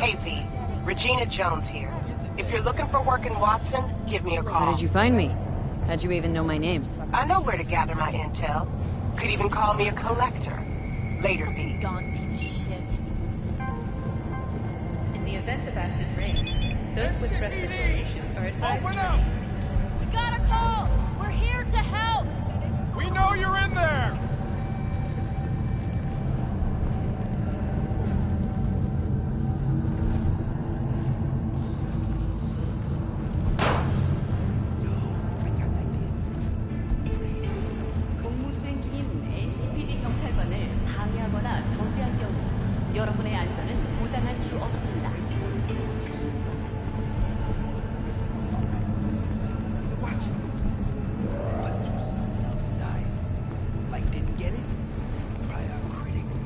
Hey, V. Regina Jones here. If you're looking for work in Watson, give me a call. How did you find me? How'd you even know my name? I know where to gather my intel. Could even call me a collector. Later, V. Gone piece of shit. In the event of acid rain, those with respiratory issues are advised Open up! We got a call! We're here to help! We know you're in there! 공무 수행 중인 LCPD 경찰관을 방해하거나 저지할 경우 여러분의 안전은 보장할 수 없습니다. Watch it. But through someone else's eyes. Like, didn't get it? Probably our critics.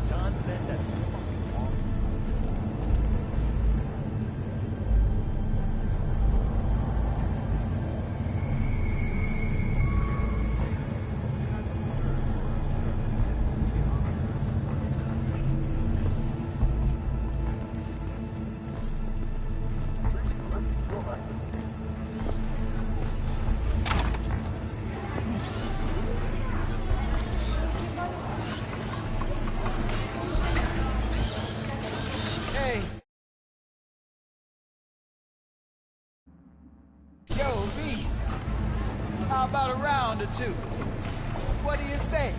John Vendetta. Hey! Yo, V! How about a round or two? What do you say?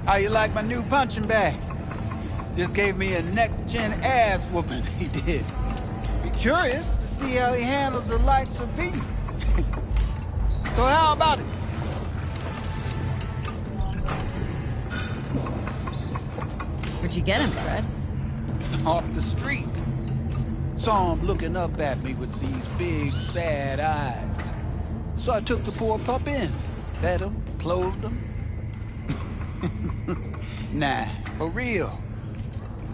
How you like my new punching bag? Just gave me a next-gen ass whooping, he did. Be curious to see how he handles the likes of V. So how about it? Where'd you get him, Fred? Off the street. Saw him looking up at me with these big, sad eyes. So I took the poor pup in. Fed him, clothed him. Nah, for real.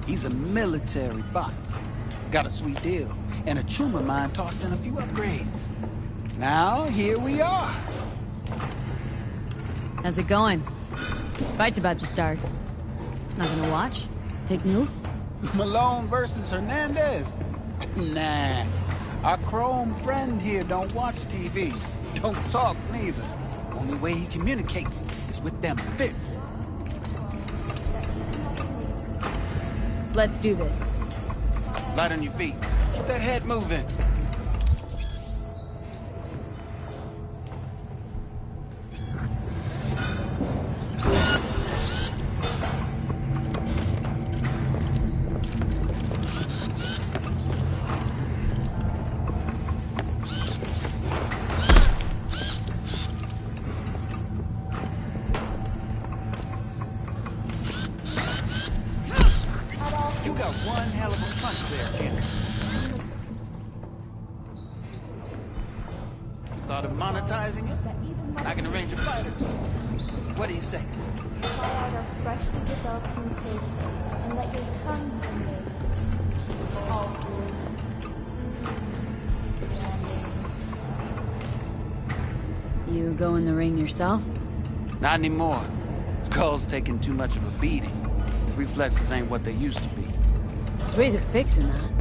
He's a military bot. Got a sweet deal, and a tumor mine tossed in a few upgrades. Now, here we are. How's it going? Fight's about to start. Not gonna watch? Take notes? Malone versus Hernandez? Nah. Our chrome friend here don't watch TV. Don't talk neither. Only way he communicates is with them fists. Let's do this. Light on your feet. Keep that head moving. You got one hell of a punch there, Ken. Thought of monetizing it? I can arrange a fight or two. What do you say? Try out our freshly developed new tastes and let your tongue amaze. All fools. You go in the ring yourself? Not anymore. Skull's taking too much of a beating. Reflexes ain't what they used to be. There's ways of fixing that.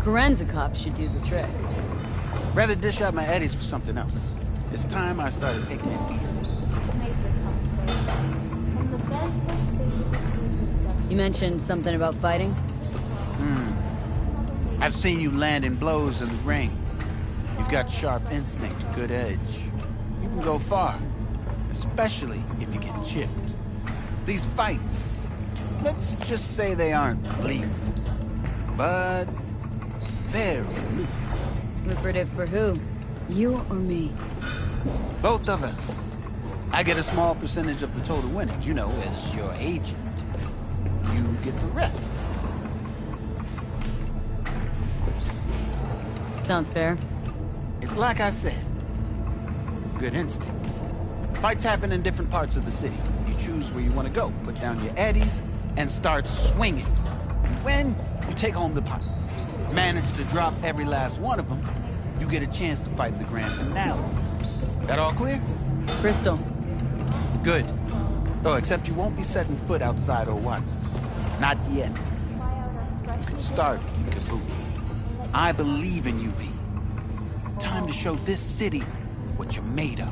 Korenzakov should do the trick. Rather dish out my eddies for something else. It's time I started taking it easy. Nature comes first. From the very first stages of food production. You mentioned something about fighting? I've seen you landing blows in the ring. You've got sharp instinct, good edge. You can go far, especially if you get chipped. These fights, let's just say they aren't lethal, but very lucrative. Lucrative for who? You or me? Both of us. I get a small percentage of the total winnings, you know, as your agent. You get the rest. Sounds fair. It's like I said. Good instinct. Fights happen in different parts of the city. You choose where you want to go, put down your eddies, and start swinging. And when you take home the pot, manage to drop every last one of them, you get a chance to fight in the grand finale. That all clear? Crystal. Good. Oh, except you won't be setting foot outside Owatsu. Not yet. You can start in Kabuki. I believe in you, V. Time to show this city what you're made of.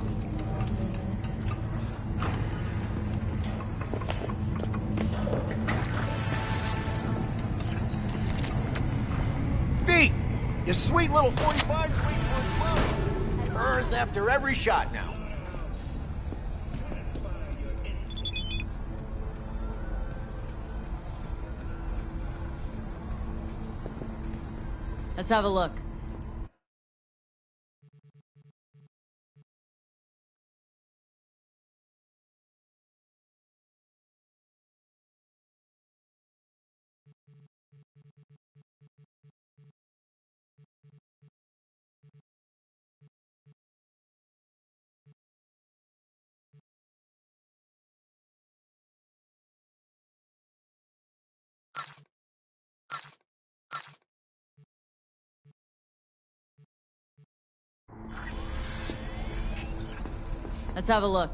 V! Your sweet little 45's waiting for its mouth. Hers after every shot now. Let's have a look. Let's have a look.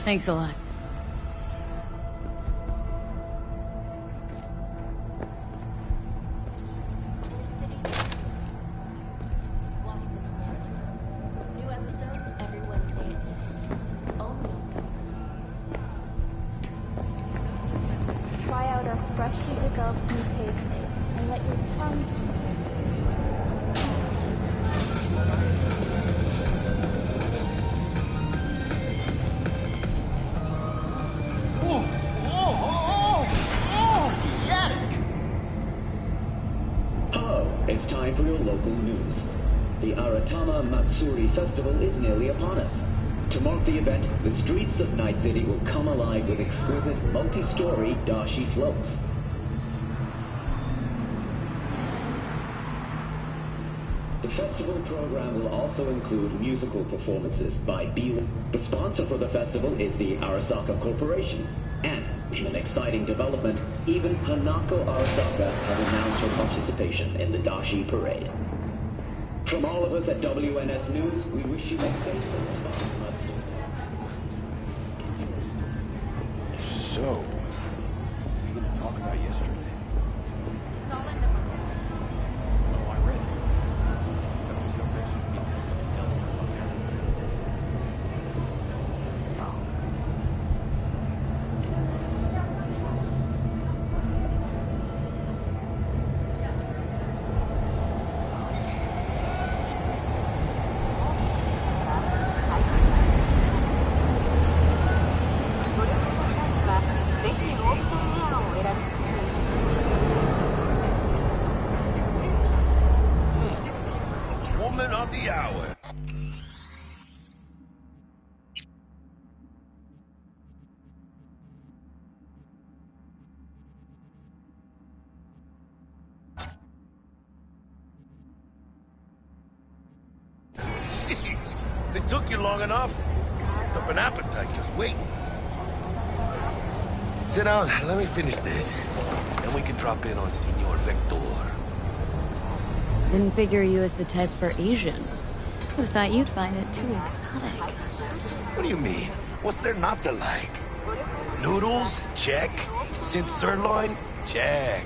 Thanks a lot. Inner City. Watson. New episodes every Wednesday at 10. Only on W. Try out our freshly developed new tastes and let your tongue. It's time for your local news. The Aratama Matsuri Festival is nearly upon us. To mark the event, the streets of Night City will come alive with exquisite multi-story dashi floats. The festival program will also include musical performances by B. The sponsor for the festival is the Arasaka Corporation. And, in an exciting development, even Hanako Arasaka has announced her participation in the Dashi Parade. From all of us at WNS News, we wish you a faithful Matsuri. So, what are you going to talk about yesterday? It's all in the Oh, I read it. Except there's no mention of me telling you to delta the fuck out of there. Woman of the hour. Jeez, it took you long enough. Picked up an appetite just waiting. Sit down, let me finish this. Then we can drop in on Senor Vector. Didn't figure you as the type for Asian. Would've thought you'd find it too exotic. What do you mean? What's there not to like? Noodles? Check. Synth sirloin? Check.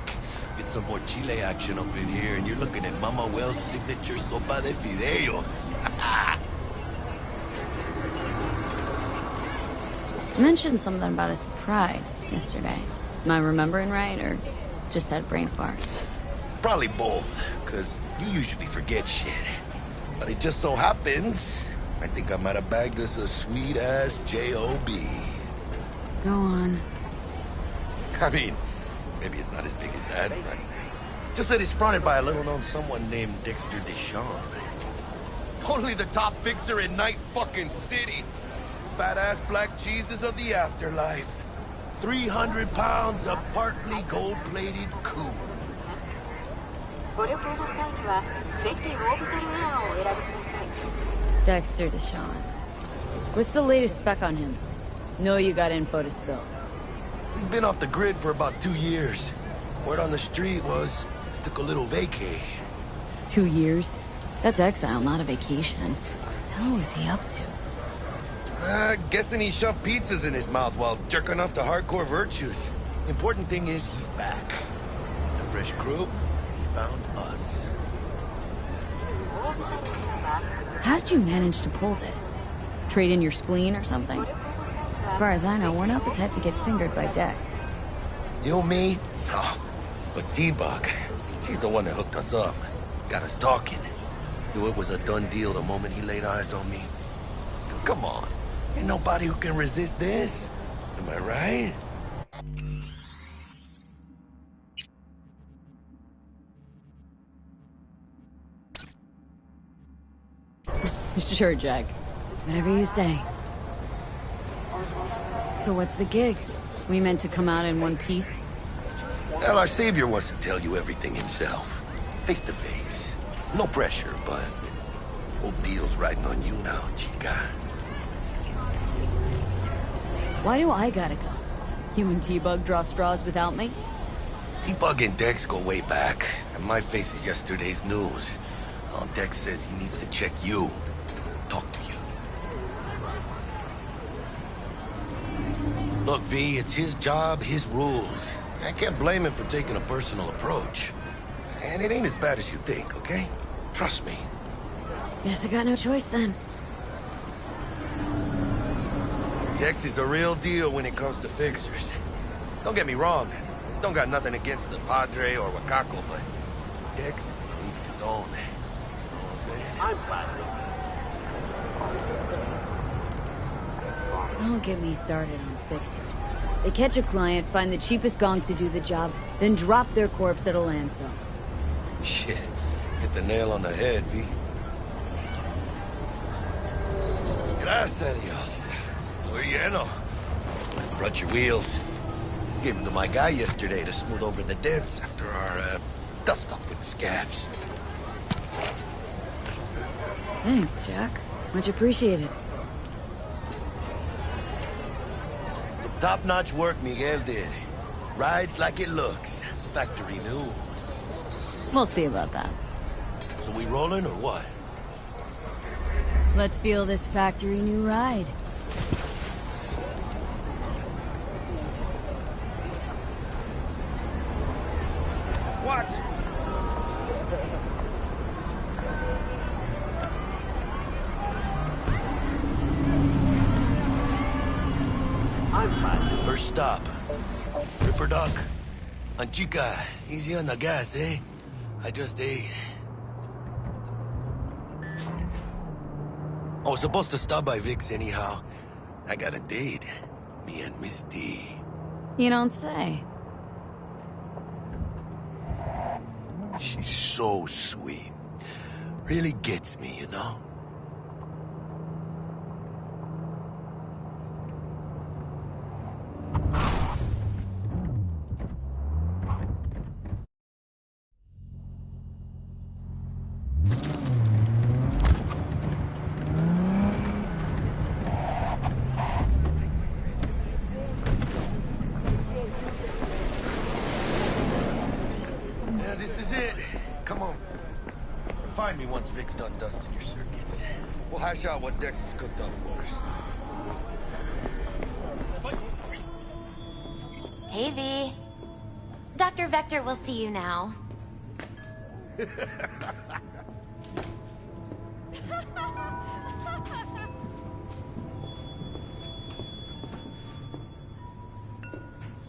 Get some more chile action up in here, and you're looking at Mama Wells' signature sopa de fideos. You mentioned something about a surprise yesterday. Am I remembering right, or just had a brain fart? Probably both, because you usually forget shit. But it just so happens, I think I might have bagged us a sweet-ass J.O.B. Go on. I mean, maybe it's not as big as that, but just that it's fronted by a little-known someone named Dexter Deshawn. Only the top fixer in Night fucking City. Fat-ass black Jesus of the afterlife. 300 pounds of partly gold-plated cool. Dexter Deshawn. What's the latest spec on him? Know you got info to spill. He's been off the grid for about 2 years. Word on the street was he took a little vacay. 2 years? That's exile, not a vacation. Hell was he up to? Guessing he shoved pizzas in his mouth while jerking off to hardcore virtues. Important thing is he's back. It's a fresh crew. He found us. How did you manage to pull this? Trade in your spleen or something? As far as I know, we're not the type to get fingered by Dex. You, me? Oh, but T-Bug, she's the one that hooked us up. Got us talking. Knew it was a done deal the moment he laid eyes on me. 'Cause come on, ain't nobody who can resist this. Am I right? Sure, Jack. Whatever you say. So what's the gig? We meant to come out in one piece? Well, our savior wants to tell you everything himself. Face to face. No pressure, but whole deal's riding on you now, chica. Why do I gotta go? You and T-Bug draw straws without me? T-Bug and Dex go way back, and my face is yesterday's news. Oh, Dex says he needs to check you. Talk to you. Look, V, it's his job, his rules. I can't blame him for taking a personal approach. And it ain't as bad as you think, okay? Trust me. Guess I got no choice then. Dex is a real deal when it comes to fixers. Don't get me wrong. Don't got nothing against the Padre or Wakako, but Dex is in his own. You know what I'm saying? I'm fine. Don't get me started on fixers. They catch a client, find the cheapest gonk to do the job, then drop their corpse at a landfill. Shit. Hit the nail on the head, V. Gracias a Dios. Estoy lleno. Brought your wheels. Gave them to my guy yesterday to smooth over the dents after our, dust-up with the scabs. Thanks, Jack. Much appreciated. Some top-notch work Miguel did. Rides like it looks. Factory new. We'll see about that. So we rolling or what? Let's feel this factory new ride. What? First stop. Ripper Dock. Anchica, easy on the gas, eh? I just ate. I was supposed to stop by Vic's anyhow. I got a date. Me and Misty. You don't say. She's so sweet. Really gets me, you know? Yeah, this is it. Come on. Find me once Vic's done dusting your circuits. We'll hash out what Dex has cooked up for us. Hey, V. Dr. Vector will see you now.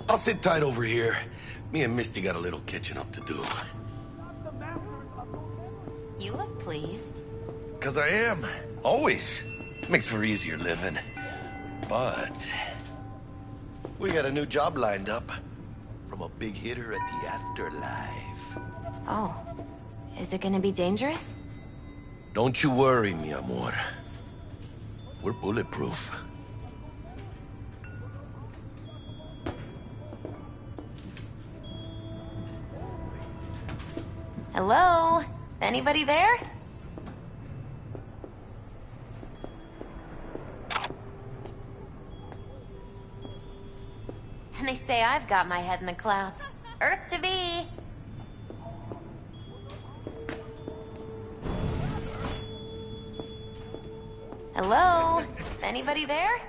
I'll sit tight over here. Me and Misty got a little catching up to do. pleased? 'Cause I am. Always. Makes for easier living. But we got a new job lined up from a big hitter at the afterlife. Oh. Is it gonna be dangerous? Don't you worry, mi amor. We're bulletproof. Hello? Anybody there? And they say I've got my head in the clouds. Earth to be! Hello? Anybody there?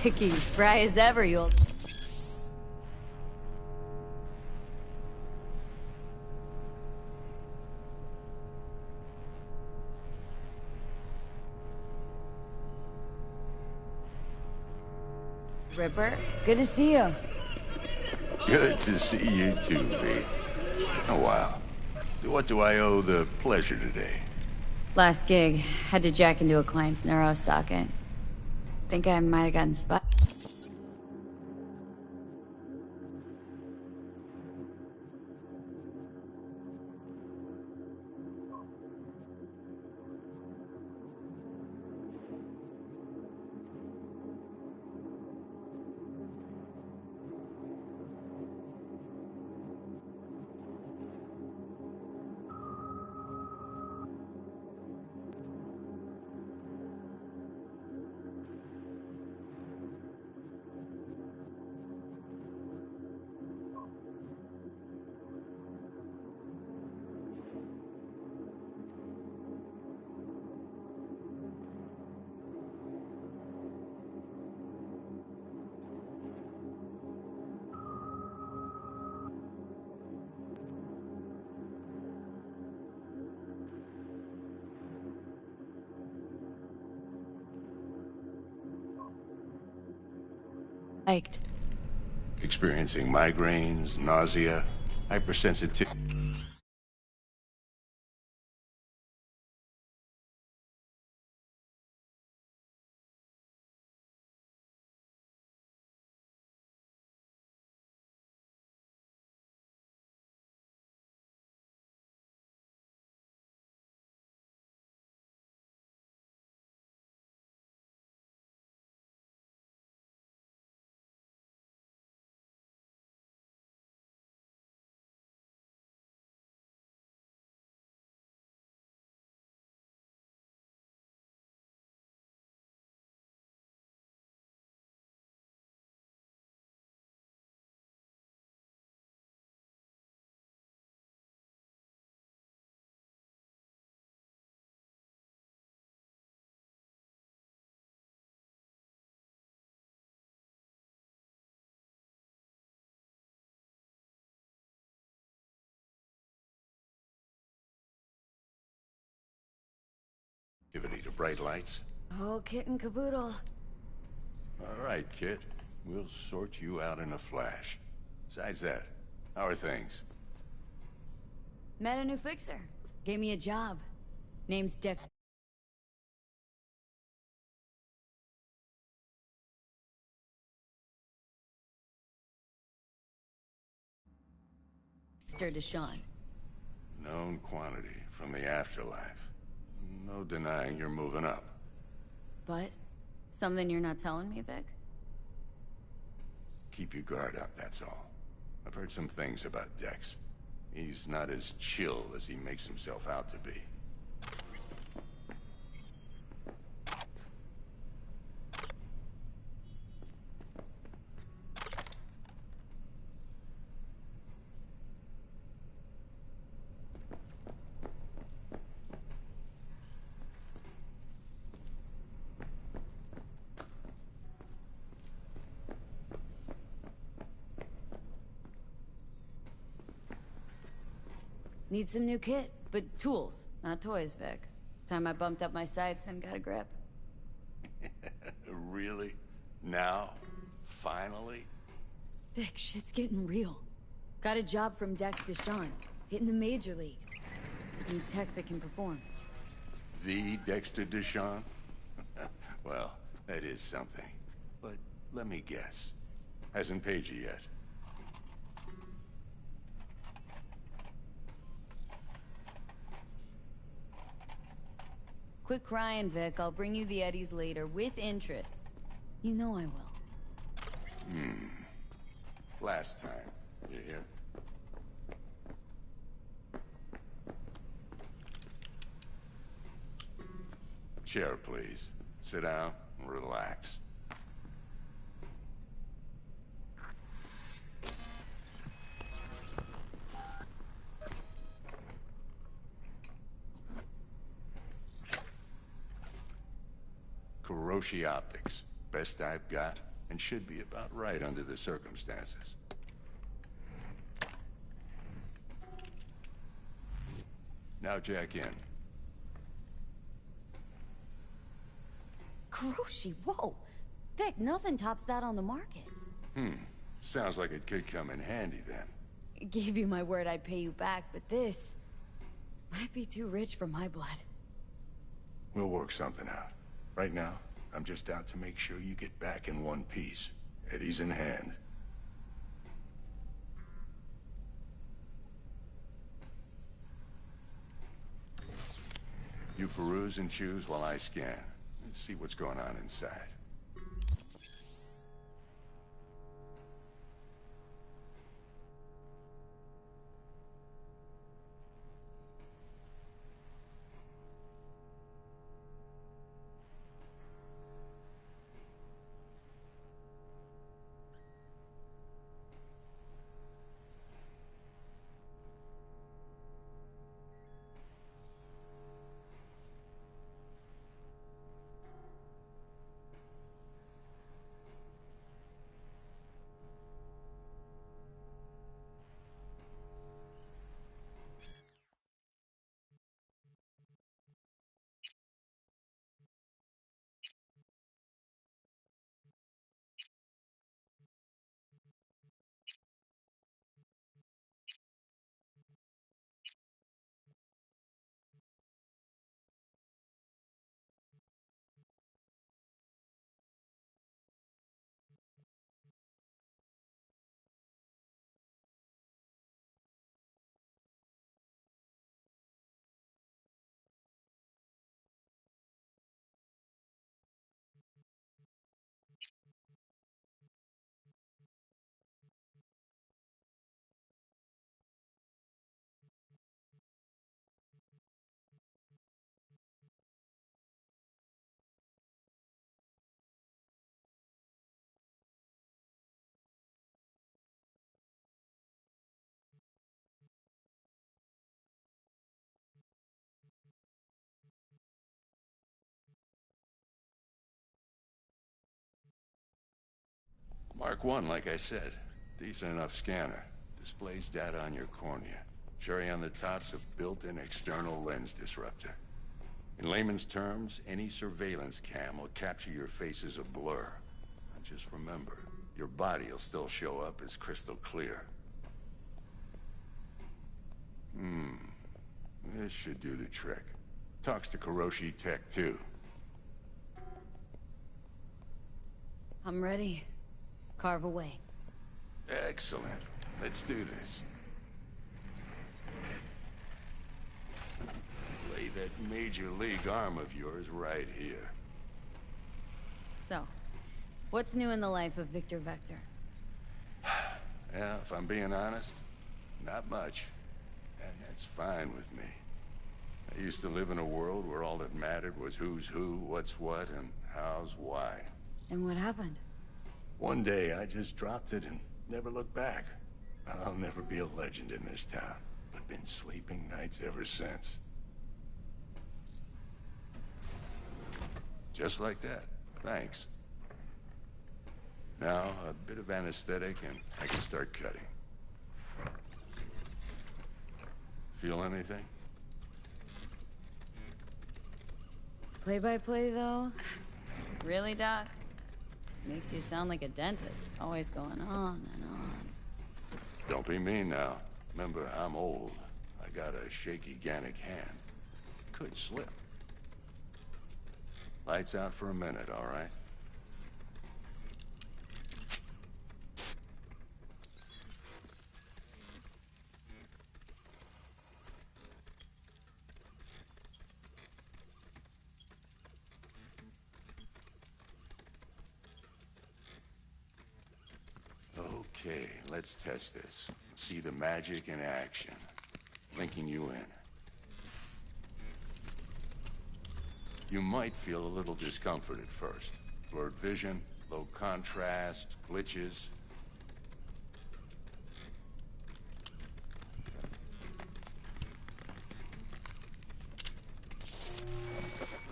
Vicky, spry as ever, you old... Ripper, good to see you. Good to see you too, V. Oh, wow. What do I owe the pleasure today? Last gig, had to jack into a client's neuro socket. Think I might have gotten spot. Liked. Experiencing migraines, nausea, hypersensitivity. To bright lights. Oh, kit and caboodle. All right, kid. We'll sort you out in a flash. Besides that, how are things? Met a new fixer. Gave me a job. Name's Dexter Deshawn. Known quantity from the afterlife. No denying you're moving up. But? Something you're not telling me, Vic? Keep your guard up, that's all. I've heard some things about Dex. He's not as chill as he makes himself out to be. Need some new kit, but tools, not toys, Vic. Time I bumped up my sights and got a grip. Really? Now? Finally? Vic, shit's getting real. Got a job from Dex Deshawn, hitting the major leagues. Need tech that can perform. The Dexter Deshawn? Well, that is something. But let me guess. Hasn't paid you yet. Quit crying, Vic. I'll bring you the Eddies later, with interest. You know I will. Last time. You hear? Chair, please. Sit down and relax. Kiroshi Optics. Best I've got, and should be about right under the circumstances. Now jack in. Kiroshi, whoa! Vic, nothing tops that on the market. Sounds like it could come in handy then. Gave you my word I'd pay you back, but this might be too rich for my blood. We'll work something out. Right now, I'm just out to make sure you get back in one piece. Eddie's in hand. You peruse and choose while I scan. See what's going on inside. Mark 1, like I said. Decent enough scanner. Displays data on your cornea. Cherry on the top's a built-in external lens disruptor. In layman's terms, any surveillance cam will capture your face as a blur. And just remember, your body will still show up as crystal clear. This should do the trick. Talks to Kiroshi Tech, too. I'm ready. Carve away. Excellent. Let's do this. Lay that major league arm of yours right here. So, what's new in the life of Victor Vector? Yeah, if I'm being honest, not much. And that's fine with me. I used to live in a world where all that mattered was who's who, what's what, and how's why. And what happened? One day, I just dropped it and never looked back. I'll never be a legend in this town, but been sleeping nights ever since. Just like that. Thanks. Now, a bit of anesthetic and I can start cutting. Feel anything? Play-by-play, though? Really, Doc? Makes you sound like a dentist, always going on and on. Don't be mean now. Remember, I'm old. I got a shaky Gannic hand. Could slip. Lights out for a minute, all right? Okay, let's test this. See the magic in action. Linking you in. You might feel a little discomfort at first. Blurred vision, low contrast, glitches.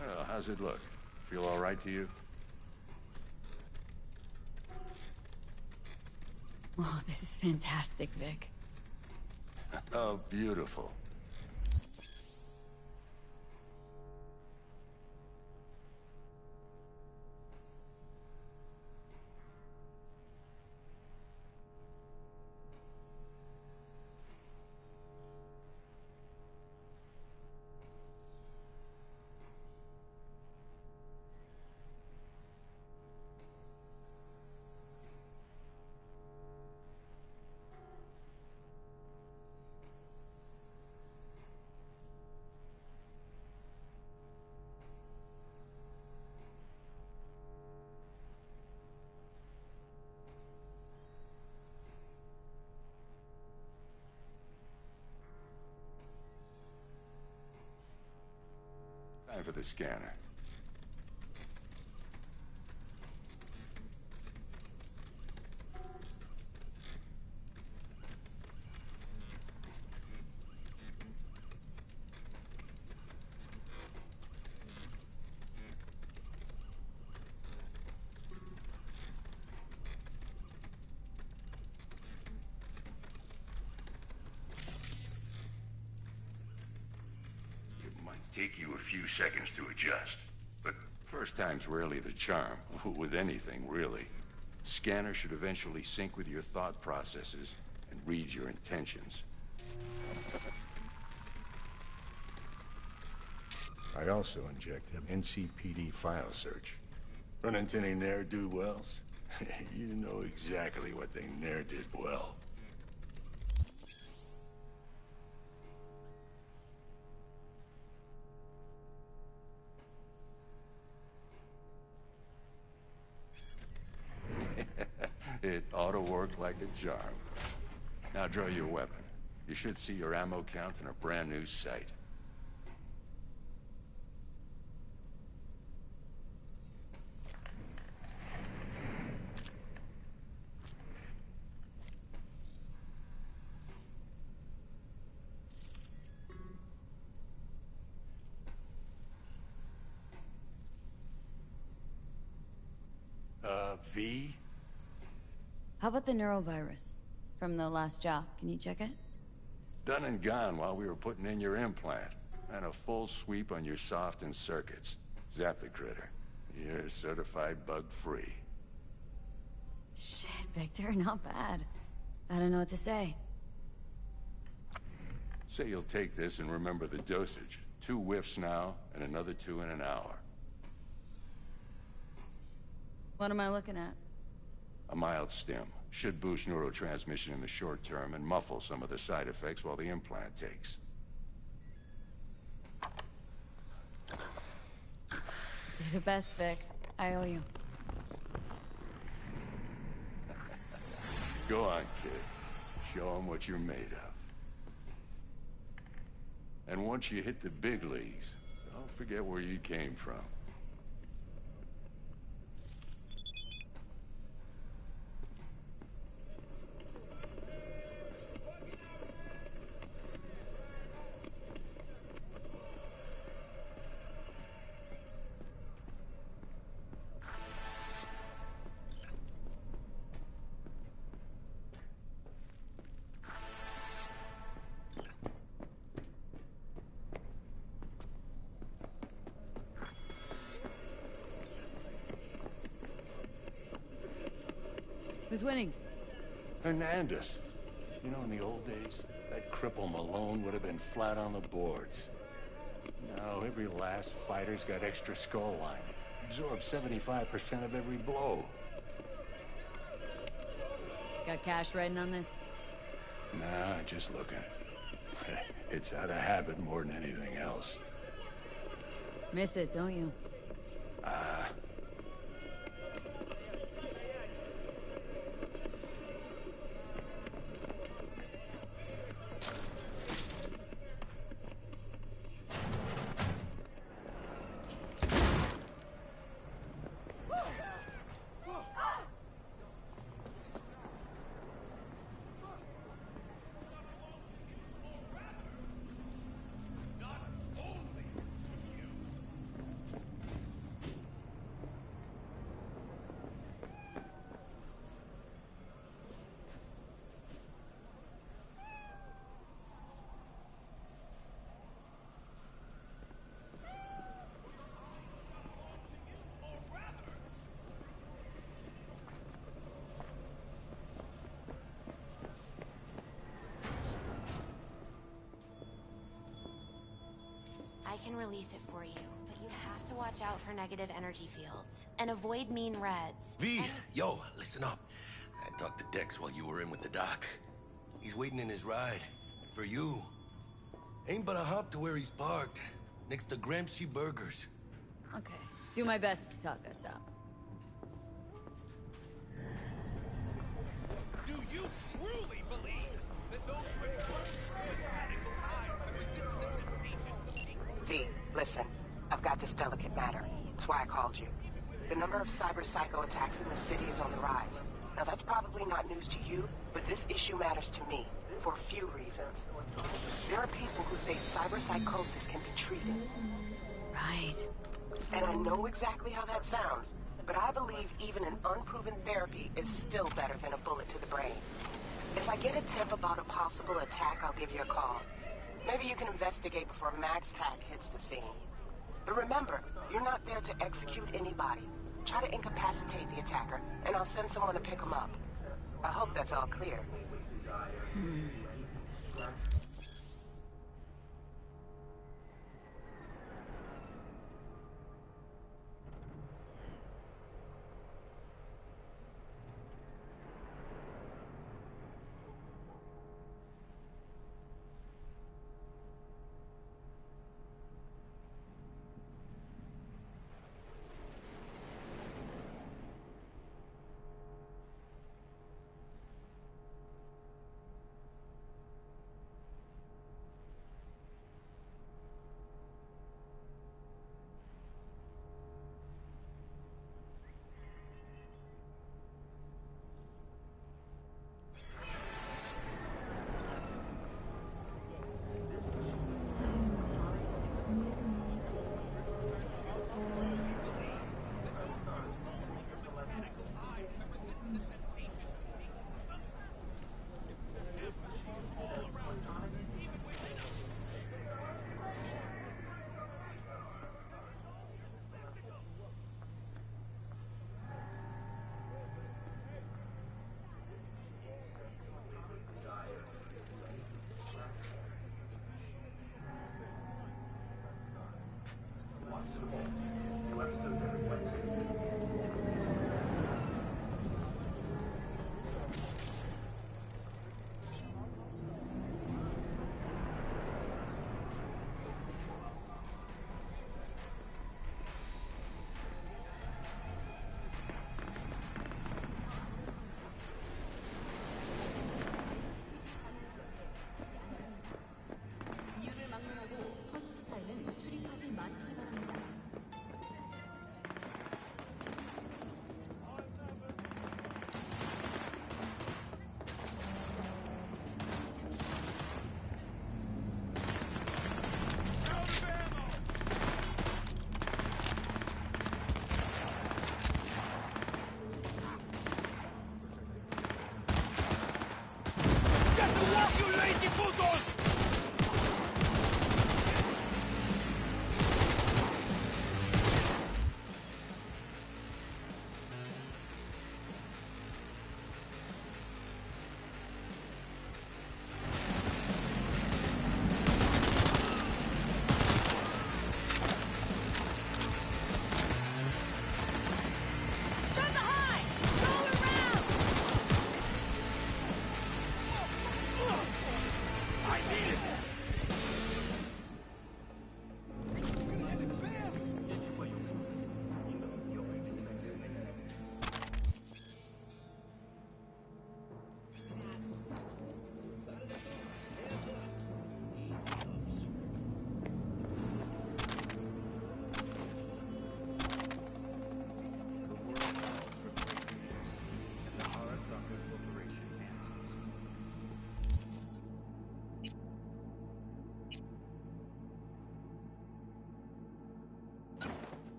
Well, how's it look? Feel all right to you? Oh, this is fantastic, Vic. Oh, beautiful. Time for the scanner. Take you a few seconds to adjust. But first time's rarely the charm, with anything, really. Scanner should eventually sync with your thought processes and read your intentions. I also inject an NCPD file search. Run into any ne'er-do-wells? You know exactly what they ne'er did well. It ought to work like a charm. Now draw your weapon. You should see your ammo count in a brand new sight. V? How about the neurovirus? From the last job, can you check it? Done and gone while we were putting in your implant. And a full sweep on your soft and circuits. Zap the critter. You're certified bug-free. Shit, Victor, not bad. I don't know what to say. Say you'll take this and remember the dosage. 2 whiffs now, and another 2 in an hour. What am I looking at? A mild stim. Should boost neurotransmission in the short term and muffle some of the side effects while the implant takes. You're the best, Vic. I owe you. Go on, kid. Show them what you're made of. And once you hit the big leagues, don't forget where you came from. Who's winning? Hernandez. You know, in the old days, that cripple Malone would have been flat on the boards. Now, every last fighter's got extra skull lining. Absorbs 75% of every blow. Got cash riding on this? Nah, just looking. It's out of habit more than anything else. Miss it, don't you? I can release it for you, but you have to watch out for negative energy fields and avoid mean reds. V, yo, listen up. I talked to Dex while you were in with the doc. He's waiting in his ride. For you. Ain't but a hop to where he's parked. Next to Gramsci Burgers. Okay. Do my best to talk us up. Do you truly believe that those with radical eyes have resisted the temptation to make... V, listen. I've got this delicate matter. That's why I called you. The number of cyber psycho attacks in the city is on the rise. Now, that's probably not news to you, but this issue matters to me for a few reasons. There are people who say cyber psychosis can be treated. Right. And I know exactly how that sounds, but I believe even an unproven therapy is still better than a bullet to the brain. If I get a tip about a possible attack, I'll give you a call. Maybe you can investigate before MaxTac hits the scene. But remember, you're not there to execute anybody. Try to incapacitate the attacker, and I'll send someone to pick him up. I hope that's all clear.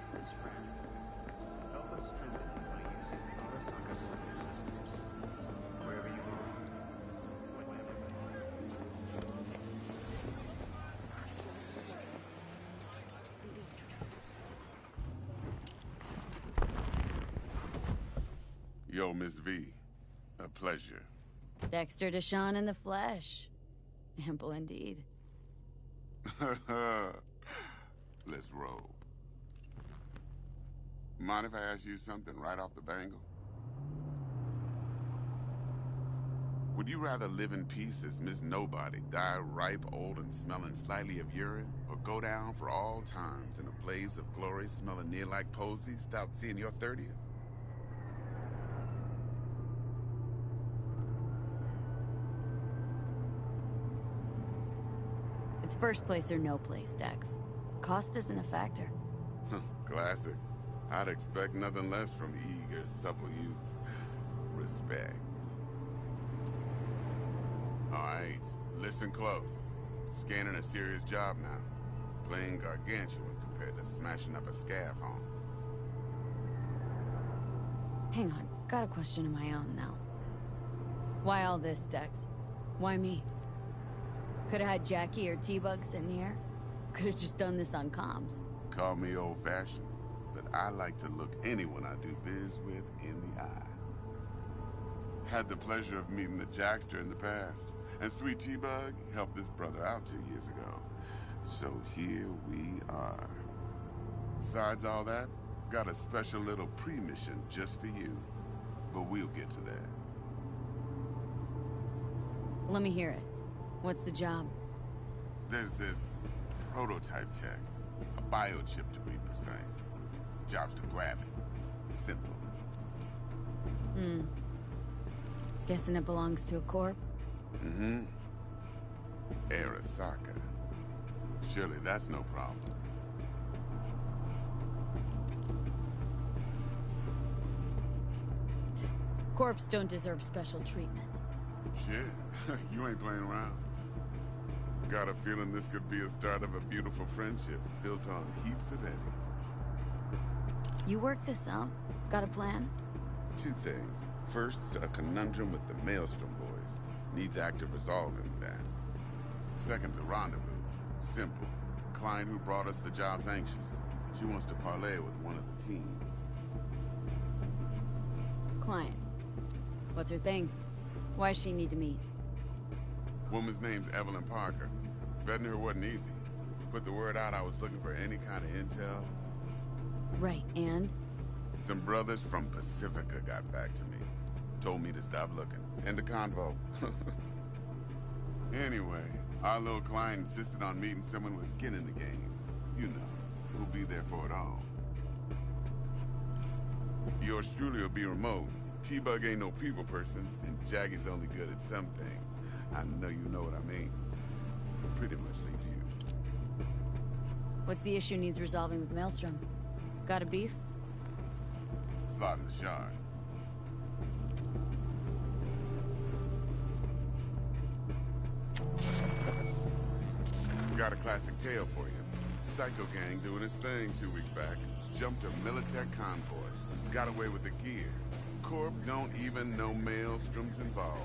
peace is fragile. Help us strengthen it by using Arasaka social systems. Wherever you are, whenever you are. Yo, Miss V. A pleasure. Dexter Deshawn in the flesh. Ample indeed. Let's roll. Mind if I ask you something right off the bangle? Would you rather live in peace as Miss Nobody, die ripe, old, and smelling slightly of urine, or go down for all times in a blaze of glory smelling near like posies without seeing your 30th? It's first place or no place, Dex. Cost isn't a factor. Classic. I'd expect nothing less from eager, supple youth. Respect. All right, listen close. Scanning a serious job now. Playing gargantuan compared to smashing up a scav home. Hang on, got a question of my own now. Why all this, Dex? Why me? Could've had Jackie or T-Bug sitting here. Could've just done this on comms. Call me old-fashioned, but I like to look anyone I do biz with in the eye. Had the pleasure of meeting the Jackster in the past, and Sweet T-Bug helped this brother out 2 years ago. So here we are. Besides all that, got a special little pre-mission just for you. But we'll get to that. Let me hear it. What's the job? There's this prototype tech. A biochip to be precise. Job's to grab it. Simple. Guessing it belongs to a corp? Mm-hmm. Arasaka. Surely that's no problem. Corps don't deserve special treatment. Shit, you ain't playing around. Got a feeling this could be a start of a beautiful friendship built on heaps of eddies. You work this out? Got a plan? 2 things. First, a conundrum with the Maelstrom boys. Needs active resolving that. Second, a rendezvous. Simple. Client who brought us the job's anxious. She wants to parlay with one of the team. Client. What's her thing? Why she need to meet? Woman's name's Evelyn Parker. Vetting her wasn't easy. Put the word out I was looking for any kind of intel. Right, and? Some brothers from Pacifica got back to me. Told me to stop looking. End of convo. Anyway, our little client insisted on meeting someone with skin in the game. You know, who'll be there for it all. Yours truly will be remote. T-Bug ain't no people person, and Jaggy's only good at some things. I know you know what I mean. Pretty much leaves you. What's the issue needs resolving with Maelstrom? Got a beef? Slot in the shard. Got a classic tale for you. Psycho gang doing his thing 2 weeks back. Jumped a Militech convoy. Got away with the gear. Corp don't even know Maelstrom's involved.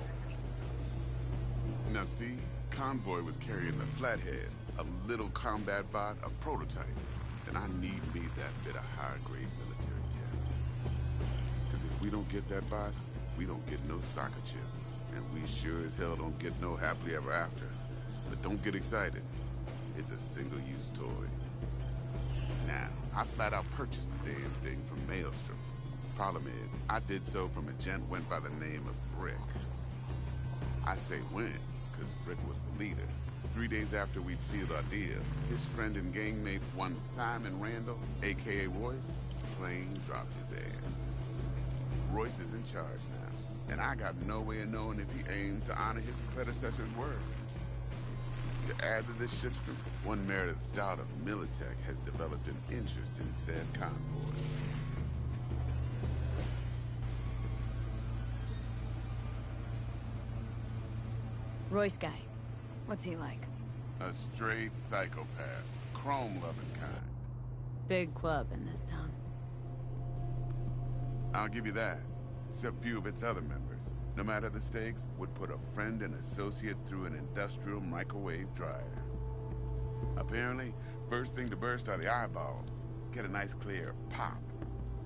Now see, convoy was carrying the Flathead, a little combat bot, a prototype. And I need me that bit of high-grade military tech. Because if we don't get that bot, we don't get no soccer chip. And we sure as hell don't get no happily ever after. But don't get excited. It's a single-use toy. Now, I flat out purchased the damn thing from Maelstrom. Problem is, I did so from a gent went by the name of Brick. I say when, because Brick was the leader. 3 days after we'd sealed our deal, his friend and gangmate, one Simon Randall, a.k.a. Royce, plain dropped his ass. Royce is in charge now, and I got no way of knowing if he aims to honor his predecessor's word. To add to this shitstorm, one Meredith Stout of Militech has developed an interest in said convoy. Royce guy. What's he like? A straight psychopath. Chrome-loving kind. Big club in this town. I'll give you that. Except few of its other members, no matter the stakes, would put a friend and associate through an industrial microwave dryer. Apparently, first thing to burst are the eyeballs. Get a nice clear pop.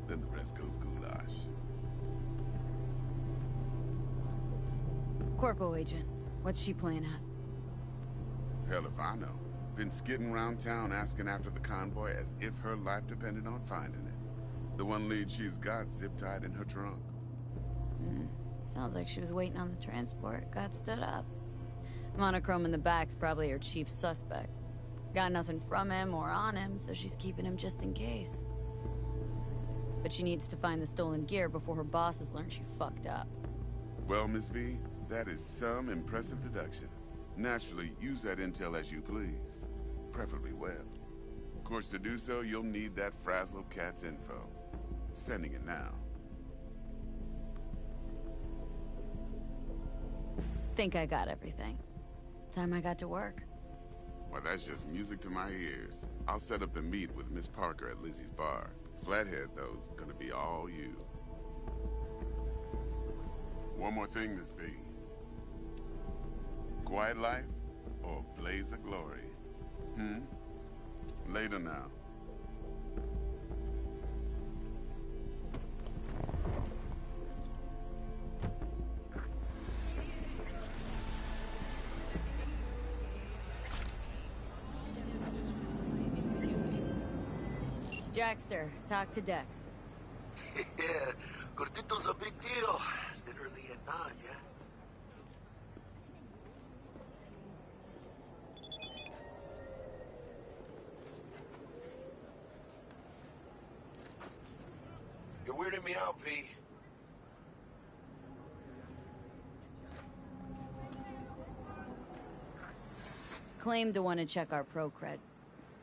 Then the rest goes goulash. Corpo agent, what's she playing at? Hell if I know. Been skidding around town asking after the convoy as if her life depended on finding it. The one lead she's got zip-tied in her trunk. Sounds like she was waiting on the transport, got stood up. Monochrome in the back's probably her chief suspect. Got nothing from him or on him, so she's keeping him just in case. But she needs to find the stolen gear before her bosses learn she fucked up. Well, Miss V, that is some impressive deduction. Naturally, use that intel as you please. Preferably well. Of course, to do so, you'll need that frazzled cat's info. Sending it now. Think I got everything. Time I got to work. Well, that's just music to my ears. I'll set up the meet with Miss Parker at Lizzie's bar. Flathead, though, is gonna be all you. One more thing, Miss V. Quiet life or blaze of glory? Later now. Jackster, talk to Dex. Yeah, Cortito's a big deal. Literally and not, yeah? You're weirding me out, V. Claimed to want to check our pro cred.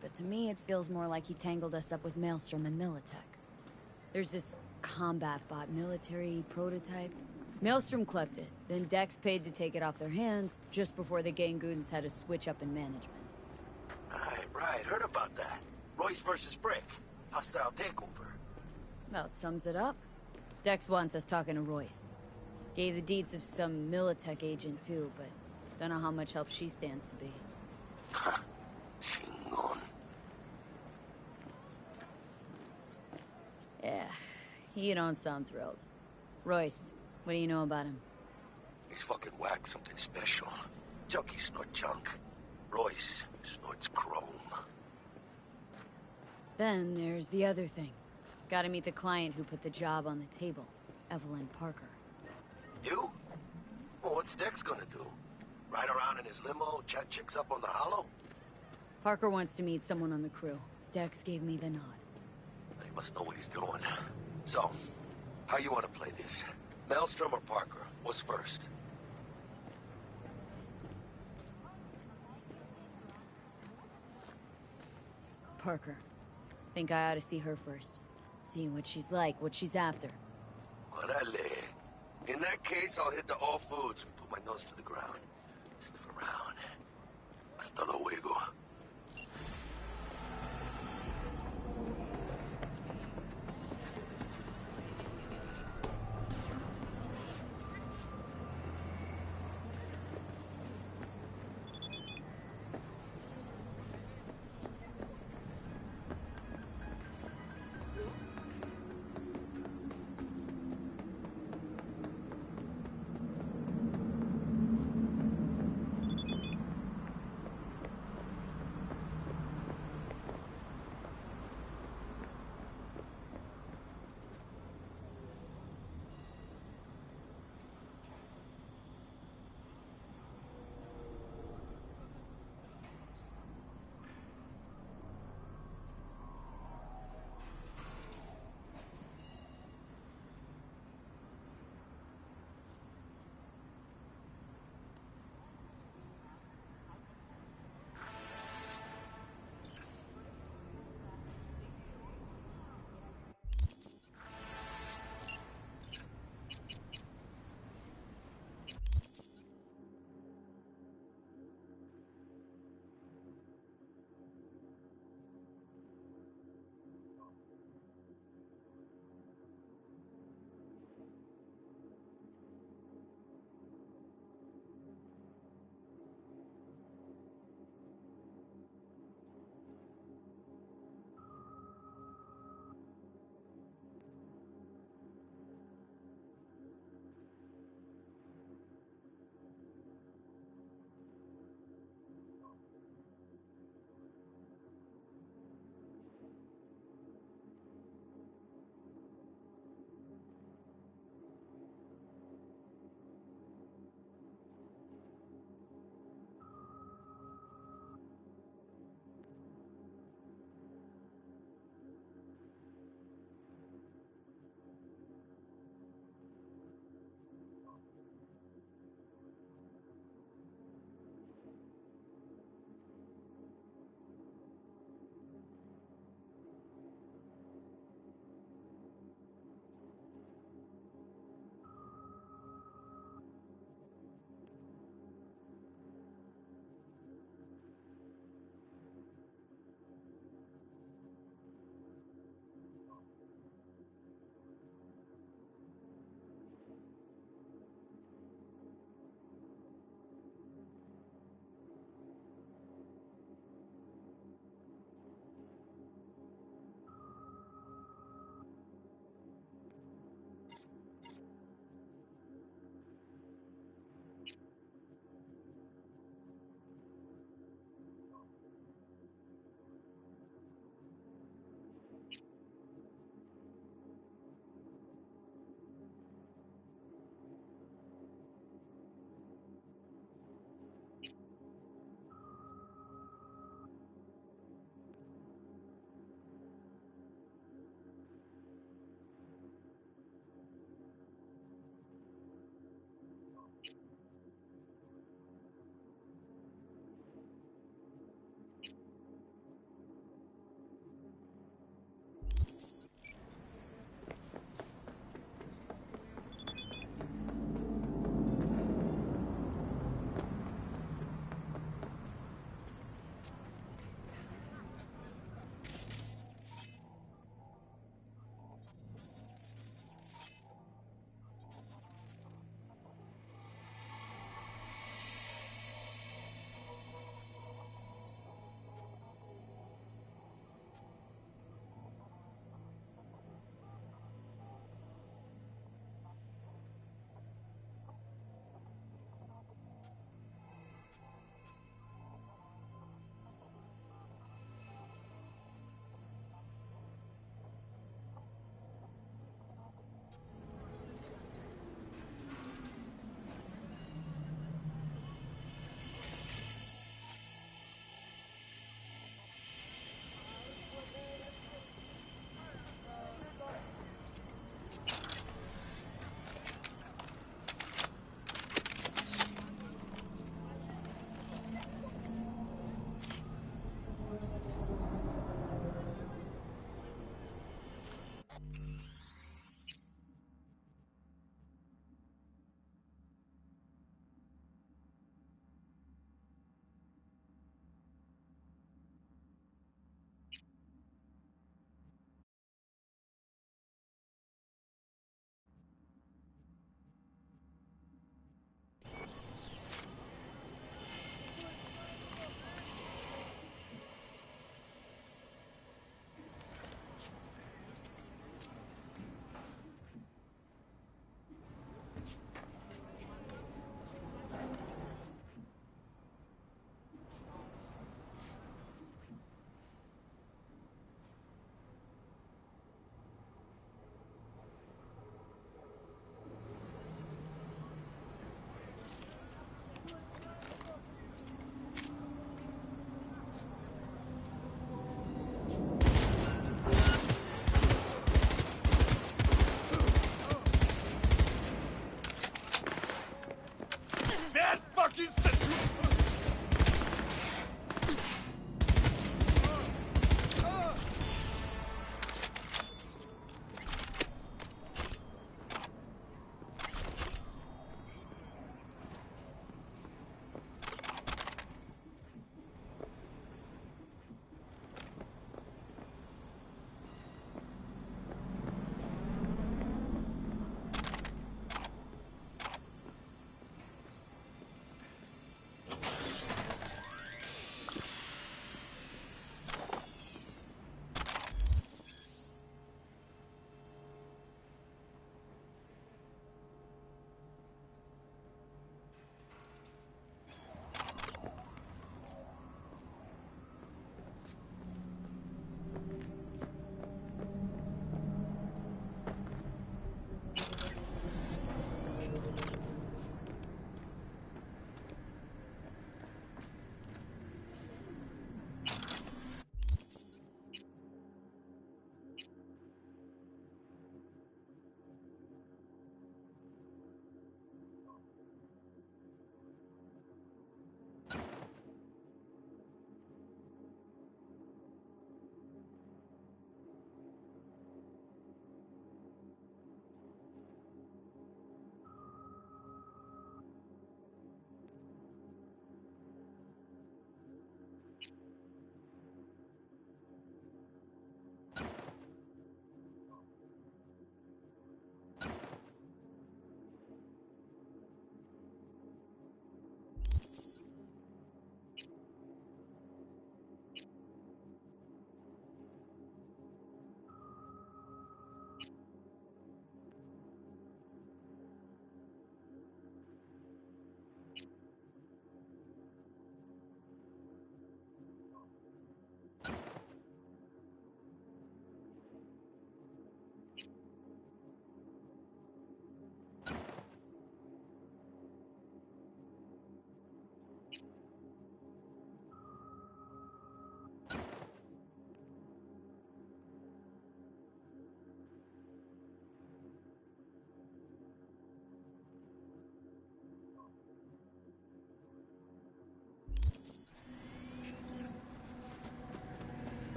But to me, it feels more like he tangled us up with Maelstrom and Militech. There's this combat bot military prototype. Maelstrom clept it, then Dex paid to take it off their hands just before the Gangoons had a switch up in management. Right, heard about that. Royce versus Brick. Hostile takeover. About sums it up. Dex wants us talking to Royce. Gave the deeds of some Militech agent too, but don't know how much help she stands to be. Chingon. Yeah, you don't sound thrilled. Royce, what do you know about him? He's fucking whack, something special. Junkies snort junk. Royce snorts chrome. Then there's the other thing. Gotta meet the client who put the job on the table, Evelyn Parker. You? Well, what's Dex gonna do? Ride around in his limo, chat chicks up on the hollow? Parker wants to meet someone on the crew. Dex gave me the nod. He must know what he's doing. So, how you want to play this? Maelstrom or Parker? What's first? Parker. Think I ought to see her first. See what she's like, what she's after. Orale. In that case, I'll hit the All Foods and put my nose to the ground. Sniff around. Hasta luego.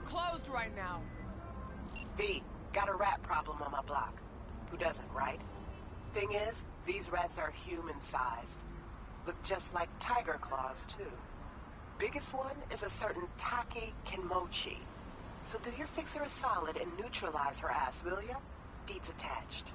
closed right now. V, got a rat problem on my block. Who doesn't, right? Thing is, these rats are human-sized. Look just like tiger claws, too. Biggest one is a certain Take Kenmochi. So do your fixer a solid and neutralize her ass, will ya? Deeds attached.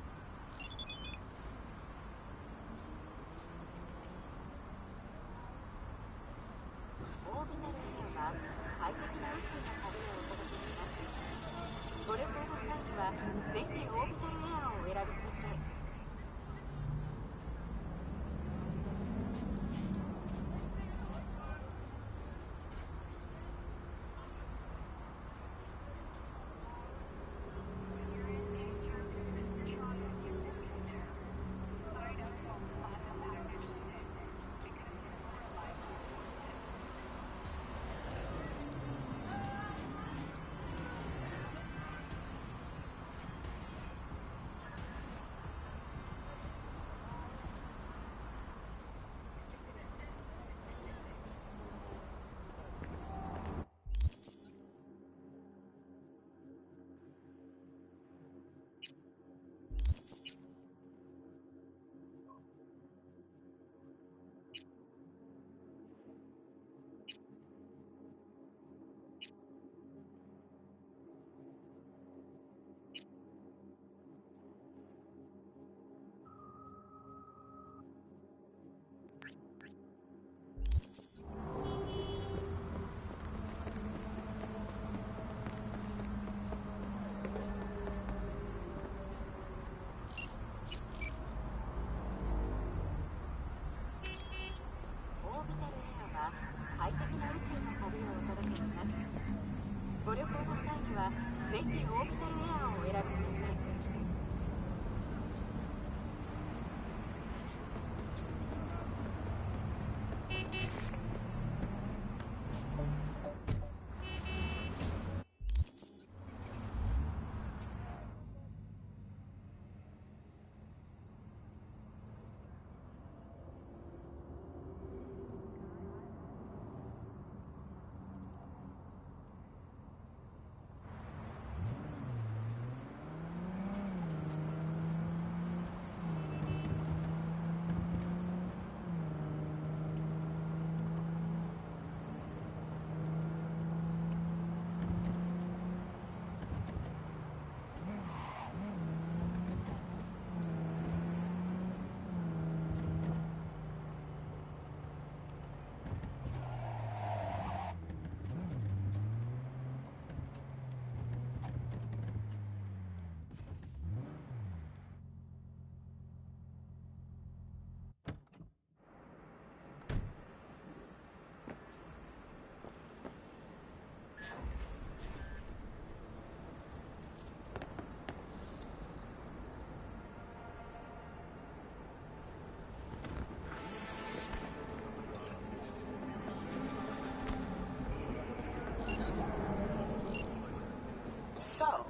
So,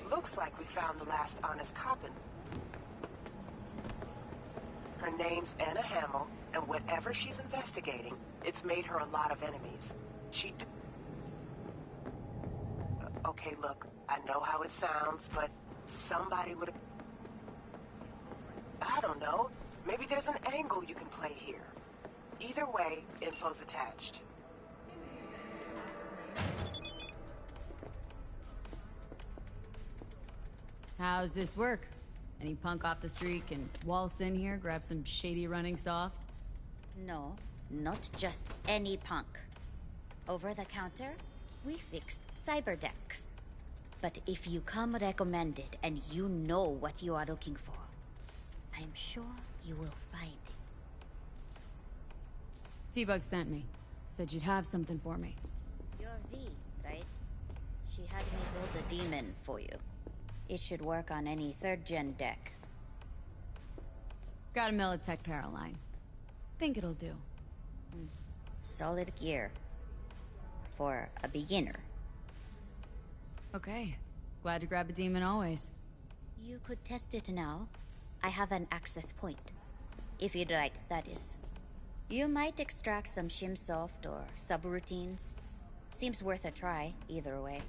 looks like we found the last honest cop in... Her name's Anna Hamill, and whatever she's investigating, it's made her a lot of enemies. Okay, look, I know how it sounds, but somebody would have... I don't know. Maybe there's an angle you can play here. Either way, info's attached. How's this work? Any punk off the street can waltz in here, grab some shady running soft? No, not just any punk. Over the counter, we fix cyberdecks. But if you come recommended and you know what you are looking for, I'm sure you will find it. T-Bug sent me. Said you'd have something for me. You're V, right? She had me hold a demon for you. It should work on any 3rd-gen deck. Got a Militech Paraline. Think it'll do. Solid gear. For a beginner. Okay. Glad to grab a demon always. You could test it now. I have an access point. If you'd like, that is. You might extract some shimsoft or subroutines. Seems worth a try, either way.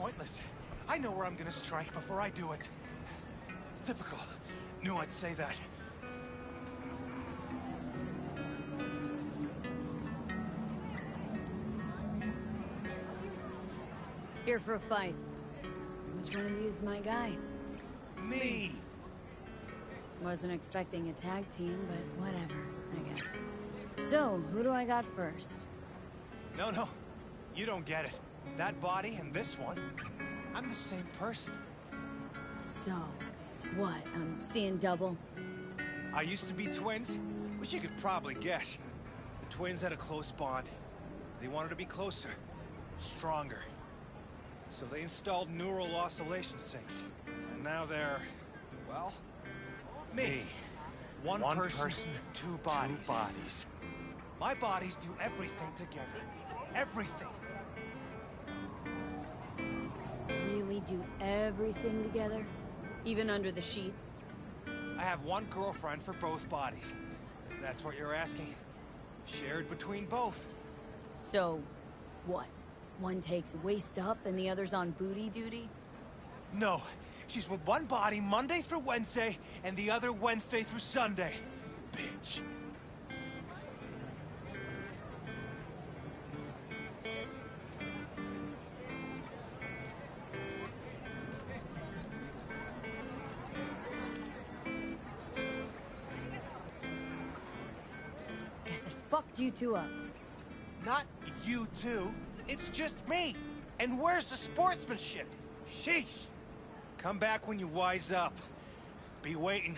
pointless. I know where I'm gonna strike before I do it. Typical. Knew I'd say that. Here for a fight. Which one of you is my guy? Me! Wasn't expecting a tag team, but whatever, I guess. So, who do I got first? No. You don't get it. That body and this one, I'm the same person. So, what? I'm seeing double? I used to be twins, which you could probably guess. The twins had a close bond. They wanted to be closer, stronger. So they installed neural oscillation sinks. And now they're, well, me. One person, two bodies. My bodies do everything together. Everything. Really do everything together? Even under the sheets? I have one girlfriend for both bodies. If that's what you're asking. Shared between both. So, what? One takes waist up and the other's on booty duty? No. She's with one body Monday through Wednesday, and the other Wednesday through Sunday. Bitch. Guess it fucked you two up. Not you two. It's just me. And where's the sportsmanship? Sheesh. Come back when you wise up. Be waiting.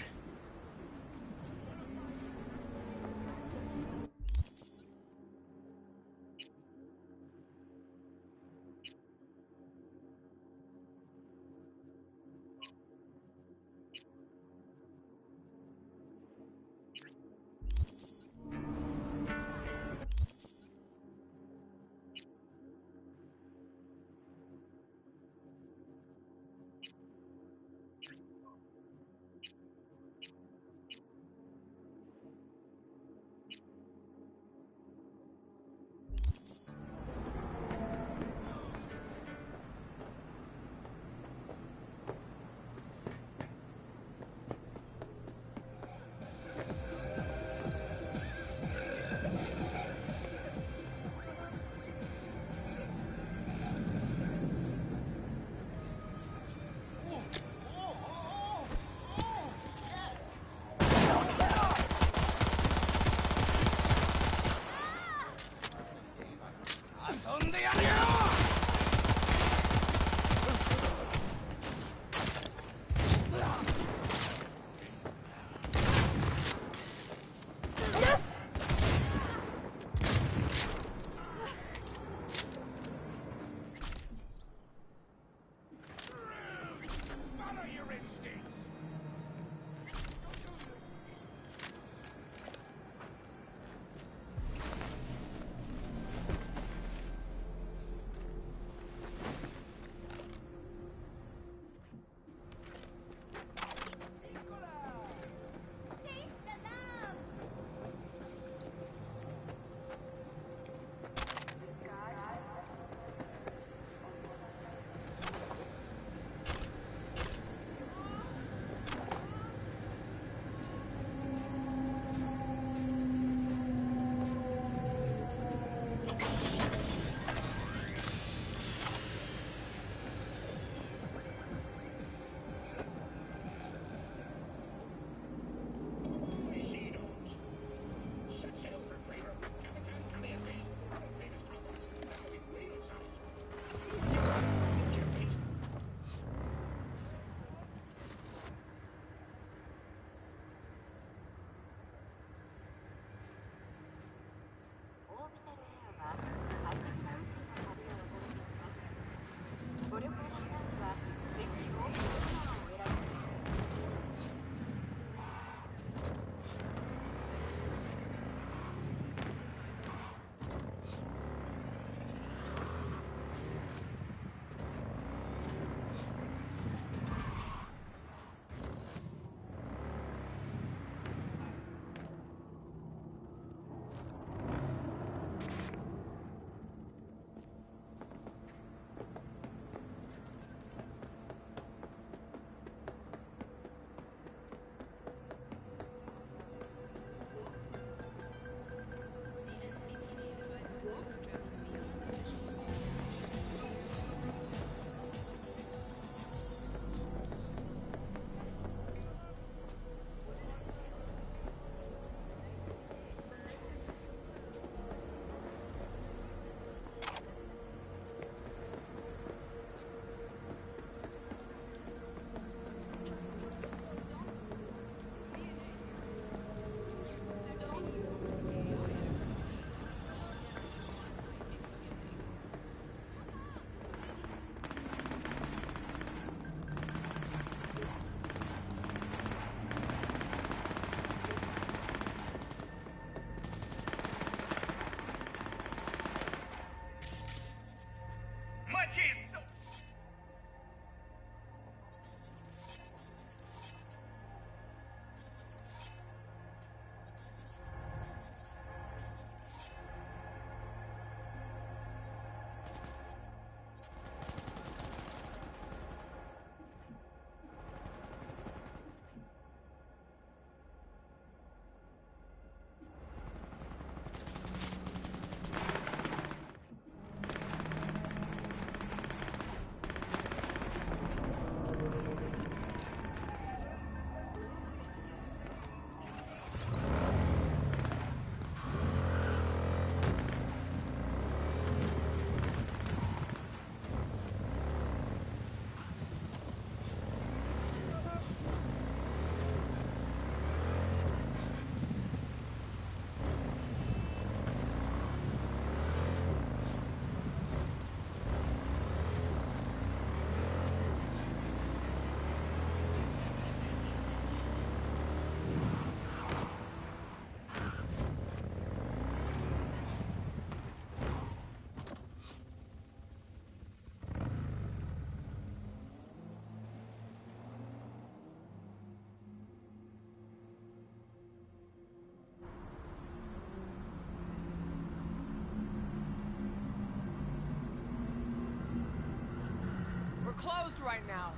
Closed right now.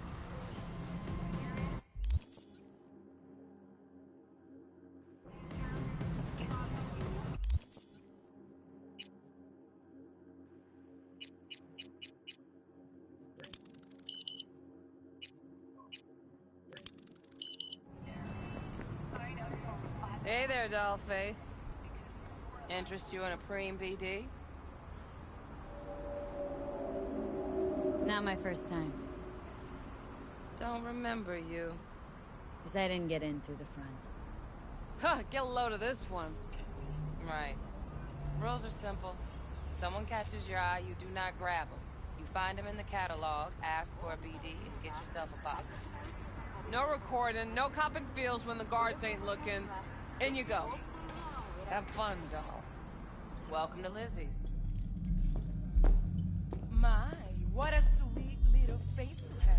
Hey there, dollface. Interest you in a preem BD? Not my first time. Don't remember you. Because I didn't get in through the front. Huh, get a load of this one. Right. Rules are simple. Someone catches your eye, you do not grab them. You find them in the catalog, ask for a BD, and get yourself a box. No recording, no copping feels when the guards ain't looking. In you go. Have fun, doll. Welcome to Lizzie's. My, what a sweet little face you have.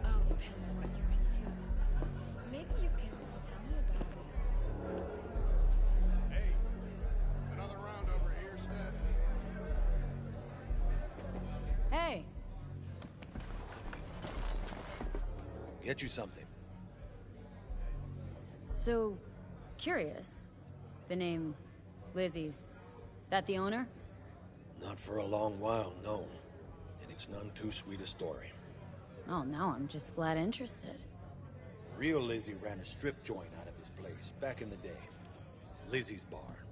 Oh, depends what you're into. Maybe you can tell me about it. Hey, another round over here, Steph? Hey! Get you something. So, curious. The name Lizzie's. That the owner? Not for a long while, no. And it's none too sweet a story. Oh, now I'm just flat interested. Real Lizzie ran a strip joint out of this place back in the day. Lizzie's Bar.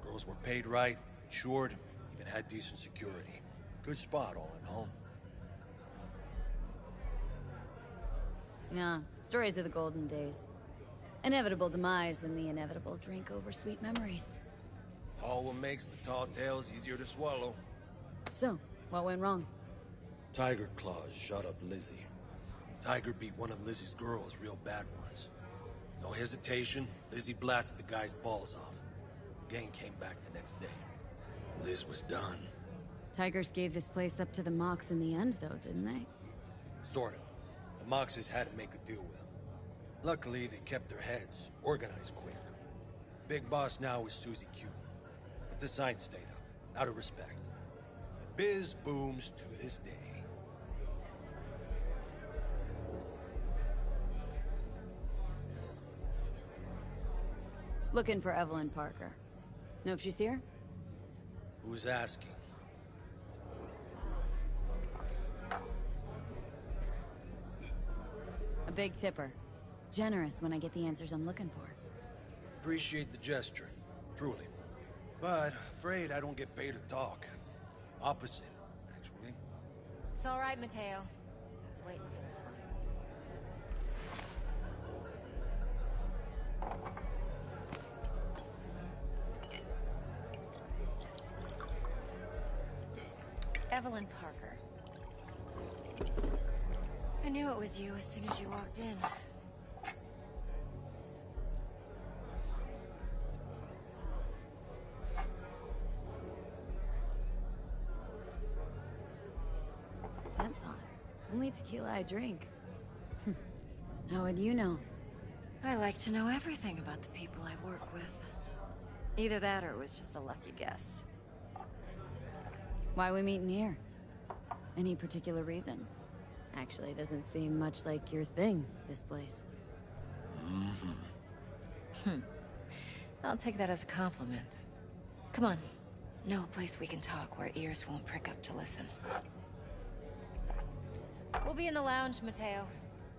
Girls were paid right, insured, even had decent security. Good spot all in all. Nah, stories of the golden days. Inevitable demise and the inevitable drink over sweet memories. All what makes the tall tales easier to swallow. So, what went wrong? Tiger Claws shot up Lizzie. Tiger beat one of Lizzie's girls real bad once. No hesitation, Lizzie blasted the guy's balls off. Gang came back the next day. Liz was done. Tigers gave this place up to the Mox in the end, though, didn't they? Sort of. The Moxes had to make a deal with them. Luckily, they kept their heads, organized quick. Big boss now is Susie Q. But the sign stayed up, out of respect. And biz booms to this day. Looking for Evelyn Parker. Know if she's here? Who's asking? A big tipper. Generous when I get the answers I'm looking for. Appreciate the gesture, truly. But afraid I don't get paid to talk. Opposite, actually. It's all right, Mateo. I was waiting for this one. Evelyn Parker. I knew it was you as soon as you walked in. Only tequila I drink. How would you know? I like to know everything about the people I work with. Either that or it was just a lucky guess. Why we meeting here? Any particular reason? Actually, it doesn't seem much like your thing, this place. I'll take that as a compliment. Come on. Know a place we can talk where ears won't prick up to listen. We'll be in the lounge, Mateo.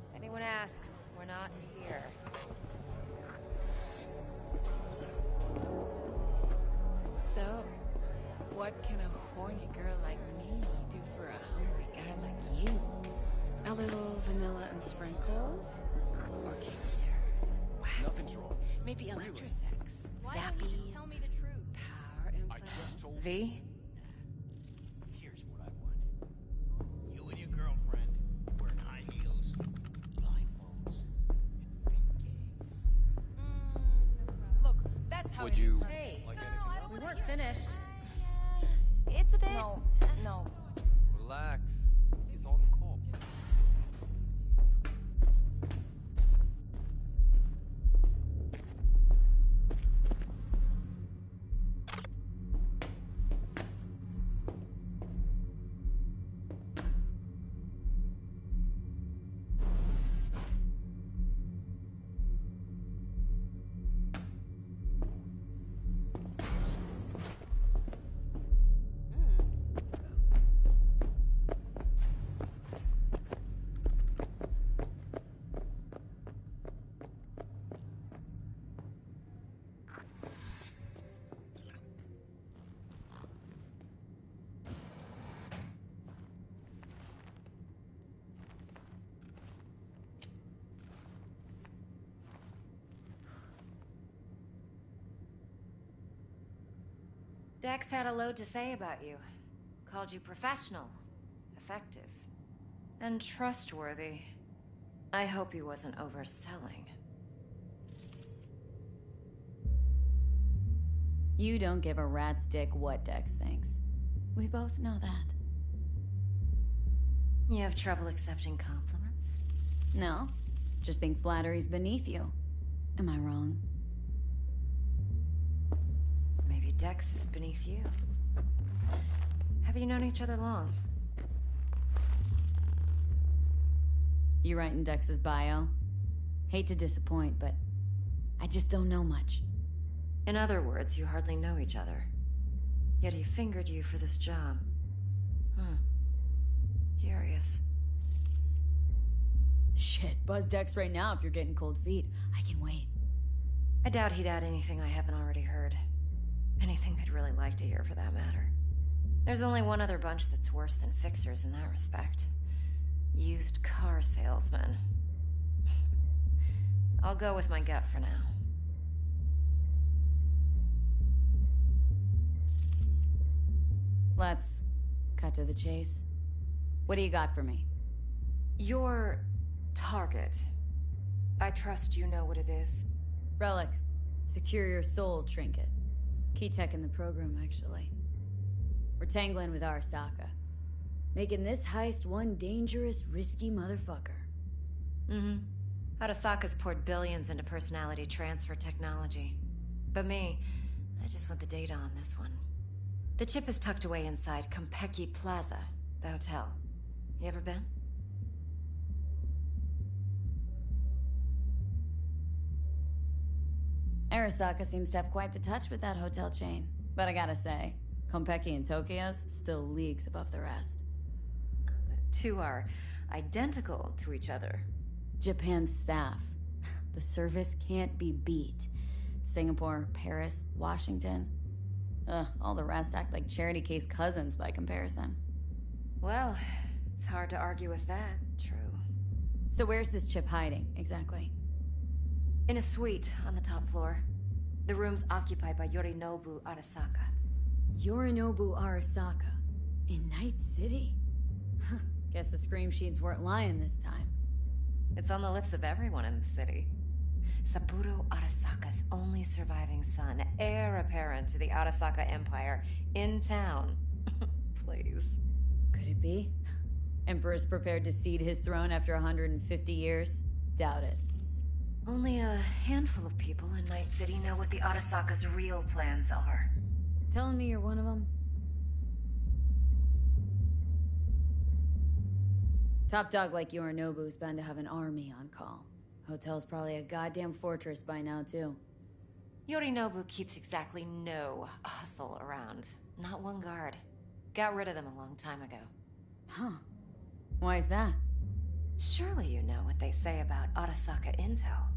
If anyone asks, we're not here. So, what can a horny girl like me do for a hungry guy like you? A little vanilla and sprinkles? Or kinkier? Wax? Nothing's wrong. Maybe electrosex? Why don't you just tell me the truth? Power implant? I just told V? Here's what I want. You and your girlfriend wearing high heels, blindfolds, and big Look, that's how Would it is, you honey. Hey, like anything else? we weren't finished. It's a bit. No. Relax. It's on the call. Dex had a load to say about you. Called you professional, effective, and trustworthy. I hope he wasn't overselling. You don't give a rat's dick what Dex thinks. We both know that. You have trouble accepting compliments? No, just think flattery's beneath you. Am I wrong? Maybe Dex is beneath you. Have you known each other long? You writing Dex's bio? Hate to disappoint, but I just don't know much. In other words, you hardly know each other. Yet he fingered you for this job. Curious. Shit, buzz Dex right now if you're getting cold feet. I can wait. I doubt he'd add anything I haven't already heard. Anything I'd really like to hear, for that matter. There's only one other bunch that's worse than fixers in that respect. Used car salesmen. I'll go with my gut for now. Let's cut to the chase. What do you got for me? Your target. I trust you know what it is. Relic. Secure your soul trinket. Key tech in the program, actually. We're tangling with Arasaka. Making this heist one dangerous, risky motherfucker. Arasaka's poured billions into personality transfer technology. But me, I just want the data on this one. The chip is tucked away inside Konpeki Plaza, the hotel. You ever been? Arasaka seems to have quite the touch with that hotel chain. But I gotta say, Konpeki and Tokyo's still leagues above the rest. The two are identical to each other. Japan's staff. The service can't be beat. Singapore, Paris, Washington. Ugh, all the rest act like charity case cousins by comparison. Well, it's hard to argue with that. True. So where's this chip hiding, exactly? In a suite on the top floor. The room's occupied by Yorinobu Arasaka. Yorinobu Arasaka? In Night City? Huh. Guess the scream sheets weren't lying this time. It's on the lips of everyone in the city. Saburo Arasaka's only surviving son, heir apparent to the Arasaka Empire, in town. Please. Could it be? Emperor's prepared to cede his throne after 150 years? Doubt it. Only a handful of people in Night City know what the Arasaka's real plans are. Telling me you're one of them? Top dog like Yorinobu's bound to have an army on call. Hotel's probably a goddamn fortress by now, too. Yorinobu keeps exactly no hustle around. Not one guard. Got rid of them a long time ago. Huh. Why is that? Surely you know what they say about Arasaka intel.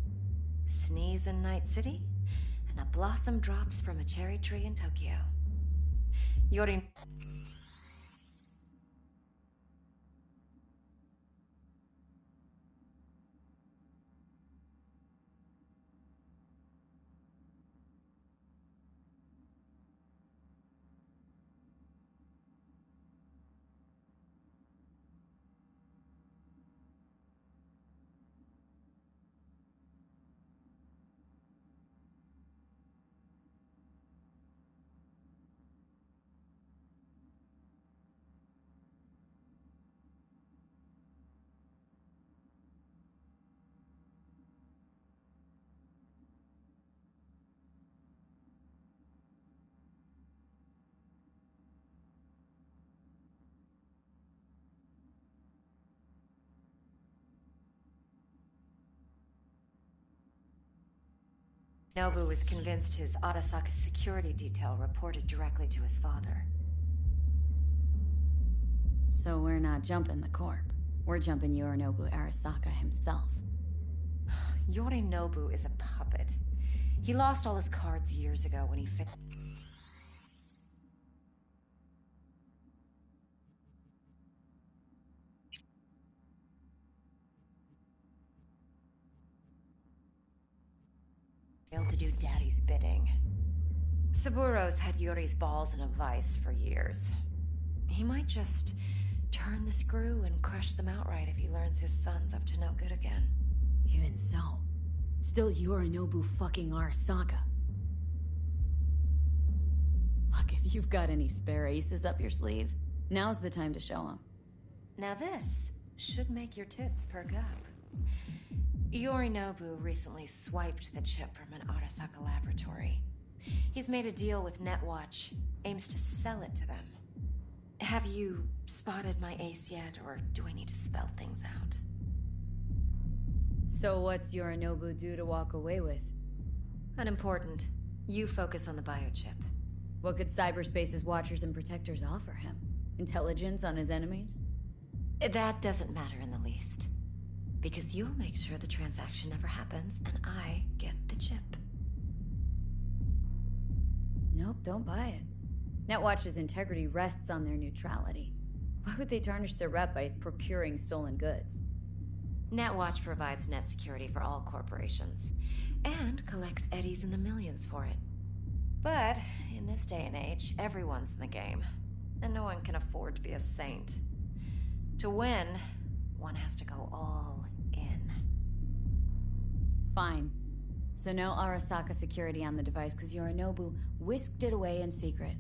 Sneeze in Night City, and a blossom drops from a cherry tree in Tokyo. Nobu was convinced his Arasaka security detail reported directly to his father. So we're not jumping the Corp. We're jumping Yorinobu Arasaka himself. Yorinobu is a puppet. He lost all his cards years ago when he failed to do Daddy's bidding. Saburo's had Yuri's balls in a vice for years. He might just turn the screw and crush them outright if he learns his son's up to no good again. Even so, it's still Yorinobu fucking Arasaka. Look, if you've got any spare aces up your sleeve, now's the time to show them. Now this should make your tits perk up. Yorinobu recently swiped the chip from an Arasaka laboratory. He's made a deal with Netwatch, aims to sell it to them. Have you spotted my ace yet, or do I need to spell things out? So what's Yorinobu due to walk away with? Unimportant. You focus on the biochip. What could cyberspace's watchers and protectors offer him? Intelligence on his enemies? That doesn't matter in the least. Because you'll make sure the transaction never happens, and I get the chip. Nope, don't buy it. Netwatch's integrity rests on their neutrality. Why would they tarnish their rep by procuring stolen goods? Netwatch provides net security for all corporations, and collects eddies in the millions for it. But, in this day and age, everyone's in the game, and no one can afford to be a saint. To win, one has to go all in. Fine. So no Arasaka security on the device because Yorinobu whisked it away in secret.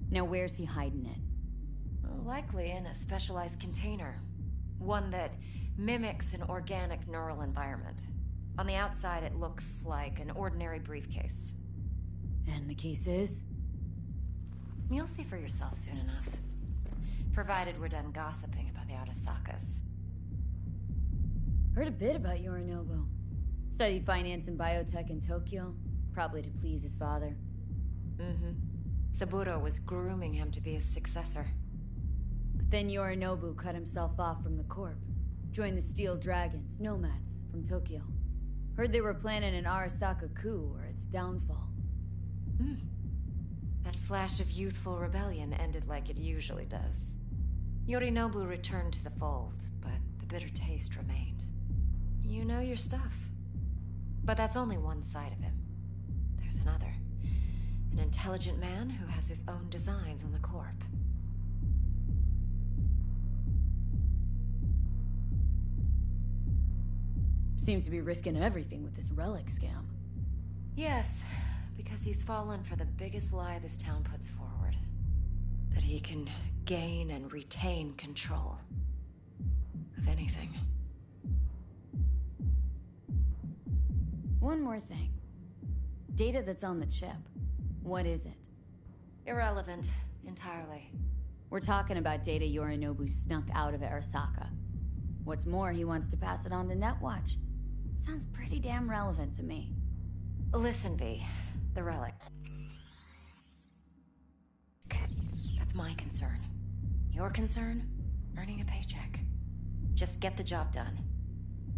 Now where's he hiding it? Likely in a specialized container. One that mimics an organic neural environment. On the outside, it looks like an ordinary briefcase. And the case is? You'll see for yourself soon enough. Provided we're done gossiping about the Arasakas. Heard a bit about Yorinobu. Studied finance and biotech in Tokyo, probably to please his father. Mm-hmm. Saburo was grooming him to be his successor. But then Yorinobu cut himself off from the Corp. Joined the Steel Dragons, nomads, from Tokyo. Heard they were planning an Arasaka coup or its downfall. That flash of youthful rebellion ended like it usually does. Yorinobu returned to the fold, but the bitter taste remained. You know your stuff. But that's only one side of him. There's another. An intelligent man who has his own designs on the Corp. Seems to be risking everything with this relic scam. Yes, because he's fallen for the biggest lie this town puts forward. That he can gain and retain control. of anything. One more thing. Data that's on the chip. What is it? Irrelevant, entirely. We're talking about data Yorinobu snuck out of Arasaka. What's more, he wants to pass it on to Netwatch. Sounds pretty damn relevant to me. Listen, V. The relic. That's my concern. Your concern? Earning a paycheck. Just get the job done.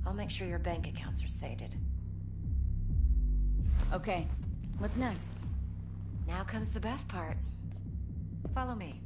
I'll make sure your bank accounts are sated. Okay, what's next? Now comes the best part. Follow me.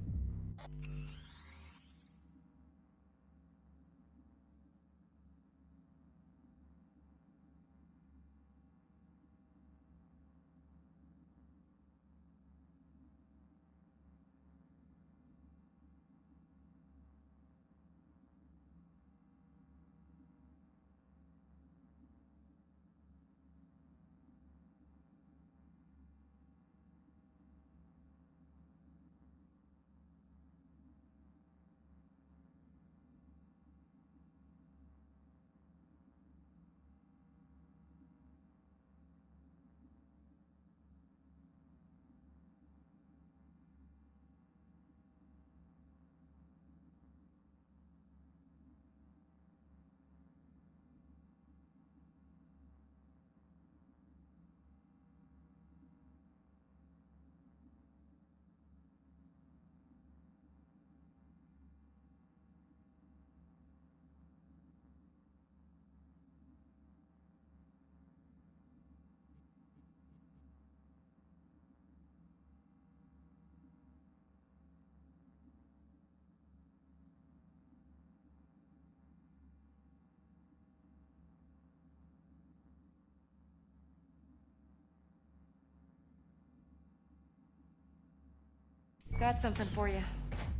Got something for you.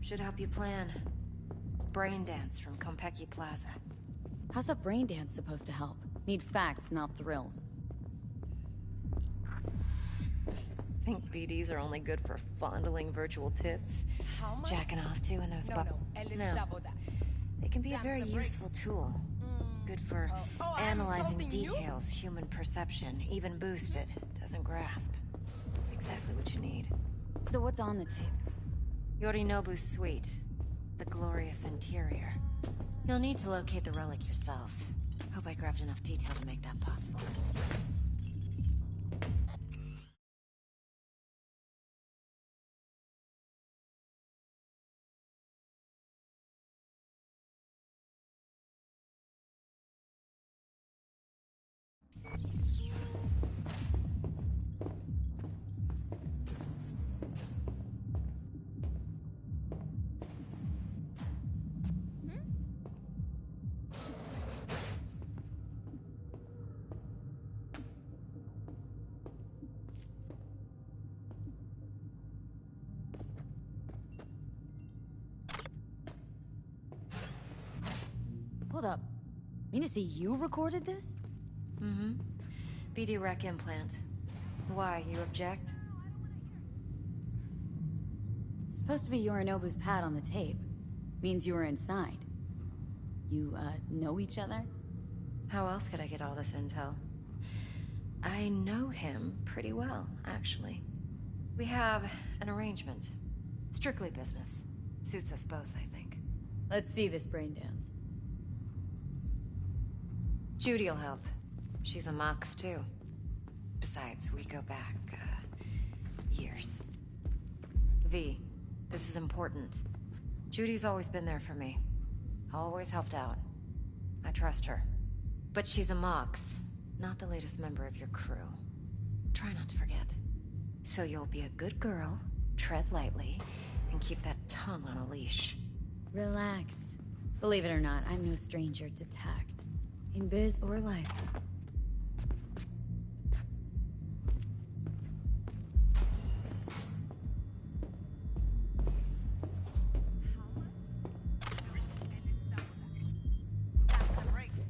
Should help you plan. Brain dance from Konpeki Plaza. How's a brain dance supposed to help? Need facts, not thrills. Think BDs are only good for fondling virtual tits? Jacking off to in those No. They can be a very useful tool. Good for analyzing details, human perception, even boosted. Doesn't grasp. Exactly what you need. So what's on the tape? Yorinobu's suite. The glorious interior. You'll need to locate the relic yourself. Hope I grabbed enough detail to make that possible. Hold up. Mean to say you recorded this? Mm-hmm. BD Rec implant. Why, you object? It's supposed to be Yorinobu's pad on the tape. Means you were inside. You, know each other? How else could I get all this intel? I know him pretty well, actually. We have an arrangement. Strictly business. Suits us both, I think. Let's see this brain dance. Judy'll help. She's a Mox, too. Besides, we go back, years. V, this is important. Judy's always been there for me. Always helped out. I trust her. But she's a Mox, not the latest member of your crew. Try not to forget. So you'll be a good girl, tread lightly, and keep that tongue on a leash. Relax. Believe it or not, I'm no stranger to tact. In biz or life.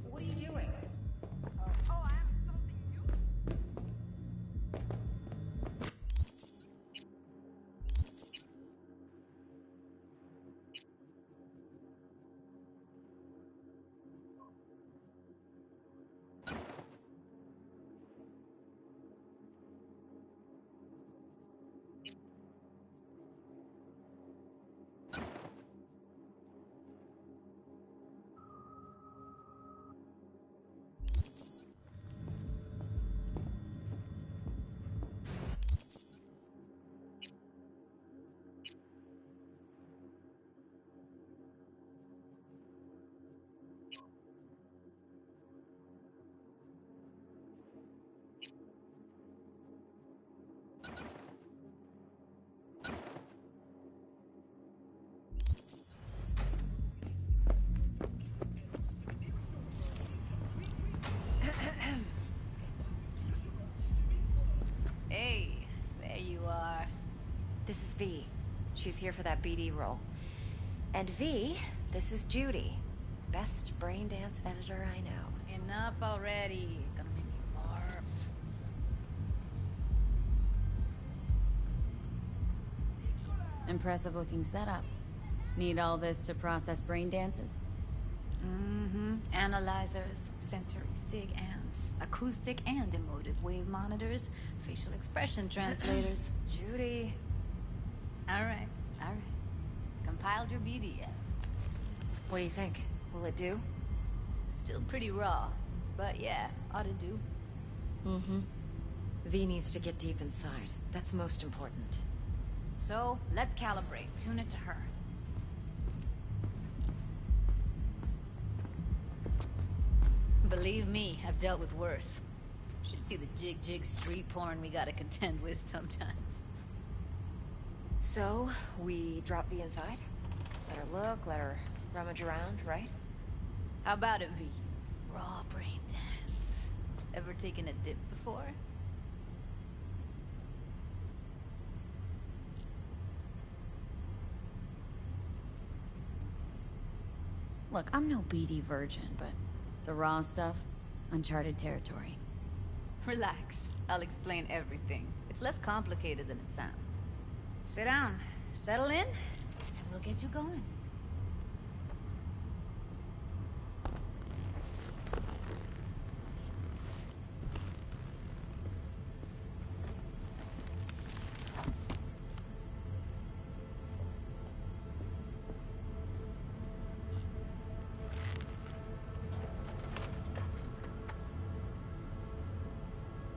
What are you doing? This is V. She's here for that BD role. And V, this is Judy. Best brain dance editor I know. Enough already. Gonna make me barf. Impressive looking setup. Need all this to process brain dances? Mm-hmm. Analyzers, sensory sig amps, acoustic and emotive wave monitors, facial expression translators. Judy. All right. Compiled your BDF. What do you think? Will it do? Still pretty raw, but yeah, ought to do. Mm-hmm. V needs to get deep inside. That's most important. So, let's calibrate. Tune it to her. Believe me, I've dealt with worse. Should see the jig street porn we gotta contend with sometimes. So, we drop V inside? Let her look, let her rummage around, right? How about it, V? Raw brain dance. Ever taken a dip before? Look, I'm no BD virgin, but the raw stuff, uncharted territory. Relax. I'll explain everything. It's less complicated than it sounds. Sit down, settle in, and we'll get you going.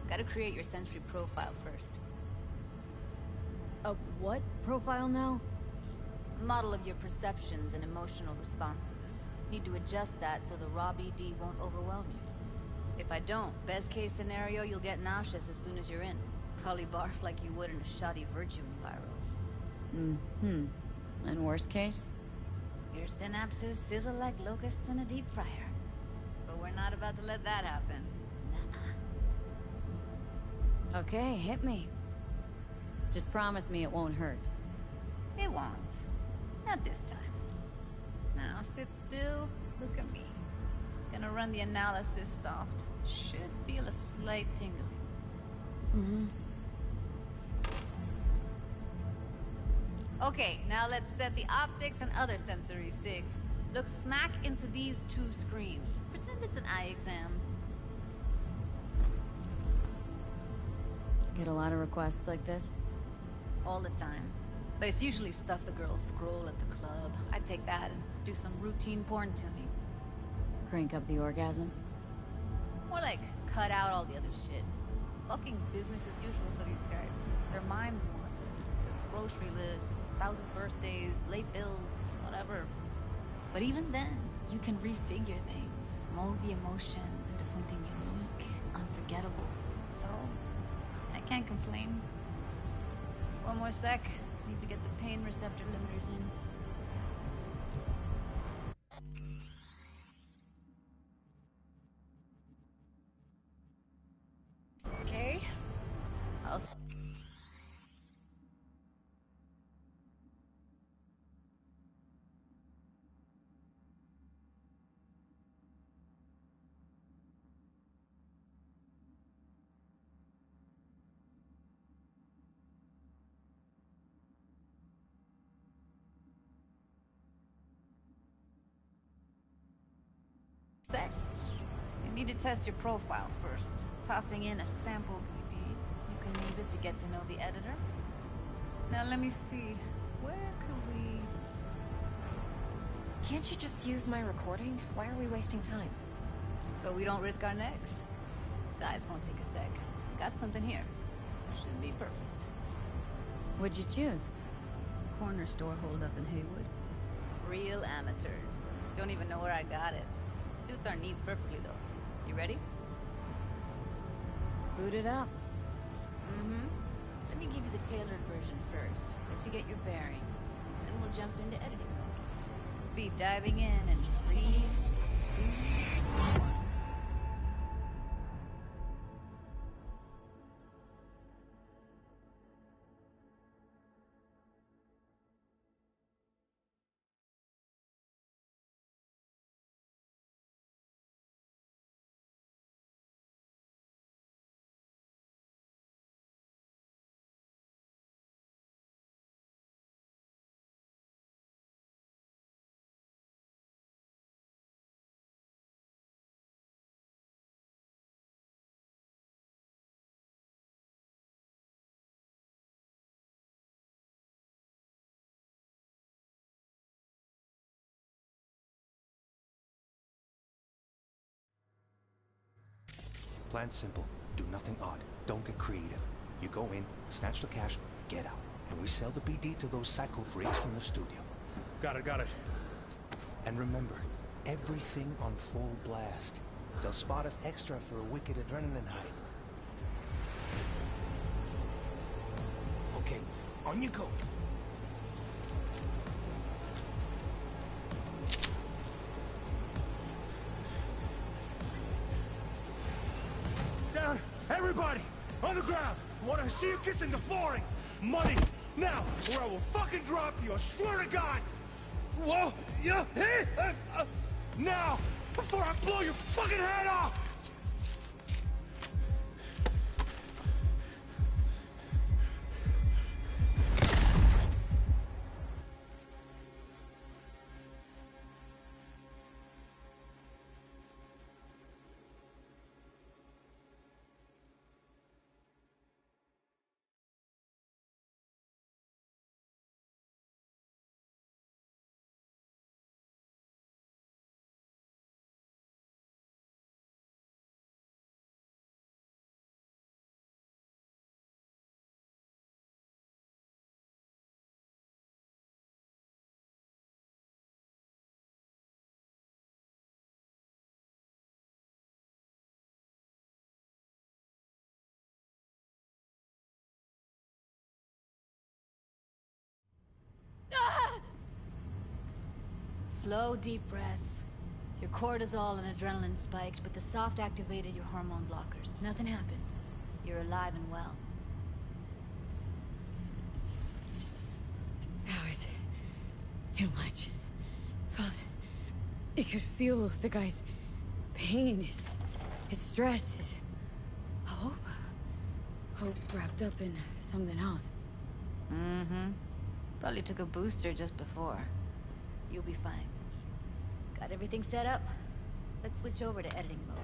Gotta create your sensory profile first. A what profile now? A model of your perceptions and emotional responses. Need to adjust that so the raw BD won't overwhelm you. If I don't, best case scenario, you'll get nauseous as soon as you're in. Probably barf like you would in a shoddy Virtue enviro. Mm-hmm. And worst case? Your synapses sizzle like locusts in a deep fryer. But we're not about to let that happen. Okay, hit me. Just promise me it won't hurt. It won't. Not this time. Now sit still, look at me. Gonna run the analysis soft. Should feel a slight tingling. Mm-hmm. Okay, now let's set the optics and other sensory sigs. Look smack into these two screens. Pretend it's an eye exam. Get a lot of requests like this? All the time. But it's usually stuff the girls scroll at the club. I take that and do some routine porn tuning. Crank up the orgasms? More like, cut out all the other shit. Fucking's business as usual for these guys. Their minds wander to grocery lists, spouses' birthdays, late bills, whatever. But even then, you can refigure things, mold the emotions into something unique, unforgettable. So, I can't complain. One more sec. Need to get the pain receptor limiters in. Okay. I'll... Set. You need to test your profile first. Tossing in a sample BD. You can use it to get to know the editor. Now let me see. Where could we... Can't you just use my recording? Why are we wasting time? So we don't risk our necks. Besides, won't take a sec. Got something here. Should be perfect. What'd you choose? Corner store holdup in Haywood. Real amateurs. Don't even know where I got it. Suits our needs perfectly, though. You ready? Boot it up. Mm-hmm. Let me give you the tailored version first. Let you get your bearings. Then we'll jump into editing mode. Be diving in 3, 2, 1. Plan's simple. Do nothing odd. Don't get creative. You go in, snatch the cash, get out. And we sell the BD to those psycho freaks from the studio. Got it. And remember, everything on full blast. They'll spot us extra for a wicked adrenaline high. Okay, on you go. Down, everybody, on the ground. Want to see you kissing the flooring. Money, now, or I will fucking drop you, I swear to God. Whoa, yeah, hey, now, before I blow your fucking head off. Slow, deep breaths. Your cortisol and adrenaline spiked, but the soft activated your hormone blockers. Nothing happened. You're alive and well. That was too much. You could feel the guy's pain, his stress, his hope. Hope wrapped up in something else. Mm-hmm. Probably took a booster just before. You'll be fine. Got everything set up? Let's switch over to editing mode.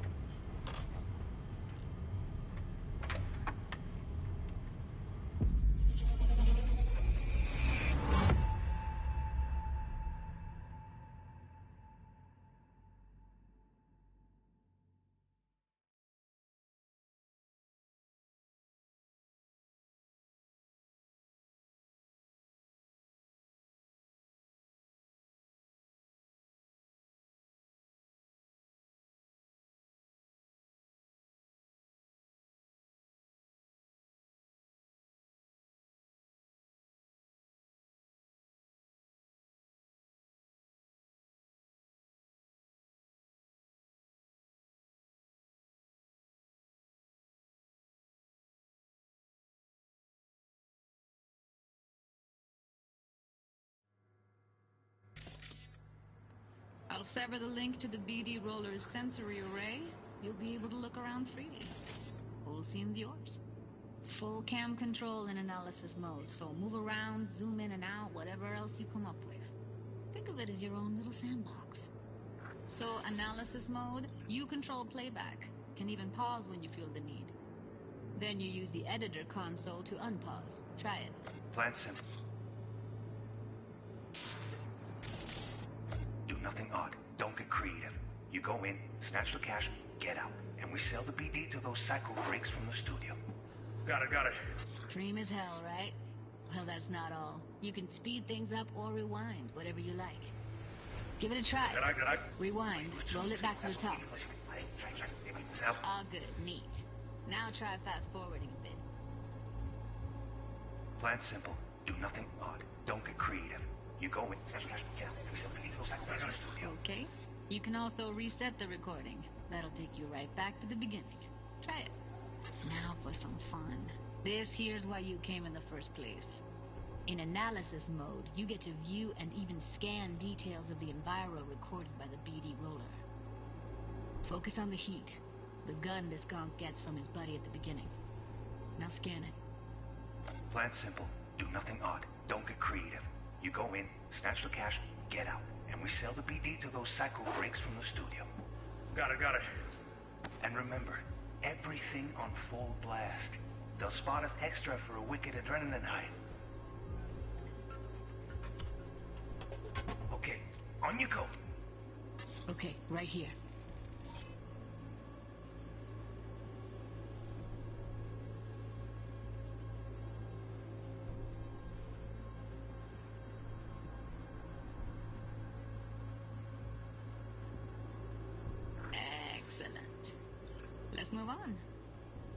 I'll sever the link to the BD Roller's sensory array. You'll be able to look around freely. Whole scene's yours. Full cam control in analysis mode, so move around, zoom in and out, whatever else you come up with. Think of it as your own little sandbox. So, analysis mode, you control playback. Can even pause when you feel the need. Then you use the editor console to unpause. Try it. Plan simple. Do nothing odd. Don't get creative. You go in, snatch the cash, get out. And we sell the BD to those psycho freaks from the studio. Got it. Cream as hell, right? Well, that's not all. You can speed things up or rewind, whatever you like. Give it a try. Rewind. Roll it back to the top. All good. Neat. Now try fast forwarding a bit. Plan simple. Do nothing odd. Don't get creative. You go in, snatch the cash, get out. And we sell the BD to those psycho freaks from the studio. Okay. You can also reset the recording. That'll take you right back to the beginning. Try it. Now for some fun. This here's why you came in the first place. In analysis mode, you get to view and even scan details of the enviro recorded by the BD Roller. Focus on the heat, the gun this gonk gets from his buddy at the beginning. Now scan it. Plan simple. Do nothing odd. Don't get creative. You go in, snatch the cash, get out. And we sell the BD to those psycho freaks from the studio. Got it. And remember, everything on full blast. They'll spot us extra for a wicked adrenaline high. Okay, on you go. Okay, right here. on.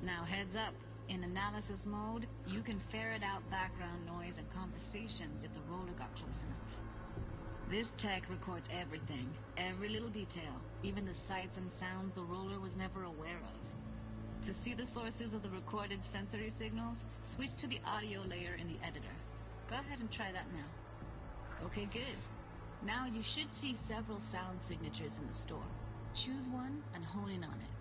Now heads up. In analysis mode, you can ferret out background noise and conversations if the roller got close enough. This tech records everything, every little detail, even the sights and sounds the roller was never aware of. To see the sources of the recorded sensory signals, switch to the audio layer in the editor. Go ahead and try that now. Okay, good. Now you should see several sound signatures in the store. Choose one and hone in on it.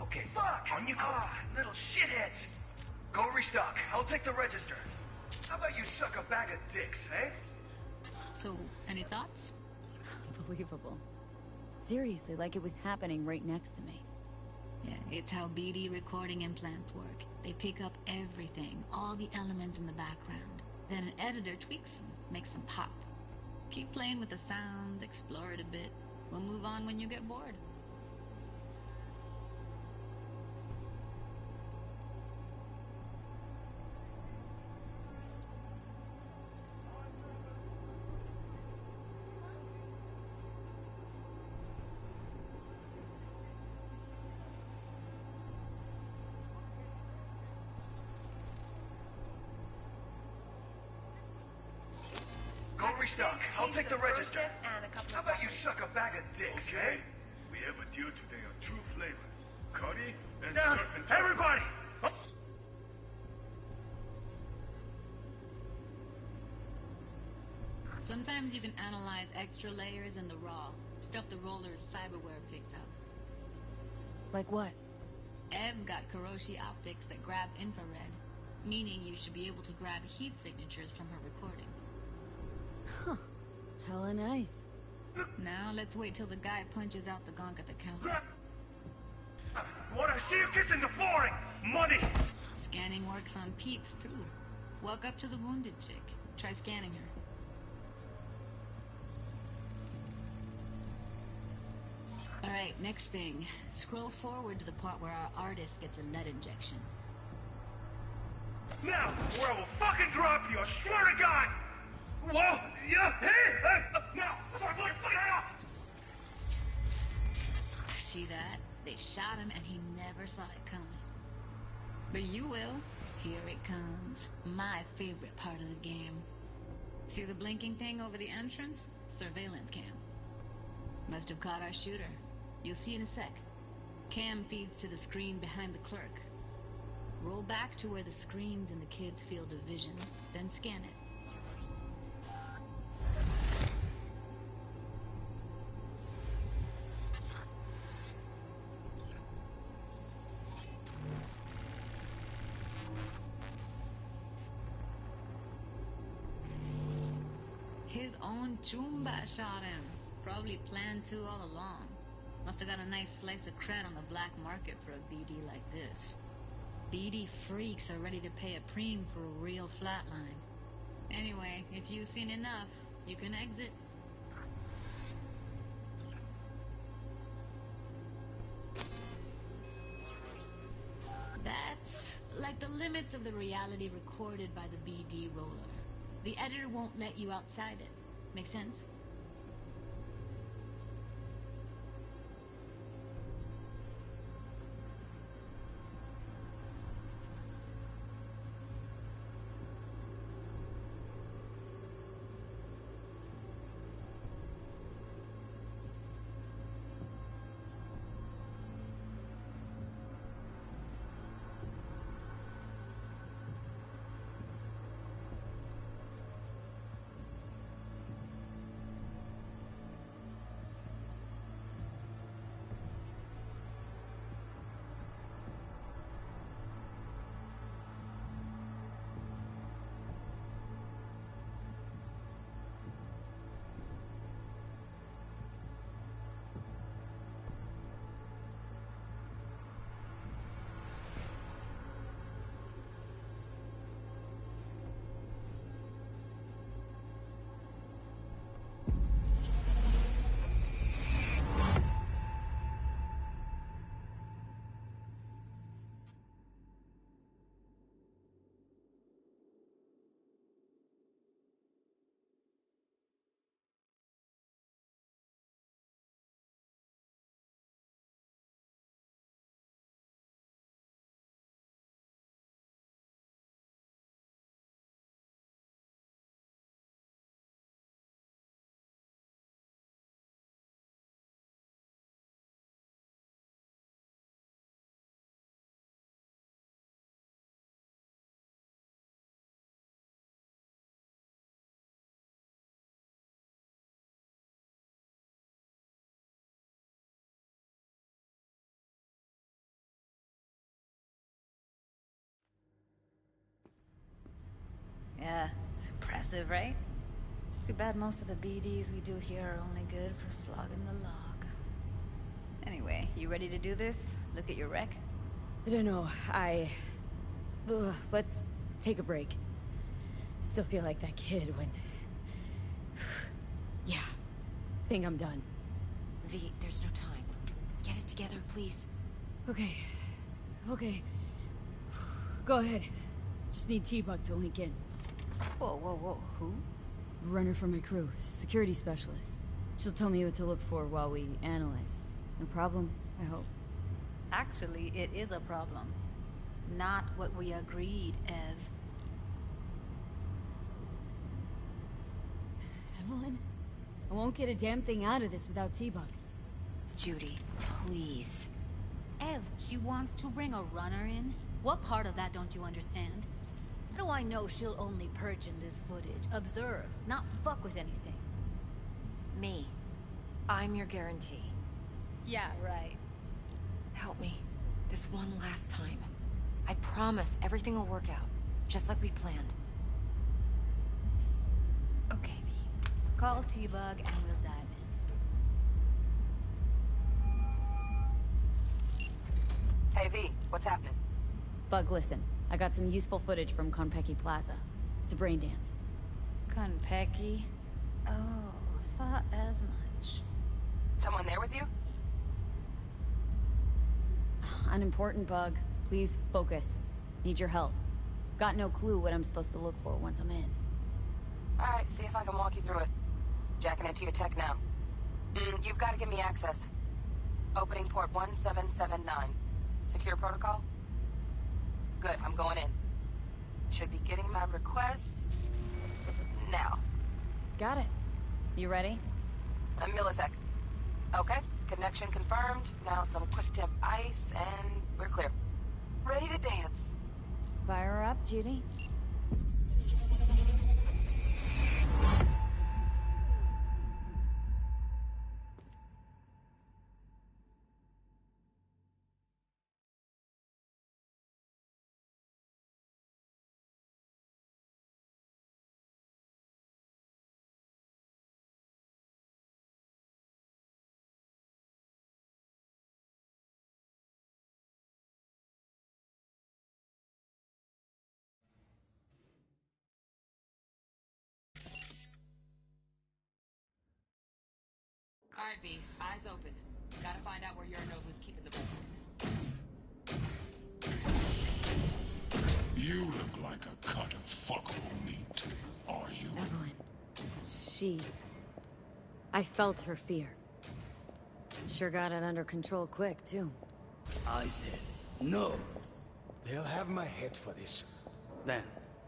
Okay, fuck! On you go! Little shitheads! Go restock. I'll take the register. How about you suck a bag of dicks, eh? So, any thoughts? Unbelievable. Seriously, like it was happening right next to me. Yeah, it's how BD recording implants work. They pick up everything, all the elements in the background. Then an editor tweaks them, makes them pop. Keep playing with the sound, explore it a bit. We'll move on when you get bored. Go restock. I'll take the register. How about you suck a bag of dicks, eh? We have a deal today on 2 flavors. Curry and Down! surf and turf. Everybody! Sometimes you can analyze extra layers in the raw, stuff the roller's cyberware picked up. Like what? Ev's got Kiroshi optics that grab infrared, meaning you should be able to grab heat signatures from her recording. Huh. Hella nice. Now let's wait till the guy punches out the gunk at the counter. Wanna see you kissing the flooring? Money! Scanning works on peeps, too. Walk up to the wounded chick. Try scanning her. Alright, next thing. Scroll forward to the part where our artist gets a lead injection. Now, or I will fucking drop you, I swear to God! Whoa! Yeah! Hey! Now! Before I blow your fucking head off! See that? They shot him and he never saw it coming. But you will. Here it comes. My favorite part of the game. See the blinking thing over the entrance? Surveillance cam. Must have caught our shooter. You'll see in a sec. Cam feeds to the screen behind the clerk. Roll back to where the screen's in the kid's field of vision, then scan it. His own Chumba shot him. Probably planned to all along. Must have got a nice slice of cred on the black market for a BD like this. BD freaks are ready to pay a preem for a real flatline. Anyway, if you've seen enough, you can exit. That's like the limits of the reality recorded by the BD roller. The editor won't let you outside it. Make sense? Yeah, it's impressive, right? It's too bad most of the BDs we do here are only good for flogging the log. Anyway, you ready to do this? Look at your wreck? I don't know, let's take a break. Still feel like that kid when... Yeah, think I'm done. V, there's no time. Get it together, please. Okay. Go ahead. Just need T-Bug to link in. Whoa, who? Runner for my crew, security specialist. She'll tell me what to look for while we analyze. No problem, I hope. Actually, it is a problem. Not what we agreed, Ev. Evelyn? I won't get a damn thing out of this without T-Bug. Judy, please. Ev, she wants to bring a runner in? What part of that don't you understand? How do I know she'll only perch in this footage, observe, not fuck with anything? Me. I'm your guarantee. Yeah, right. Help me. This one last time. I promise everything will work out, just like we planned. Okay, V. Call T-Bug and we'll dive in. Hey, V, what's happening? Bug, listen. I got some useful footage from Konpeki Plaza. It's a brain dance. Konpeki? Oh, thought as much. Someone there with you? Unimportant, Bug. Please focus. Need your help. Got no clue what I'm supposed to look for once I'm in. Alright, see if I can walk you through it. Jacking into your tech now. You've got to give me access. Opening port 1779. Secure protocol? Good, I'm going in. Should be getting my request... now. Got it. You ready? A millisec. Okay, connection confirmed. Now some quick temp ice, and we're clear. Ready to dance. Fire her up, Judy. Alright, V. Eyes open. Gotta find out where Yorinobu's keeping the boat. You look like a cut of fuckable meat, are you? Evelyn. I felt her fear. Sure got it under control quick, too. I said, no. They'll have my head for this. Then,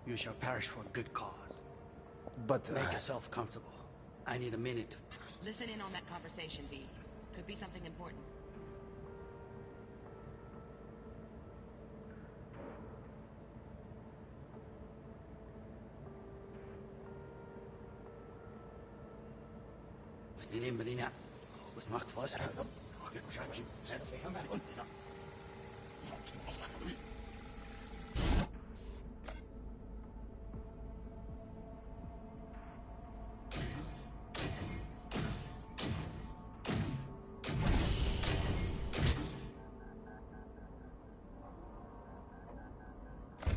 you shall perish for a good cause. But make yourself comfortable. I need a minute to... Listen in on that conversation, V. Could be something important.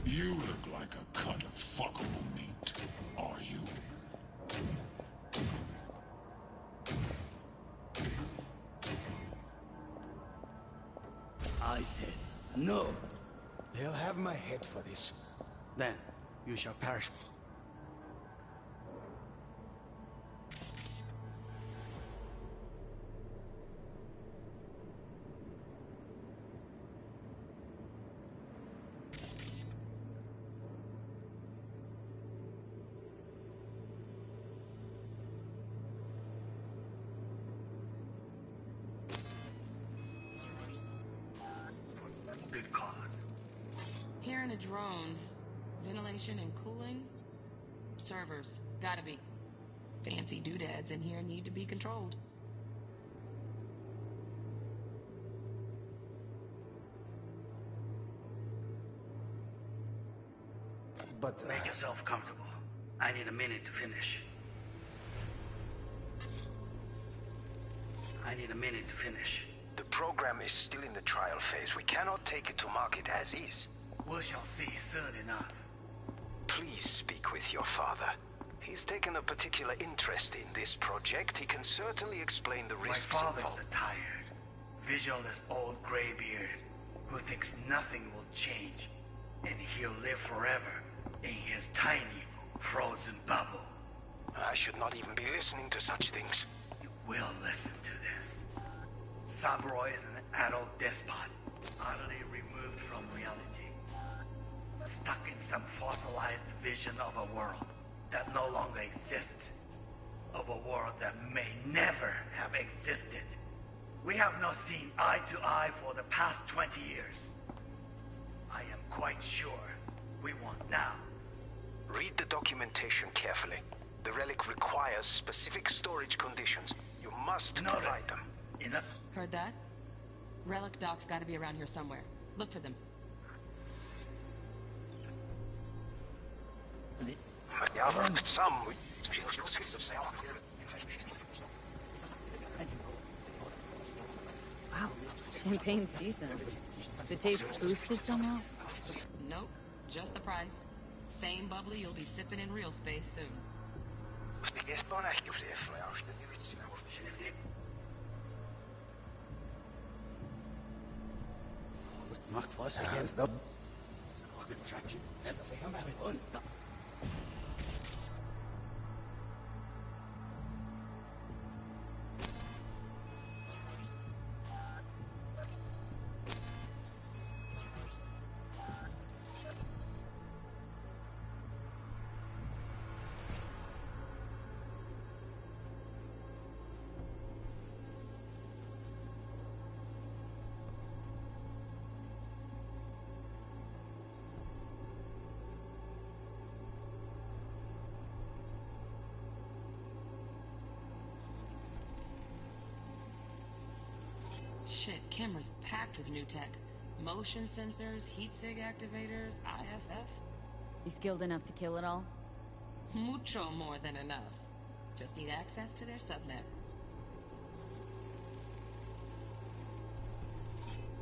You look like a cut of fuckable meat, are you? I said, no. They'll have my head for this. Then, you shall perish. Good cause. Hearing a drone. Ventilation and cooling? Servers. Gotta be. Fancy doodads in here need to be controlled. But make yourself comfortable. I need a minute to finish. I need a minute to finish. The program is still in the trial phase. We cannot take it to market as is. We shall see soon enough. Please speak with your father. He's taken a particular interest in this project. He can certainly explain the risks My father's involved. a tired, visionless old graybeard who thinks nothing will change, and he'll live forever in his tiny, frozen bubble. I should not even be listening to such things. You will listen to this. Saburo is an adult despot, utterly removed from reality. Stuck in some fossilized vision of a world that no longer exists. Of a world that may never have existed. We have not seen eye to eye for the past 20 years. I am quite sure we want now. Read the documentation carefully. The relic requires specific storage conditions. You must provide them. Enough. Heard that? Relic docs gotta be around here somewhere. Look for them. Some. Wow, champagne's decent. The taste boosted somehow? Nope, just the price. Same bubbly you'll be sipping in real space soon. Macht was against the contraction and the family. Shit, Kimmer's packed with new tech. Motion sensors, heat sig activators, IFF. You skilled enough to kill it all? Mucho more than enough. Just need access to their subnet.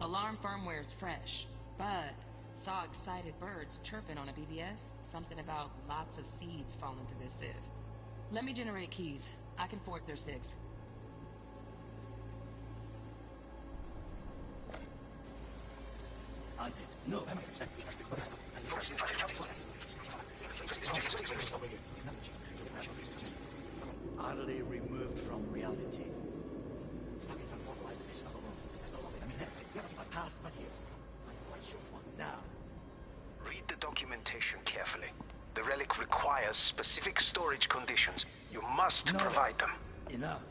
Alarm firmware's fresh, but saw excited birds chirping on a BBS. Something about lots of seeds falling to this sieve. Let me generate keys. I can forge their SIGs. No. Utterly removed from reality. Stuck in some fossilized division of the world. We haven't seen my past 20 years. I'm quite sure we want now. Read the documentation carefully. The relic requires specific storage conditions. You must provide them. Enough.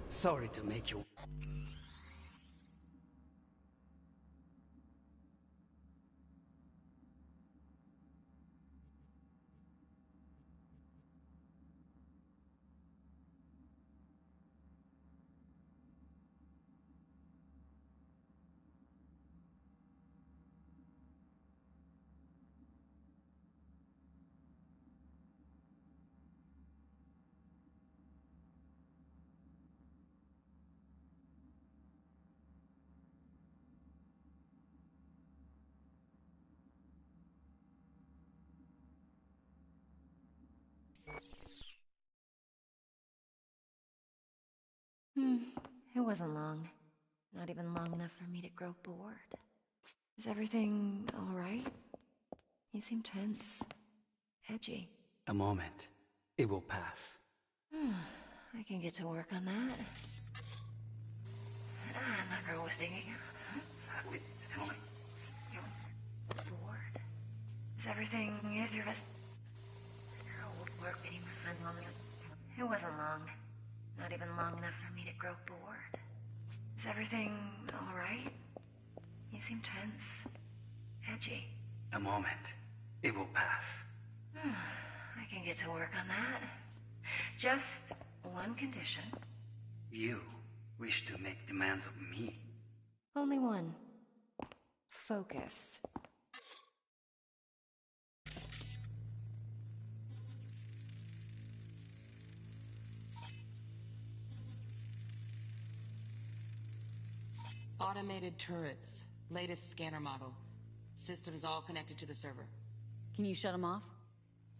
Sorry to make you... It wasn't long. Not even long enough for me to grow bored. Is everything alright? You seem tense. Edgy. A moment. It will pass. I can get to work on that. My girl was digging. Bored. Is everything with your girl would work any more. It wasn't long. Not even long enough for me to grow bored. Is everything alright? You seem tense. Edgy. A moment. It will pass. I can get to work on that. Just one condition. You wish to make demands of me. Only one. Focus. Automated turrets. Latest scanner model. Systems all connected to the server. Can you shut them off?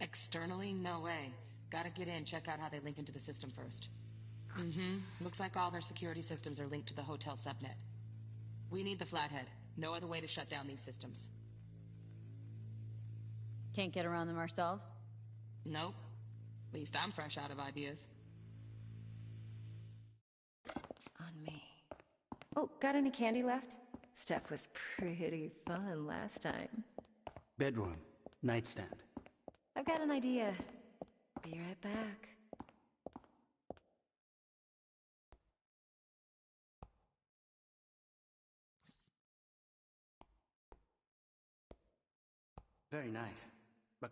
Externally? No way. Gotta get in, check out how they link into the system first. Looks like all their security systems are linked to the hotel subnet. We need the Flathead. No other way to shut down these systems. Can't get around them ourselves? Nope. At least I'm fresh out of ideas. On me. Oh, got any candy left? Stuff was pretty fun last time. Bedroom. Nightstand. I've got an idea. Be right back. Very nice. But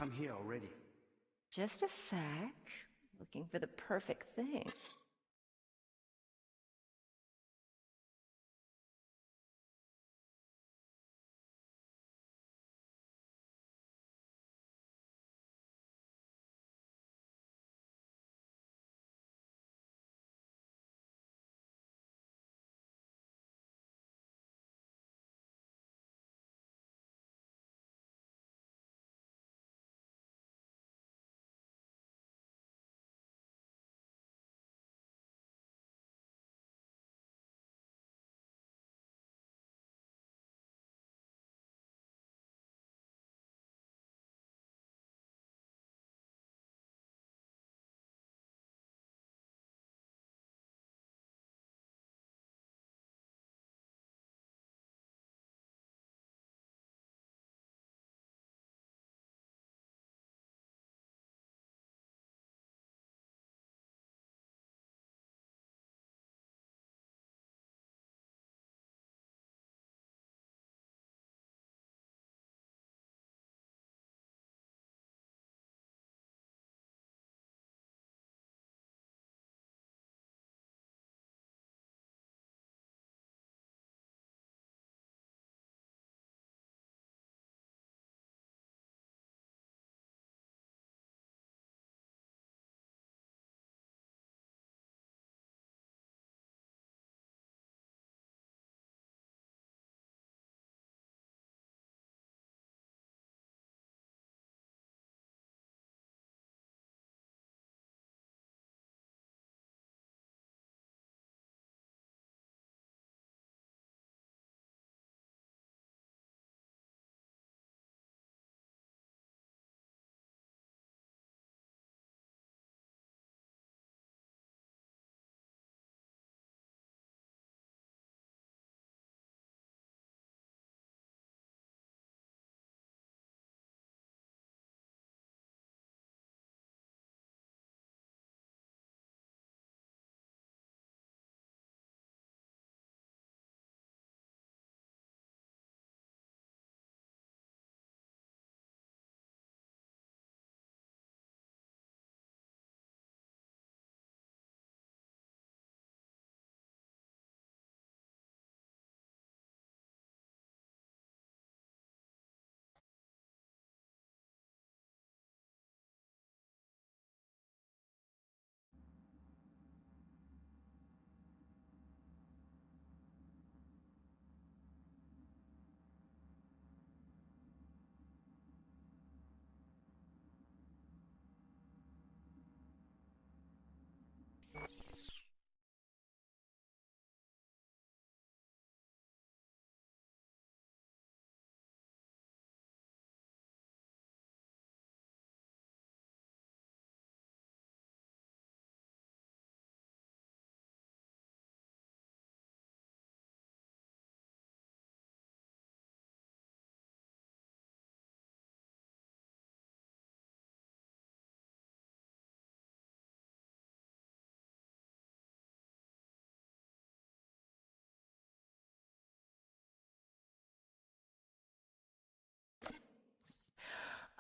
I'm here already. Just a sec. Looking for the perfect thing.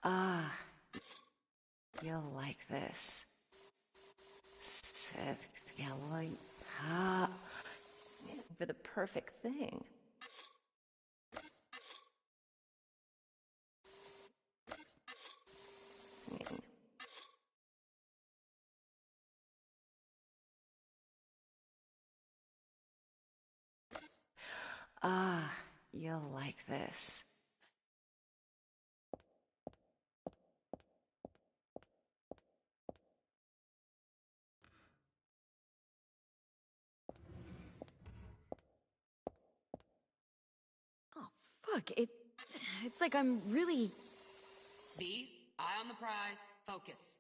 Ah, you'll like this. For the perfect thing. Ah, you'll like this. Fuck, it's like I'm really... V, eye on the prize, focus.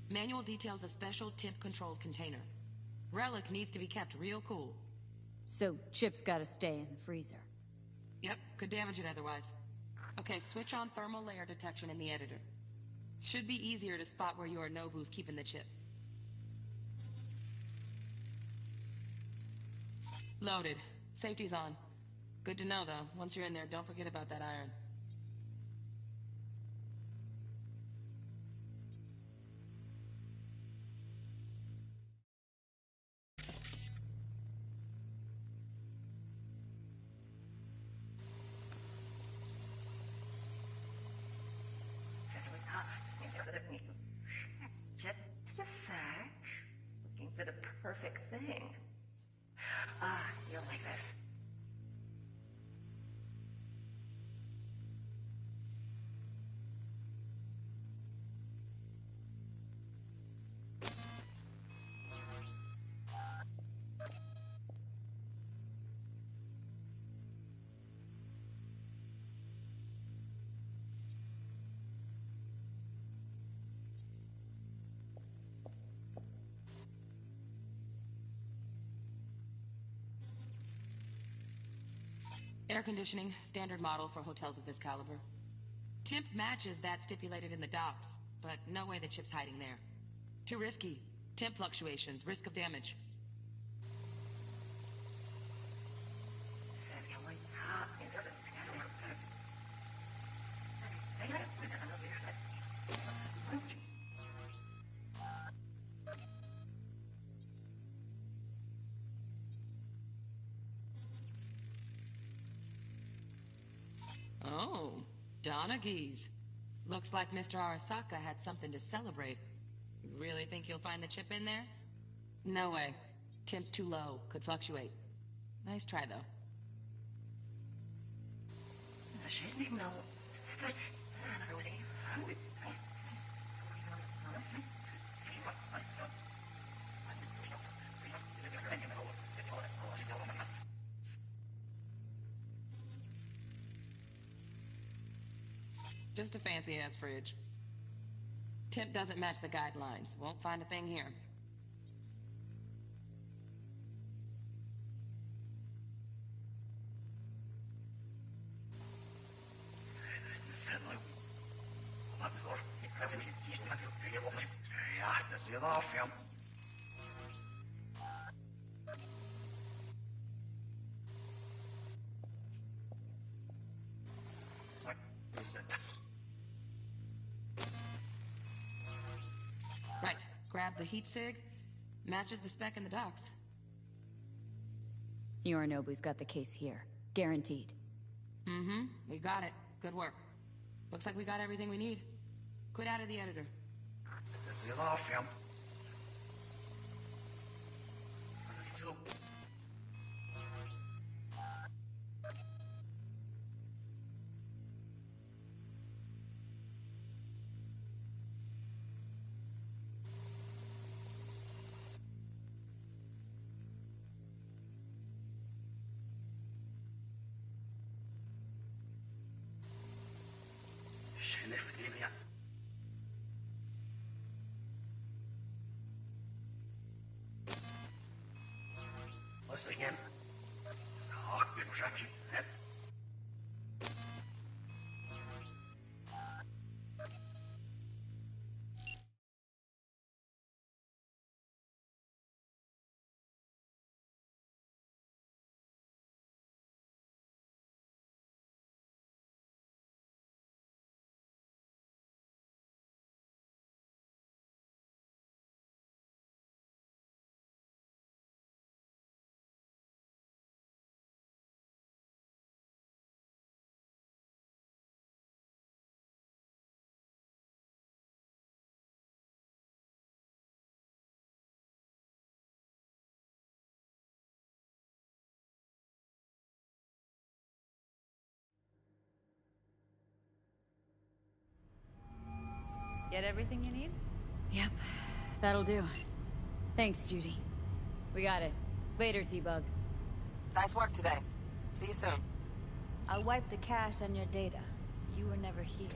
Manual details a special temp-controlled container. Relic needs to be kept real cool. So, Chip's gotta stay in the freezer. Yep, could damage it otherwise. Okay, switch on thermal layer detection in the editor. Should be easier to spot where Yorinobu's keeping the chip. Loaded. Safety's on. Good to know, though. Once you're in there, don't forget about that iron. Just a sec. Looking for the perfect thing. Ah, you'll like this. Air conditioning, standard model for hotels of this caliber. Temp matches that stipulated in the docs, but no way the chip's hiding there. Too risky. Temp fluctuations, risk of damage. Oh, Donaghys. Looks like Mr. Arasaka had something to celebrate. Really think you'll find the chip in there? No way. Temp's too low. Could fluctuate. Nice try, though. Just a fancy-ass fridge. Temp doesn't match the guidelines. Won't find a thing here. Right. Grab the heat sig. Matches the spec in the docs. Yorinobu's got the case here. Guaranteed. Mm-hmm. We got it. Good work. Looks like we got everything we need. Quit out of the editor. us again. Ach, contraption. Get everything you need? Yep, that'll do. Thanks, Judy. We got it. Later, T-Bug. Nice work today. See you soon. I'll wipe the cache on your data. You were never here.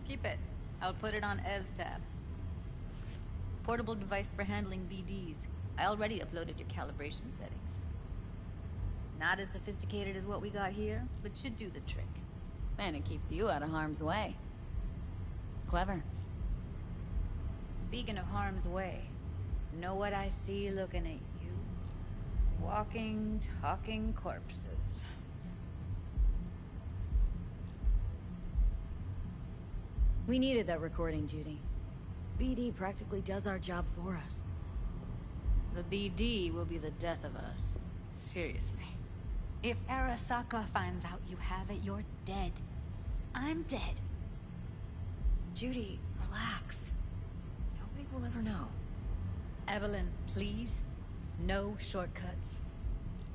Keep it. I'll put it on Ev's tab. Portable device for handling BDs. I already uploaded your calibration settings. Not as sophisticated as what we got here, but should do the trick. And it keeps you out of harm's way. Clever. Speaking of harm's way, know what I see looking at you? Walking, talking corpses. We needed that recording, Judy. BD practically does our job for us. The BD will be the death of us. Seriously. If Arasaka finds out you have it, you're dead. I'm dead. Judy, relax. Nobody will ever know. Evelyn, please. No shortcuts.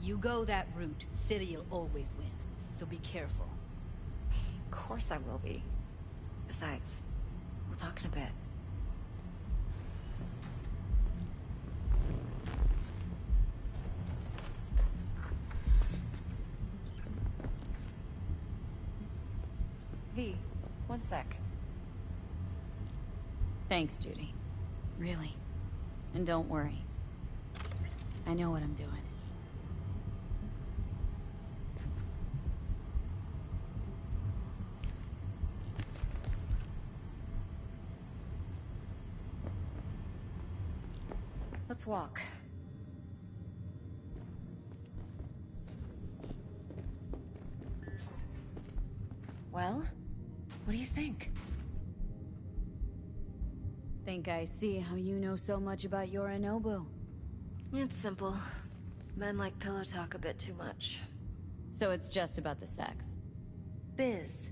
You go that route, City'll always win. So be careful. Of course I will be. Besides, we'll talk in a bit. V, one sec. Thanks, Judy. Really. And don't worry. I know what I'm doing. Let's walk. Well, what do you think? Think I see how you know so much about Yorinobu. It's simple. Men like pillow talk a bit too much. So it's just about the sex. Biz.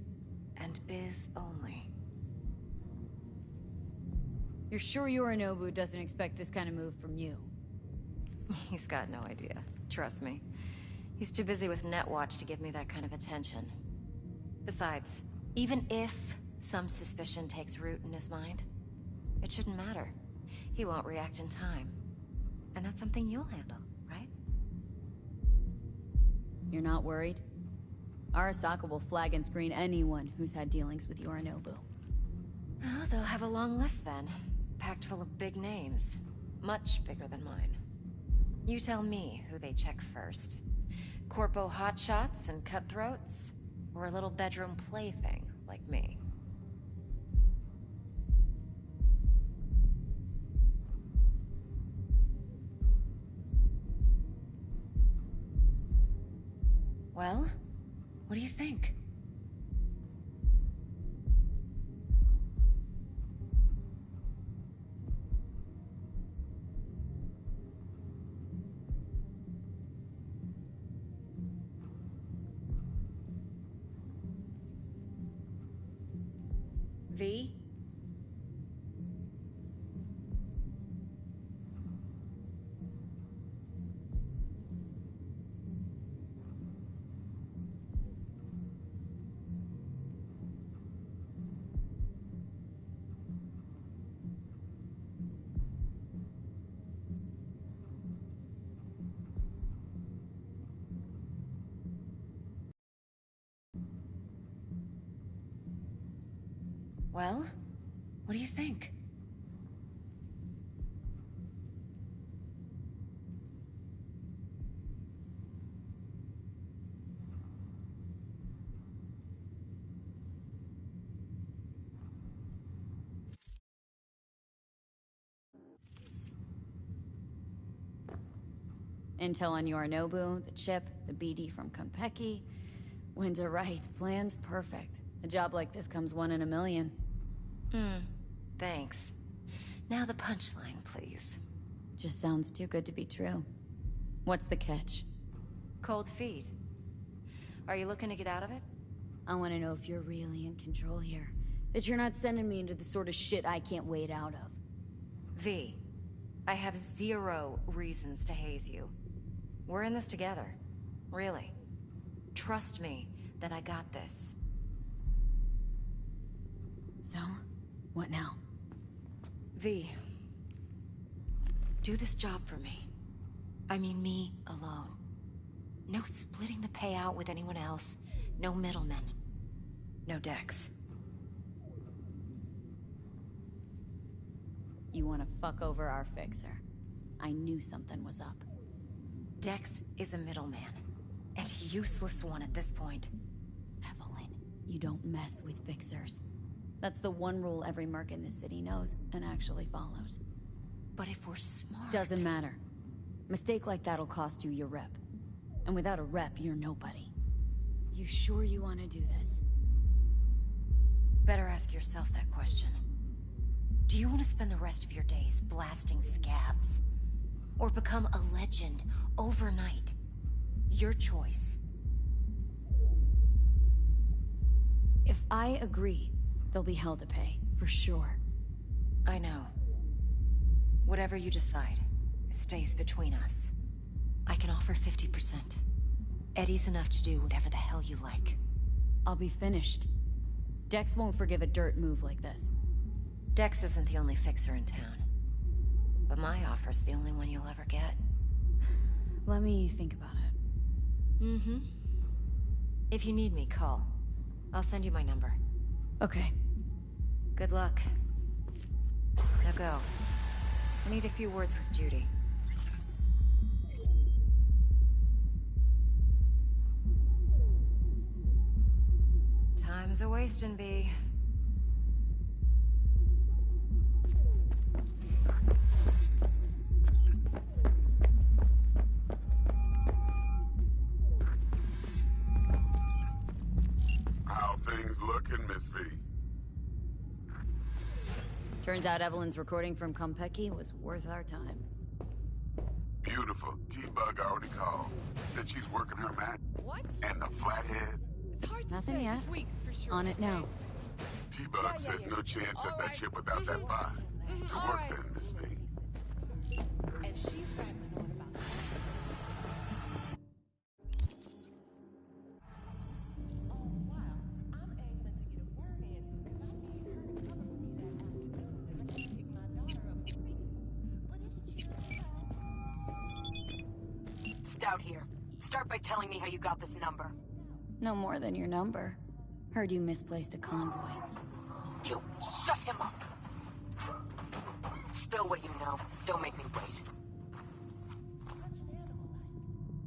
And biz only. You're sure Yorinobu doesn't expect this kind of move from you? He's got no idea. Trust me. He's too busy with Netwatch to give me that kind of attention. Besides, even if some suspicion takes root in his mind, it shouldn't matter. He won't react in time. And that's something you'll handle, right? You're not worried? Arasaka will flag and screen anyone who's had dealings with Yorinobu. Oh, they'll have a long list then. Packed full of big names. Much bigger than mine. You tell me who they check first. Corpo hotshots and cutthroats? Or a little bedroom plaything like me? Well, what do you think? V? Well, what do you think? Intel on Yorinobu, the chip, the BD from Konpeki. Winds are right, plan's perfect. A job like this comes 1 in a million. Thanks. Now the punchline, please. Just sounds too good to be true. What's the catch? Cold feet. Are you looking to get out of it? I want to know if you're really in control here. That you're not sending me into the sort of shit I can't wait out of. V, I have 0 reasons to haze you. We're in this together. Really. Trust me that I got this. So, what now? V, do this job for me. I mean me alone. No splitting the payout with anyone else. No middlemen. No Dex. You want to fuck over our fixer. I knew something was up. Dex is a middleman. And a useless one at this point. Evelyn, you don't mess with fixers. That's the one rule every merc in this city knows and actually follows. But if we're smart... Doesn't matter. Mistake like that'll cost you your rep. And without a rep, you're nobody. You sure you want to do this? Better ask yourself that question. Do you want to spend the rest of your days blasting scavs? Or become a legend overnight? Your choice. If I agree, there'll be hell to pay, for sure. I know. Whatever you decide, it stays between us. I can offer 50%. Eddie's enough to do whatever the hell you like. I'll be finished. Dex won't forgive a dirt move like this. Dex isn't the only fixer in town. But my offer's the only one you'll ever get. Let me think about it. Mm-hmm. If you need me, call. I'll send you my number. Okay. Good luck. Now go. I need a few words with Judy. Time's a-wasting, B. How things looking, Miss V? Turns out Evelyn's recording from Konpeki was worth our time. Beautiful. T-Bug already called. Said she's working her mat. What? And the flathead. It's hard to Nothing say yet. this week, for sure. On it now. T-Bug says no chance of that chip without that bot. To work then, Miss V. And she's rambling on about that. Stout here. Start by telling me how you got this number. No more than your number. Heard you misplaced a convoy. You shut him up. Spill what you know. Don't make me wait.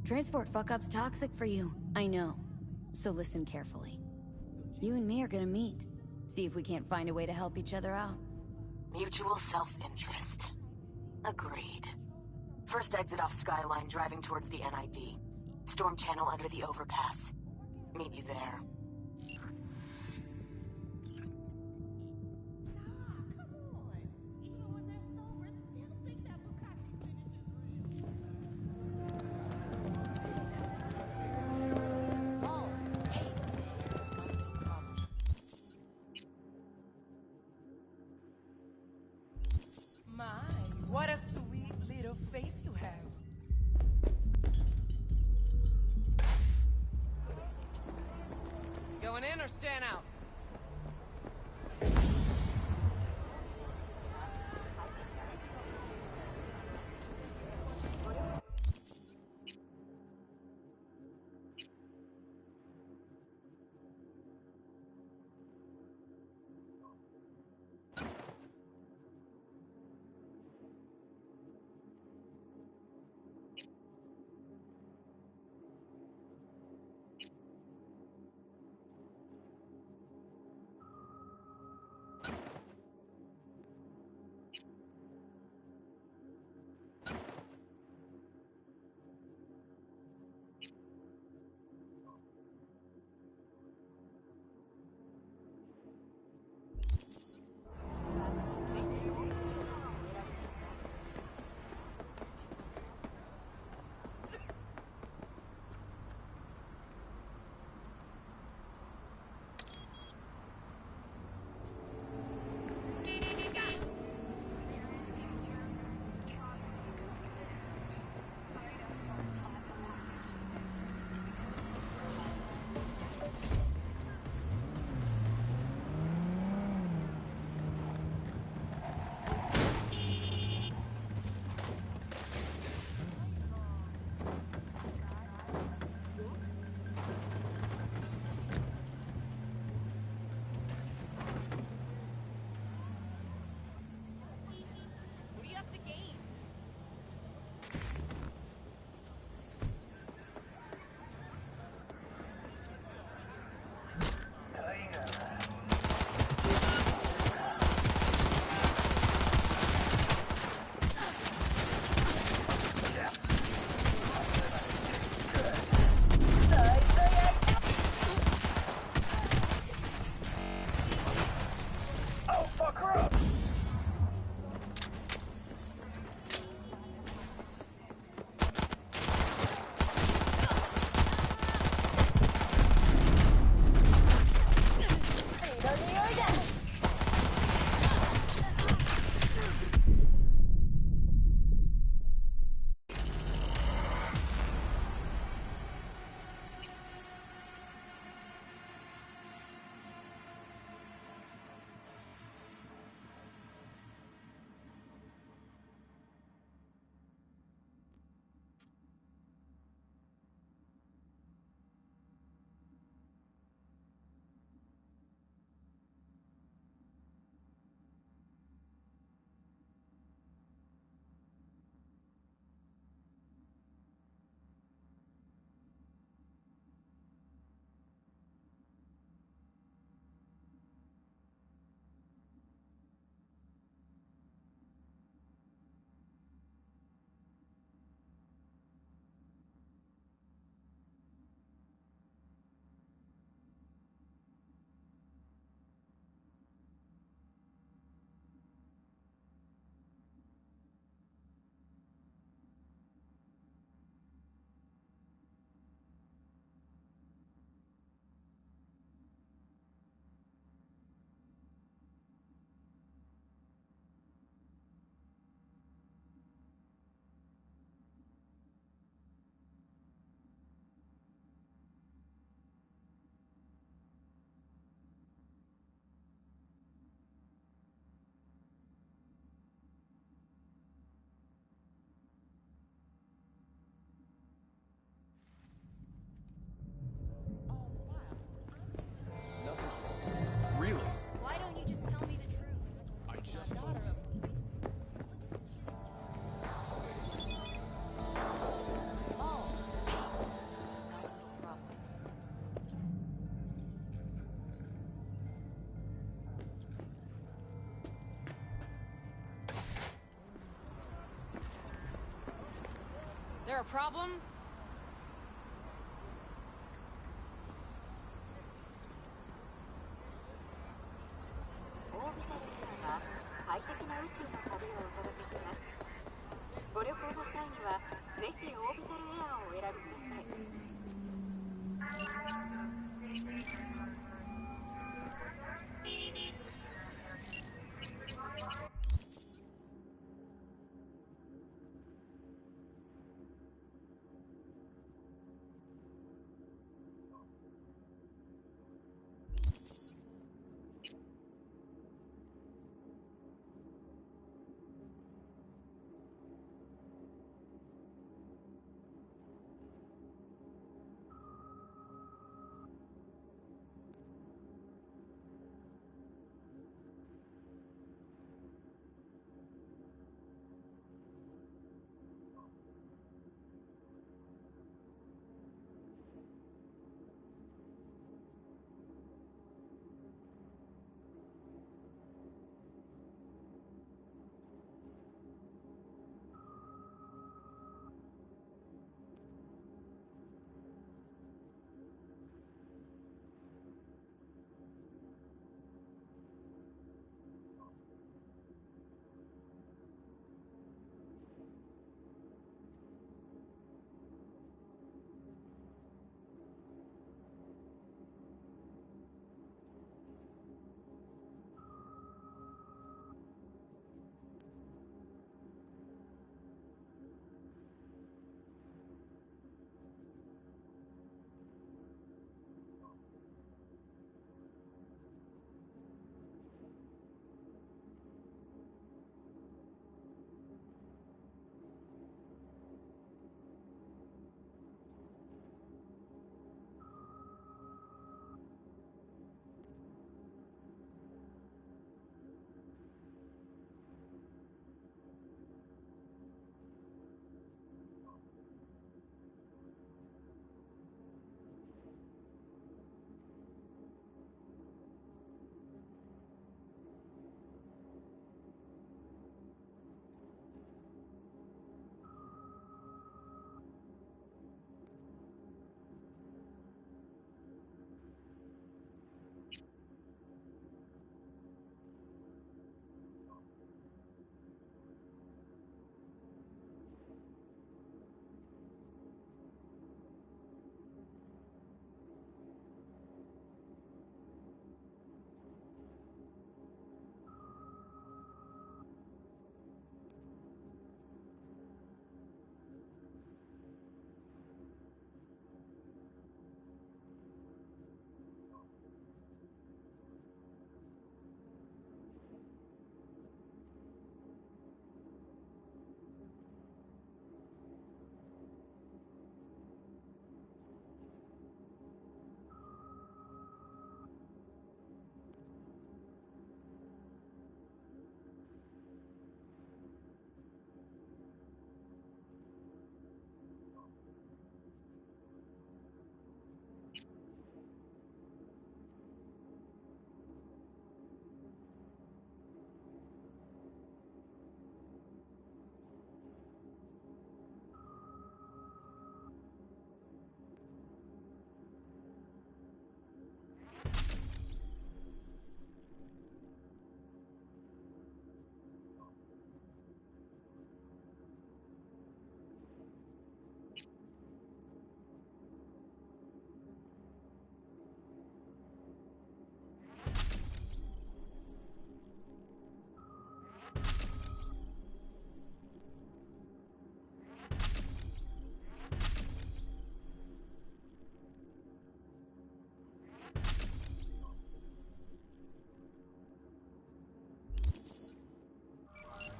Transport fuck-up's toxic for you. I know. So listen carefully. You and me are gonna meet. See if we can't find a way to help each other out. Mutual self-interest. Agreed. First exit off Skyline, driving towards the NID. Storm channel under the overpass. Meet you there. My, what a sweet little face you have. Going in or staying out? There a problem?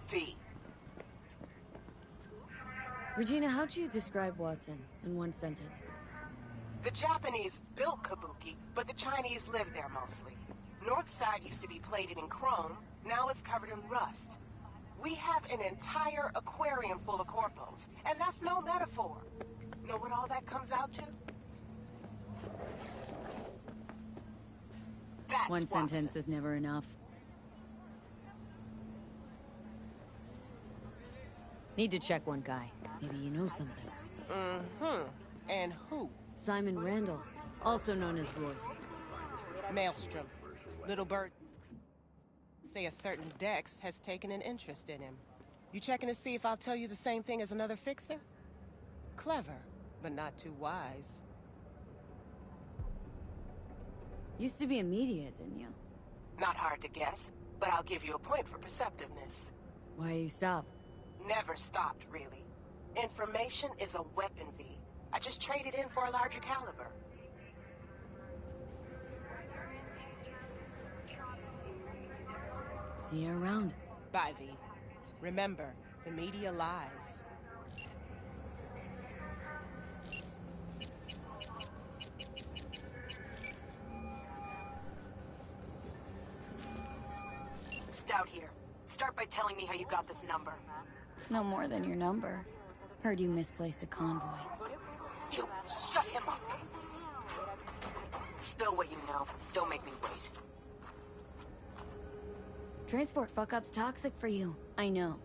V. Regina, how'd you describe Watson in one sentence? The Japanese built Kabuki, but the Chinese lived there mostly. North side used to be plated in chrome, now it's covered in rust. We have an entire aquarium full of corpos, and that's no metaphor. Know what all that comes out to? That's One Watson. sentence is never enough. Need to check one guy. Maybe you know something. Mm-hmm. And who? Simon Randall, also known as Royce. Maelstrom. Little Bird say a certain Dex has taken an interest in him. You checking to see if I'll tell you the same thing as another fixer? Clever, but not too wise. Used to be immediate, didn't you? Not hard to guess, but I'll give you a point for perceptiveness. Why you stop? Never stopped, really. Information is a weapon, V. I just traded in for a larger caliber. See you around. Bye, V. Remember, the media lies. Stout here. Start by telling me how you got this number. No more than your number. Heard you misplaced a convoy. You shut him up. Spill what you know. Don't make me wait. Transport fuck-up's toxic for you. I know.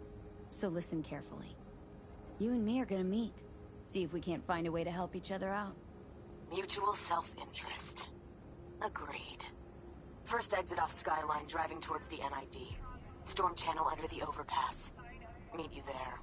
So listen carefully. You and me are gonna meet. See if we can't find a way to help each other out. Mutual self-interest. Agreed. First exit off Skyline, driving towards the NID. Storm channel under the overpass. Meet you there.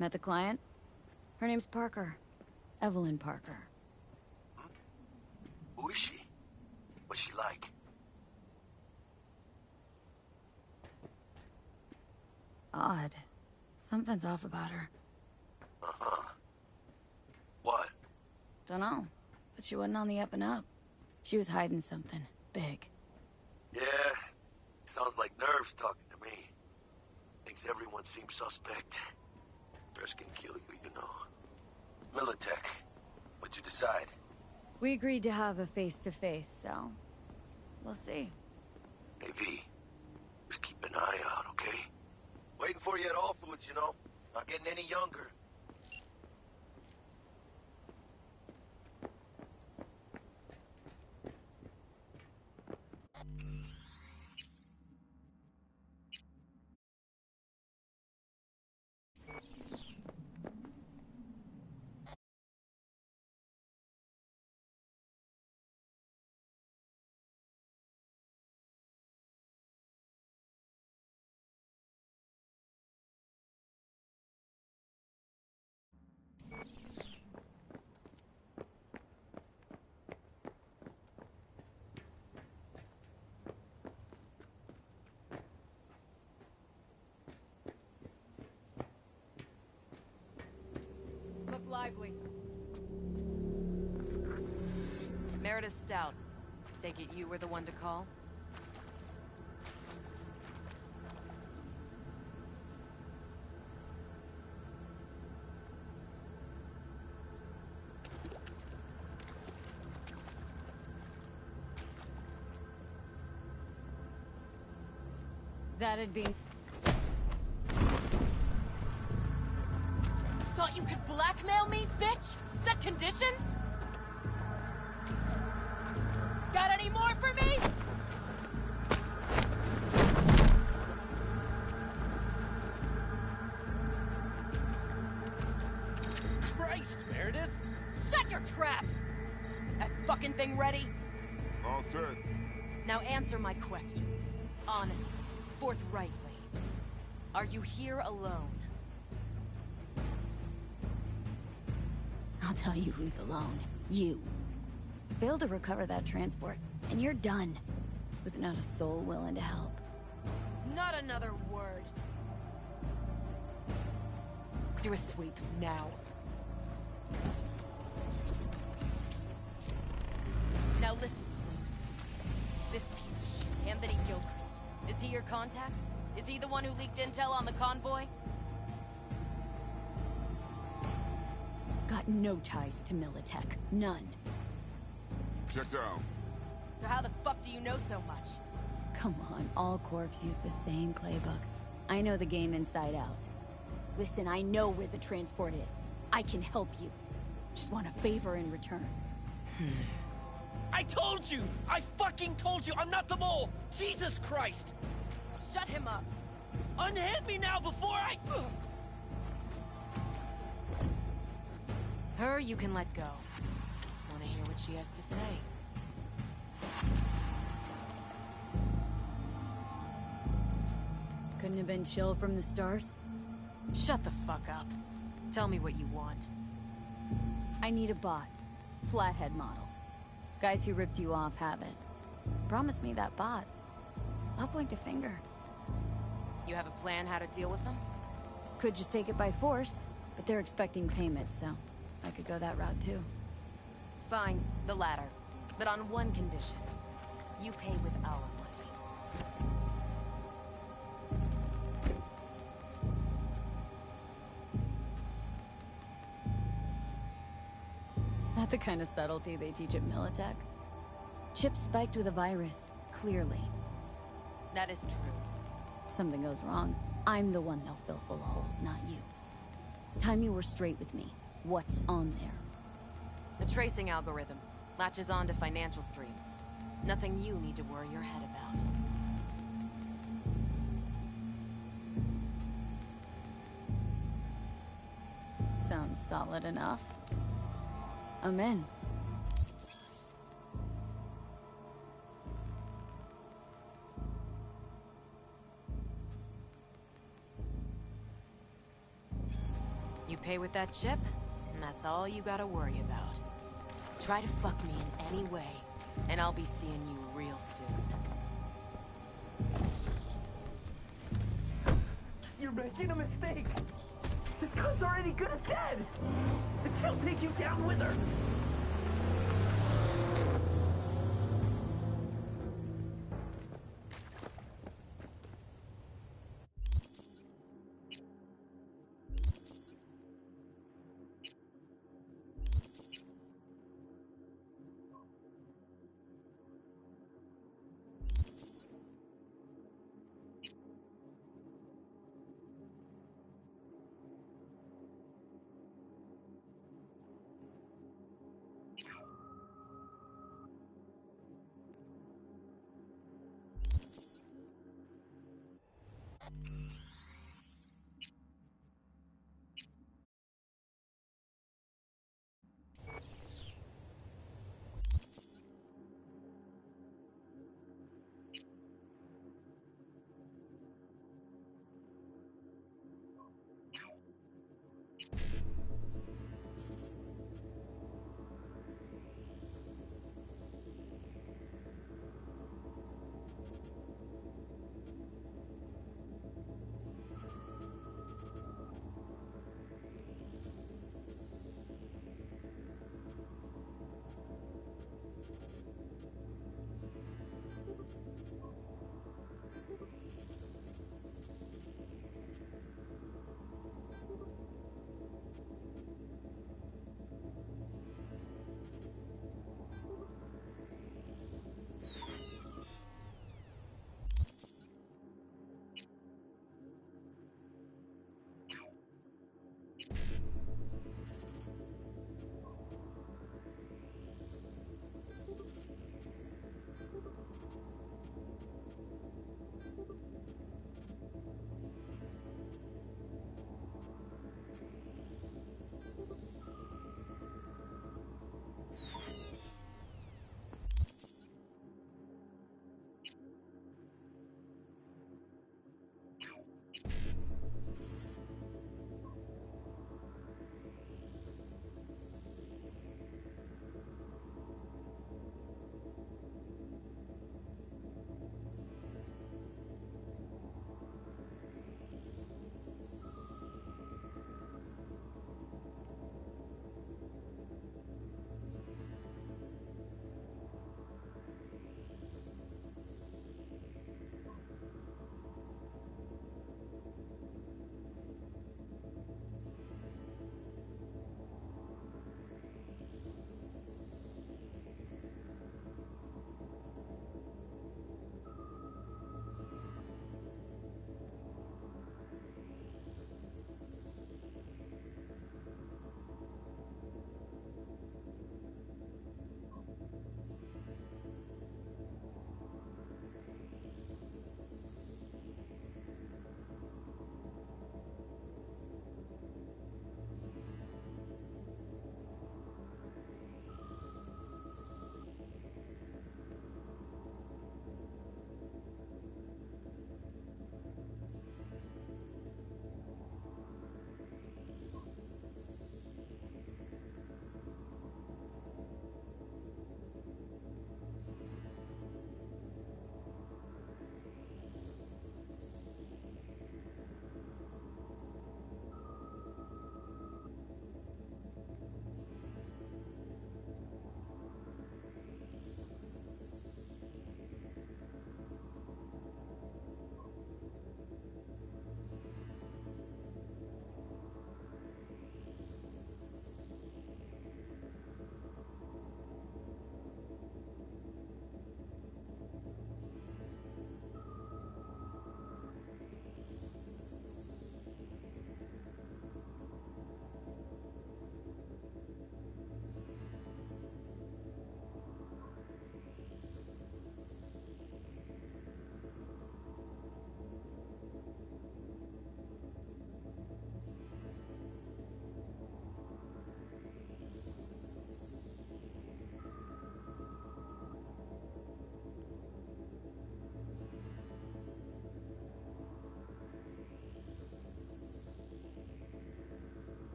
Met the client? Her name's Parker. Evelyn Parker. Who is she? What's she like? Odd. Something's off about her. Uh-huh. What? Dunno. But she wasn't on the up and up. She was hiding something big. Yeah, sounds like nerves talking to me. Thinks everyone seems suspect. Stress can kill you, you know. Militech, what'd you decide? We agreed to have a face-to-face, so... we'll see. Maybe. Just keep an eye out, okay? Waiting for you at All Foods, you know. Not getting any younger. Look lively. Meredith Stout. Take it you were the one to call? That'd be... Thought you could blackmail me, bitch? Set conditions? Got any more for me? Christ, Meredith! Shut your trap! That fucking thing ready? All set. Now answer my questions. Honestly, forthrightly. Are you here alone? I'll tell you who's alone. You. Failed to recover that transport, and you're done. With not a soul willing to help. Not another word. Do a sweep, now. Now listen, folks. This piece of shit, Anthony Gilchrist. Is he your contact? Is he the one who leaked intel on the convoy? Got no ties to Militech. None. Checks out. So how the fuck do you know so much? Come on, all corps use the same playbook. I know the game inside out. Listen, I know where the transport is. I can help you. Just want a favor in return. I told you! I fucking told you! I'm not the mole! Jesus Christ! Shut him up! Unhand me now before I... Her you can let go. Wanna hear what she has to say? Couldn't have been chill from the start? Shut the fuck up. Tell me what you want. I need a bot. Flathead model. Guys who ripped you off have it. Promise me that bot. I'll point a finger. You have a plan how to deal with them? Could just take it by force, but they're expecting payment, so I could go that route too. Fine, the latter. But on one condition. You pay with our money. Not the kind of subtlety they teach at Militech. Chip spiked with a virus, clearly. That is true. Something goes wrong, I'm the one they'll fill full of holes, not you. Time you were straight with me. What's on there? The tracing algorithm latches on to financial streams. Nothing you need to worry your head about. Sounds solid enough. I'm in. pay with that chip, and that's all you gotta worry about. Try to fuck me in any way, and I'll be seeing you real soon. You're making a mistake. This cunt's already good as dead. And she'll take you down with her.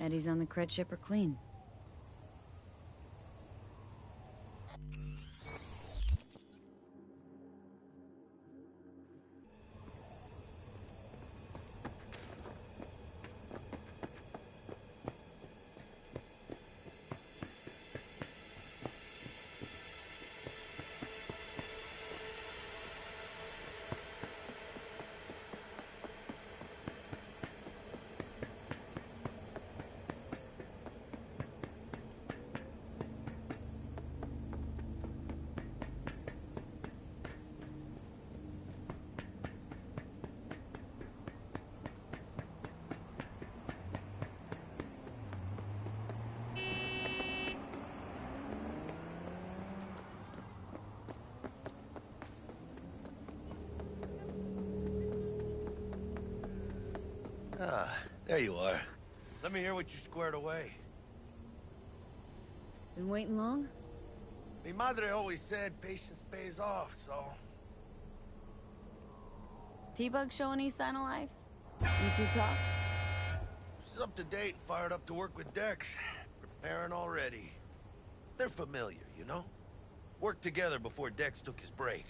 Eddie's on the cred ship are clean. Ah, there you are. Let me hear what you squared away. Been waiting long? Mi madre always said patience pays off, so... T-Bug show any sign of life? You two talk? She's up to date and fired up to work with Dex. Preparing already. They're familiar, you know? Worked together before Dex took his break.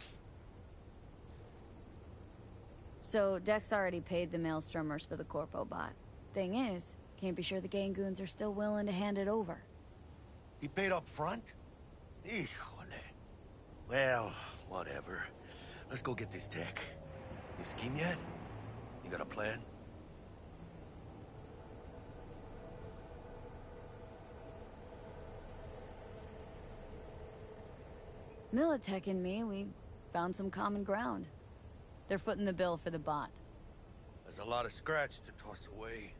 So, Dex already paid the Maelstromers for the Corpo bot. Thing is, can't be sure the Gangoons are still willing to hand it over. He paid up front? Híjole. Well, whatever. Let's go get this tech. You scheme yet? You got a plan? Militech and me, we found some common ground. They're footing the bill for the bot. There's a lot of scratch to toss away.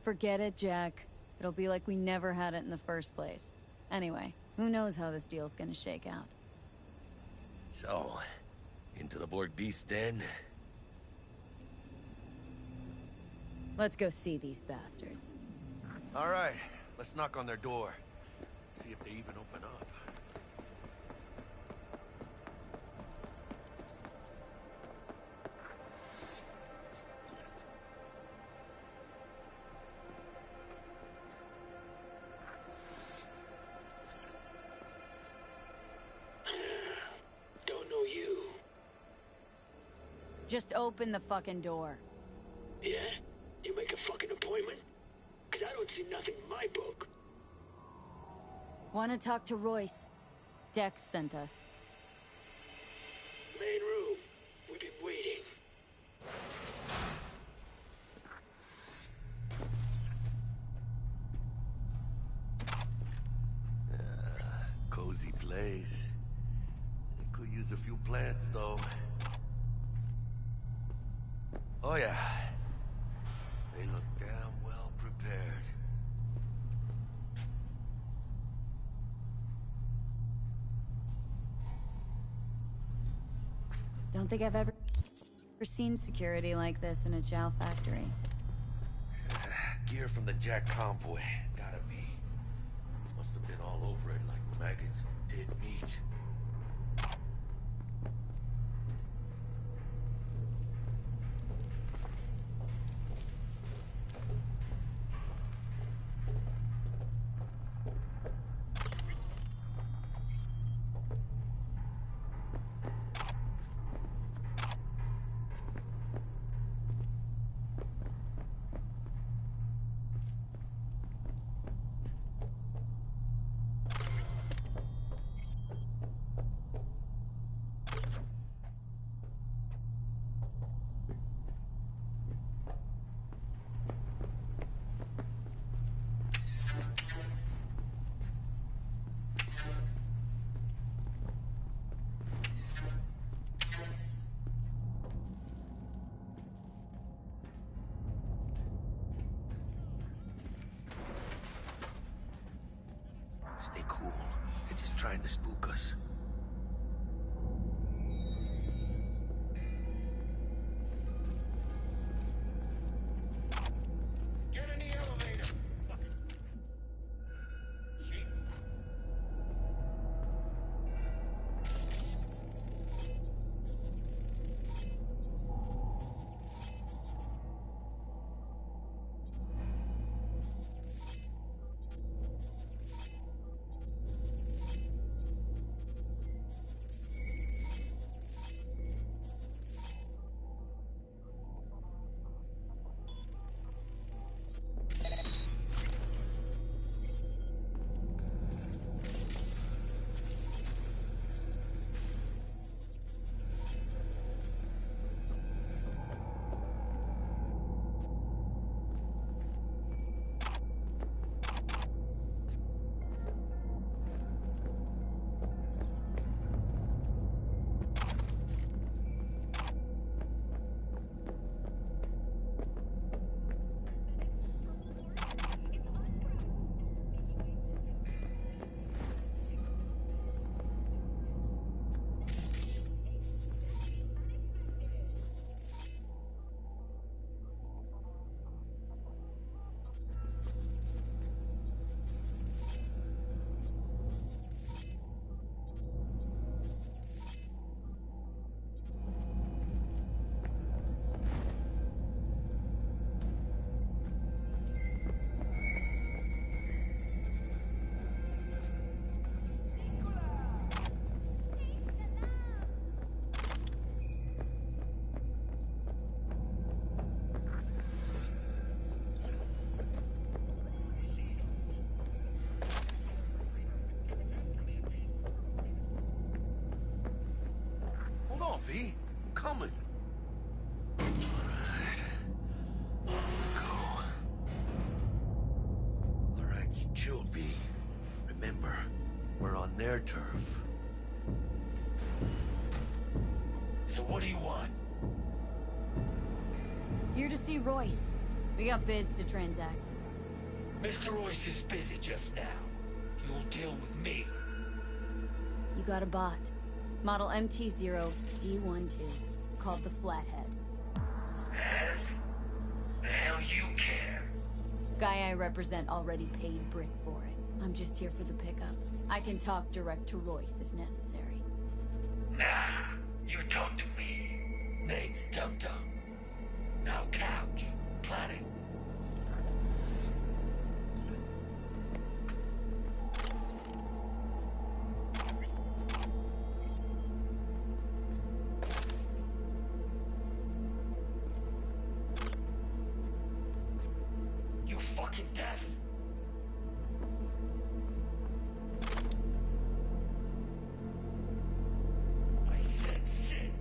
Forget it, Jack. It'll be like we never had it in the first place. Anyway, who knows how this deal's gonna shake out. So, into the Borg Beast Den? Let's go see these bastards. All right, let's knock on their door. See if they even open up. Just open the fucking door. Yeah? You make a fucking appointment? Because I don't see nothing in my book. Want to talk to Royce? Dex sent us. Main room. We've been waiting. Cozy place. They could use a few plants, though. Oh, yeah. They look damn well prepared. Don't think I've ever seen security like this in a chow factory. Gear from the Jack convoy. Gotta be. Must have been all over it like maggots on dead meat. Stay cool. They're just trying to spook us. Get in the elevator! Sheep. V. I'm coming. Alright. Here we go. Alright, keep chill, V. Remember, we're on their turf. So what do you want? Here to see Royce. We got biz to transact. Mr. Royce is busy just now. You'll deal with me. You got a bot. Model MT-0D12, called the Flathead. And? The hell you care? Guy I represent already paid Brick for it. I'm just here for the pickup. I can talk direct to Royce if necessary. Nah, you talk to me. Name's Dum Dum. Now couch. Planet. You fucking deaf? I said sit.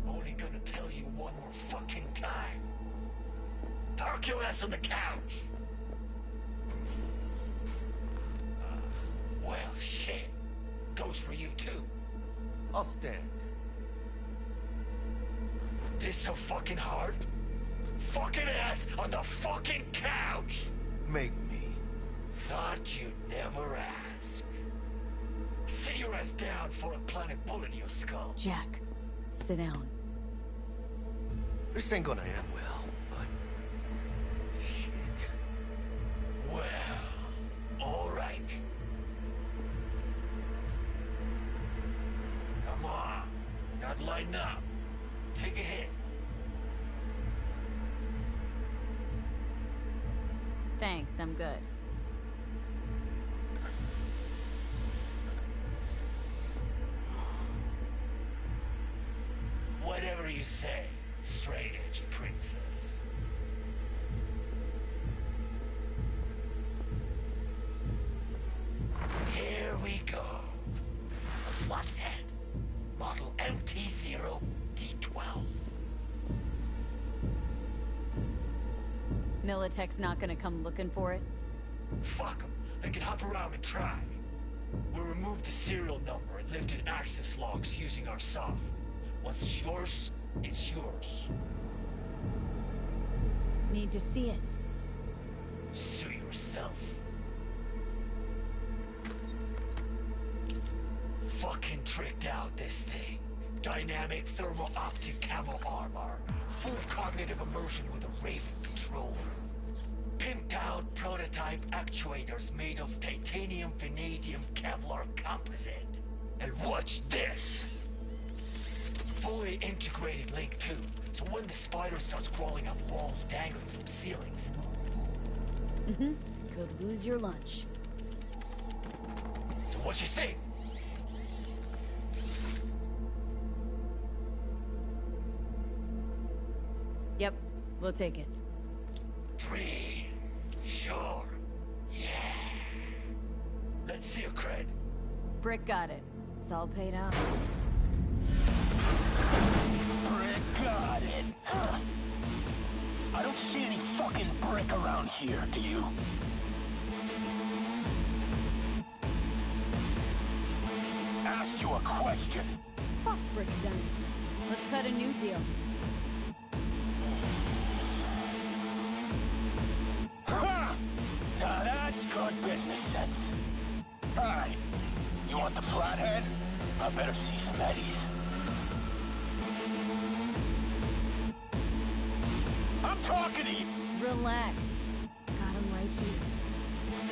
Only gonna tell you one more fucking time. Park your ass on the couch. Well, shit. Goes for you too. I'll stand. This so fucking hard? Fucking ass on the fucking couch! Make me. Thought you'd never ask. Sit your ass down for a planet bullet in your skull. Jack, sit down. This ain't gonna end well, but... Shit. Well, alright. Come on. Not lighten up. Take a hit. Thanks, I'm good. Whatever you say, straight-edged princess. Here we go. A Flathead. Model MT-0D12. Militech's not gonna come looking for it? Fuck them. They can hop around and try. We'll remove the serial number and lift in access logs using our soft. Once it's yours, it's yours. Need to see it. Sue yourself. Fucking tricked out this thing. Dynamic thermo-optic camo armor. Full cognitive immersion with a Raven controller. Pimped out prototype actuators made of titanium, vanadium, Kevlar composite. And watch this! Fully integrated Link 2, so when the spider starts crawling up walls dangling from ceilings. Could lose your lunch. So what you think? Yep, we'll take it. Free. Sure. Yeah. Let's see your cred. Brick got it. It's all paid out. Brick got it. I don't see any fucking brick around here, do you? Asked you a question. Fuck Brick then. Let's cut a new deal. Ha! Now that's good business sense. Alright. You want the Flathead? I better see some eddies. I'm talking to you! Relax. Got him right here.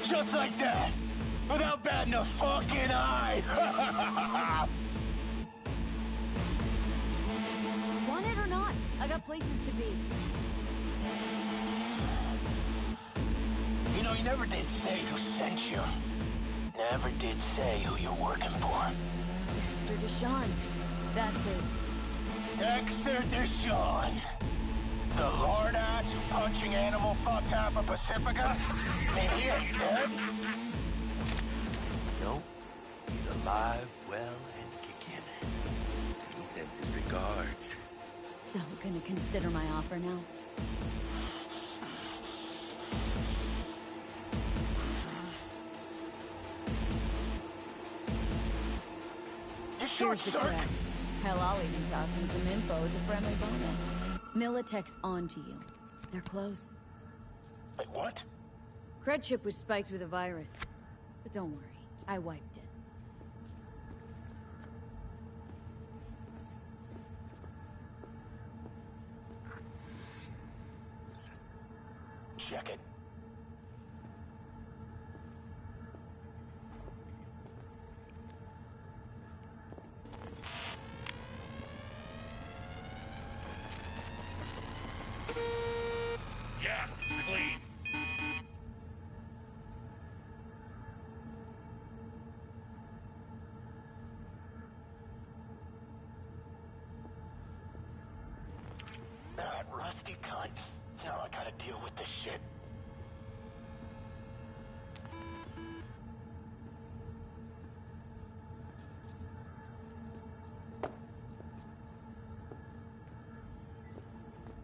Just like that! Without batting a fucking eye! Want it or not? I got places to be. You know, you never did say who sent you. Never did say who you're working for. Dexter Deshawn. That's who. Dexter Deshawn. the lord-ass punching animal fucked half of Pacifica? I mean, he ain't dead. No, he's alive, well, and kicking. And he sends his regards. So, gonna consider my offer now? Here's the check. Hell, I'll even toss in some info as a friendly bonus. Militech's on to you. They're close. Wait, what? Cred chip was spiked with a virus. But don't worry, I wiped it. Check it. Yeah, it's clean. That rusty cunt. Now I gotta deal with this shit.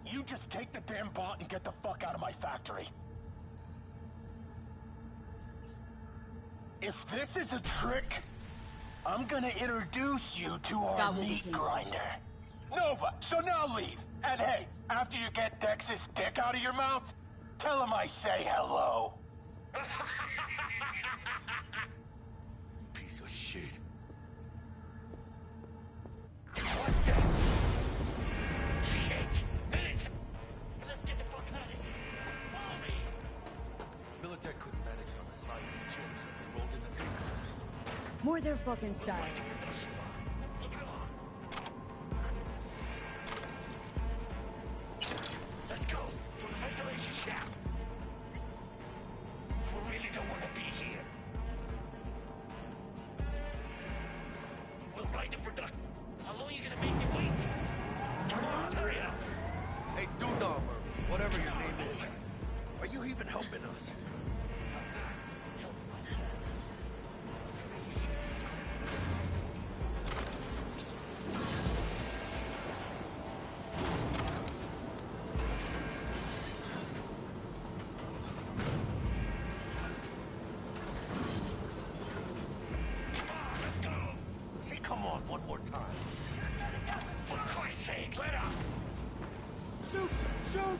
You just take the damn bot and get the fuck out of my factory. If this is a trick, I'm gonna introduce you to our meat grinder. Nova, so now leave. And hey, after you get Dex's dick out of your mouth, tell him I say hello. Piece of shit. Shit! Militech! Let's get the fuck out of here! Follow me! Militech couldn't manage it on the side of the chips. They rolled in the big cars. More their fucking style. Let's go! To the isolation shack! We really don't want to be here. We'll ride the production. How long are you gonna make me wait? Come on, hurry up! Hey, Dudam, or whatever your name is. Are you even helping us? Let's go! Say, come on, one more time. For Christ's sake, let up! Shoot! Shoot!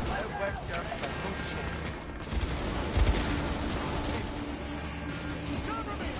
I went down to the Cover me!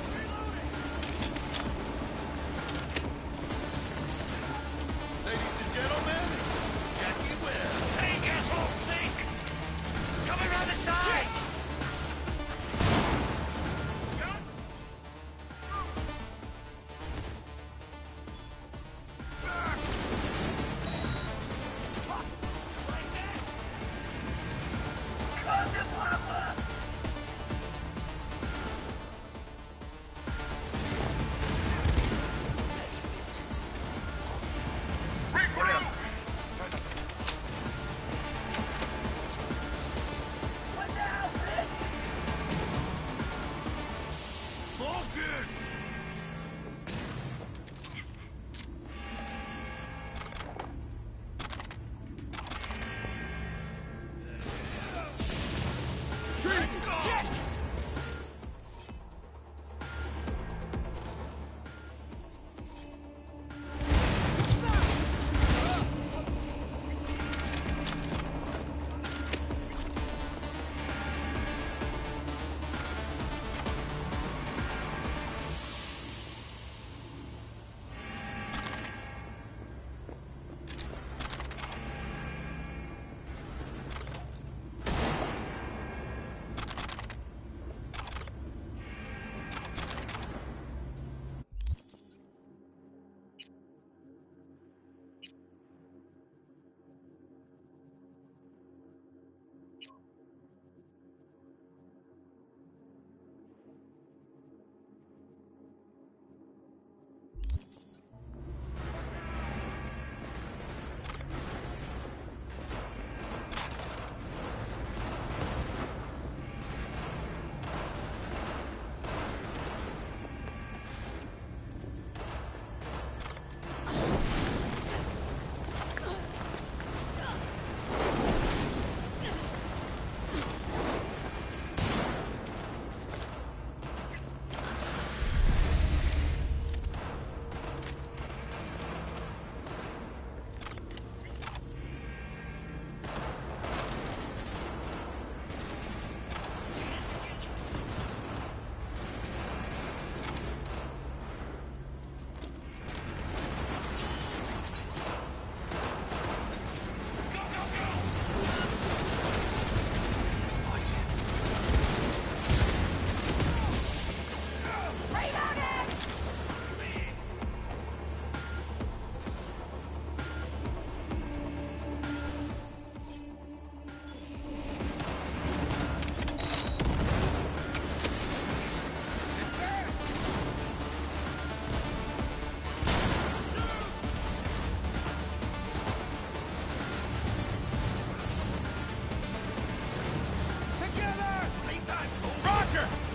Roger!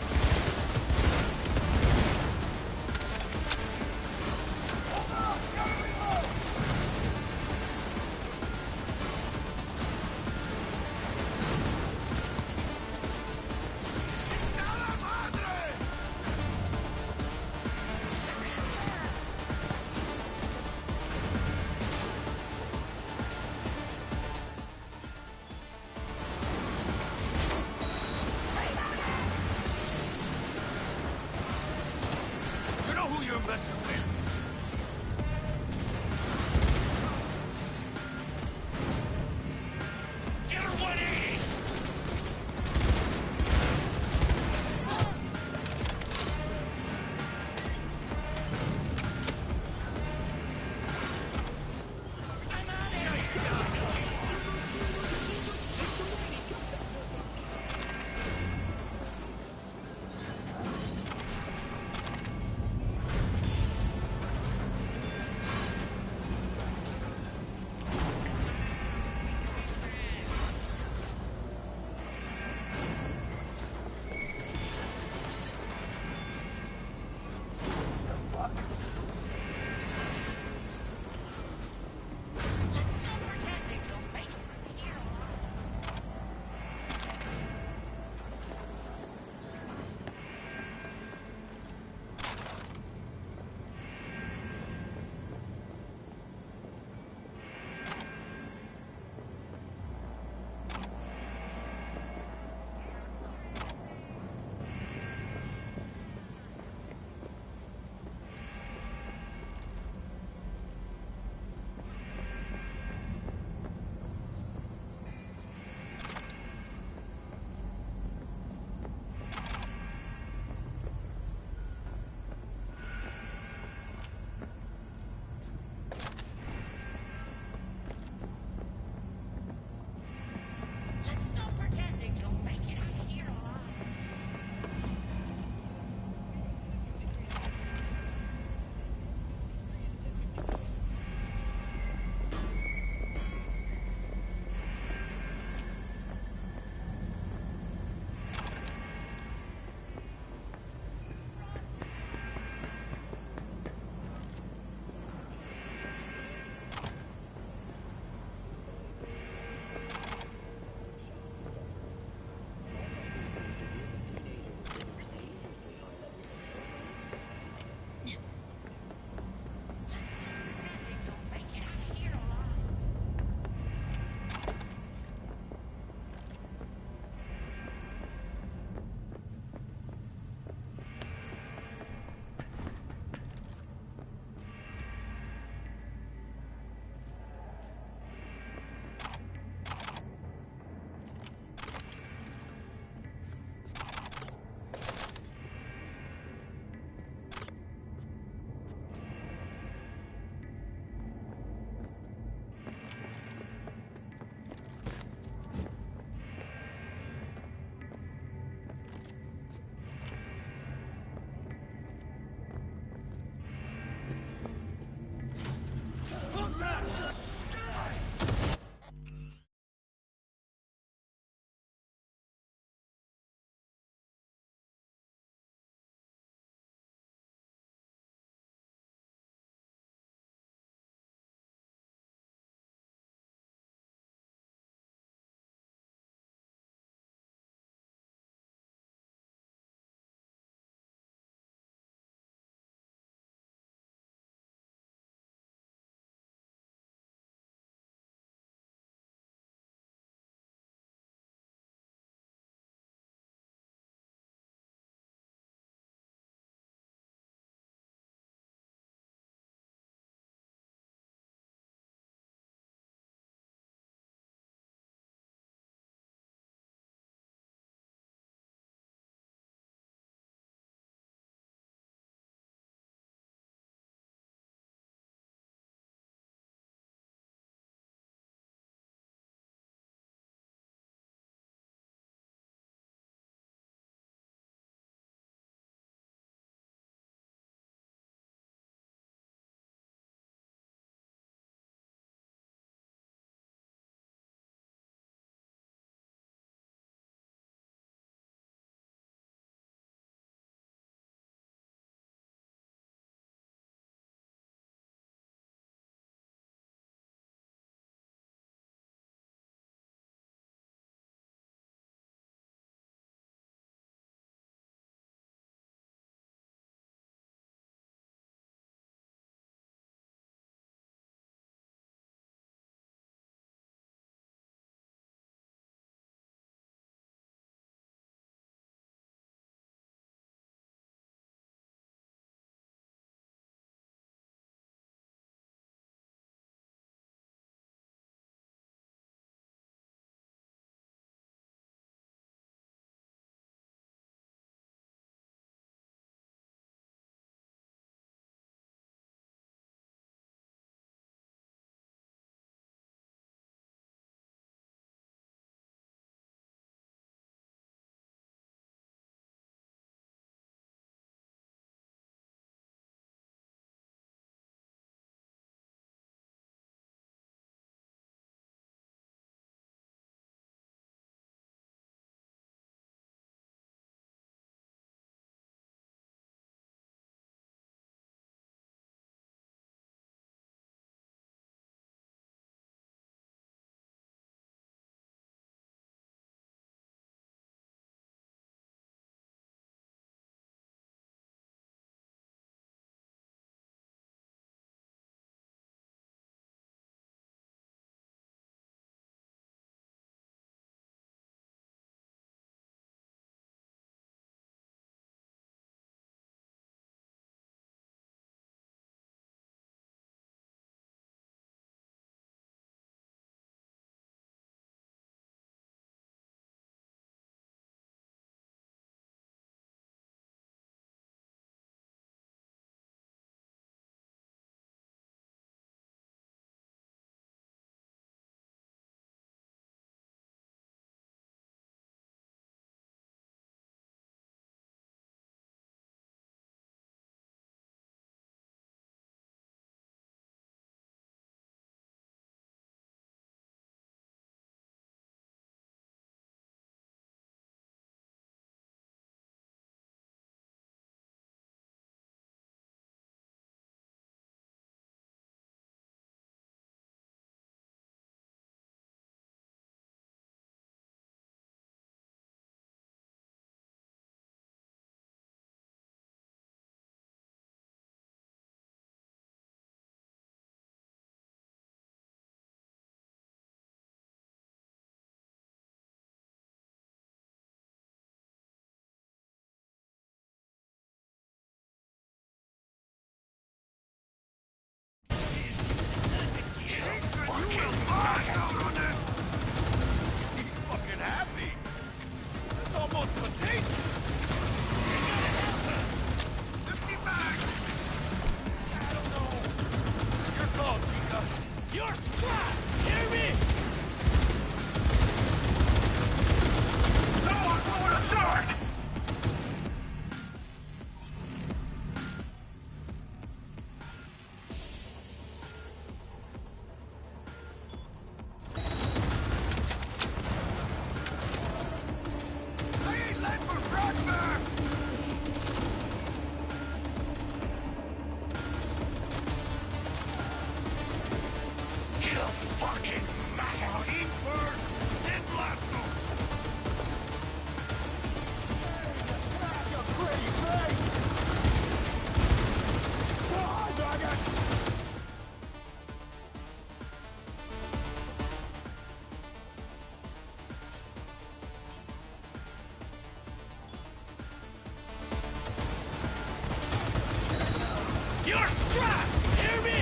You're strapped! Hear me?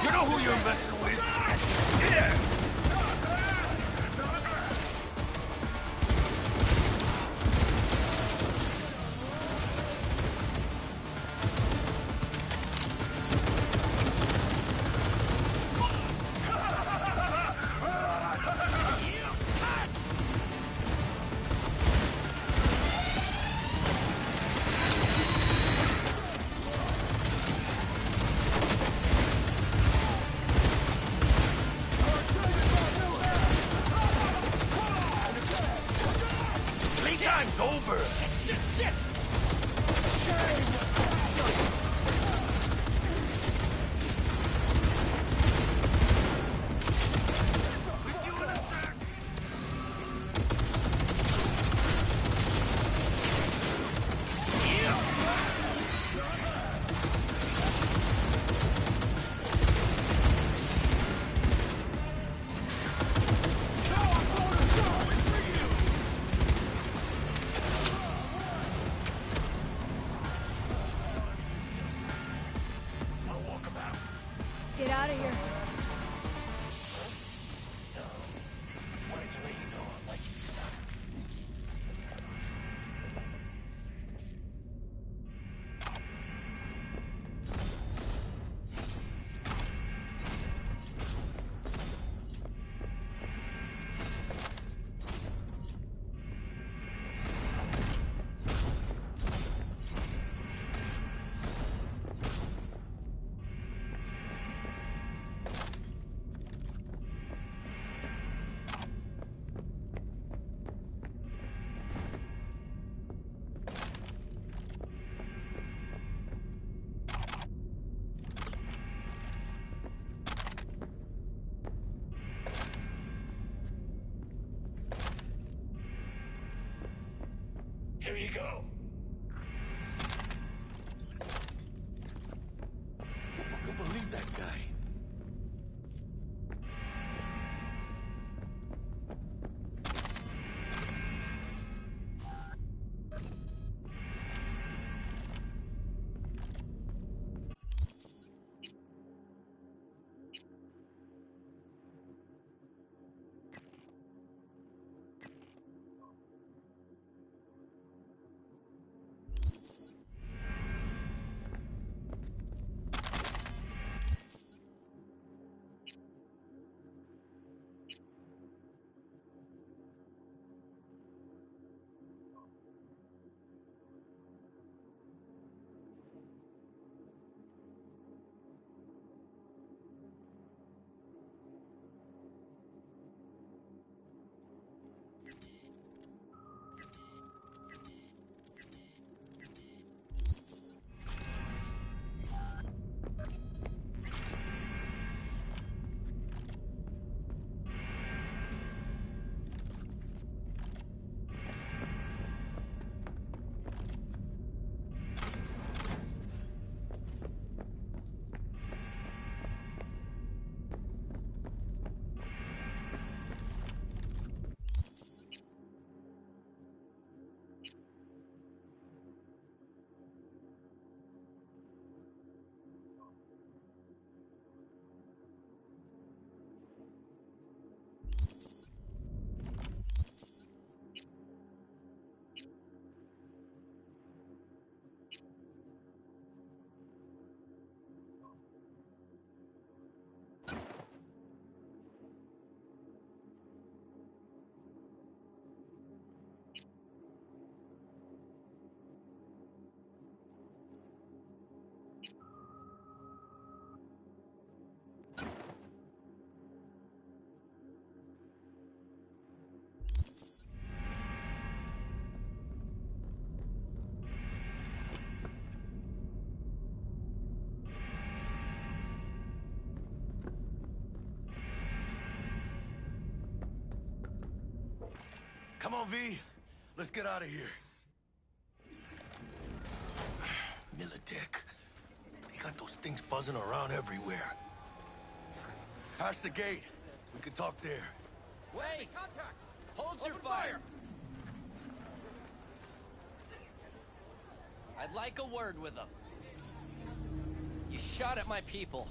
You know who you're messing with? Here! Playtime's over! Shit! Get out of here. Wanted to let you know I like your son. Here you go. I fucking believe that guy. Come on, V. Let's get out of here. Militech. They got those things buzzing around everywhere. Past the gate. We can talk there. Wait! Hold your fire! I'd like a word with them. You shot at my people.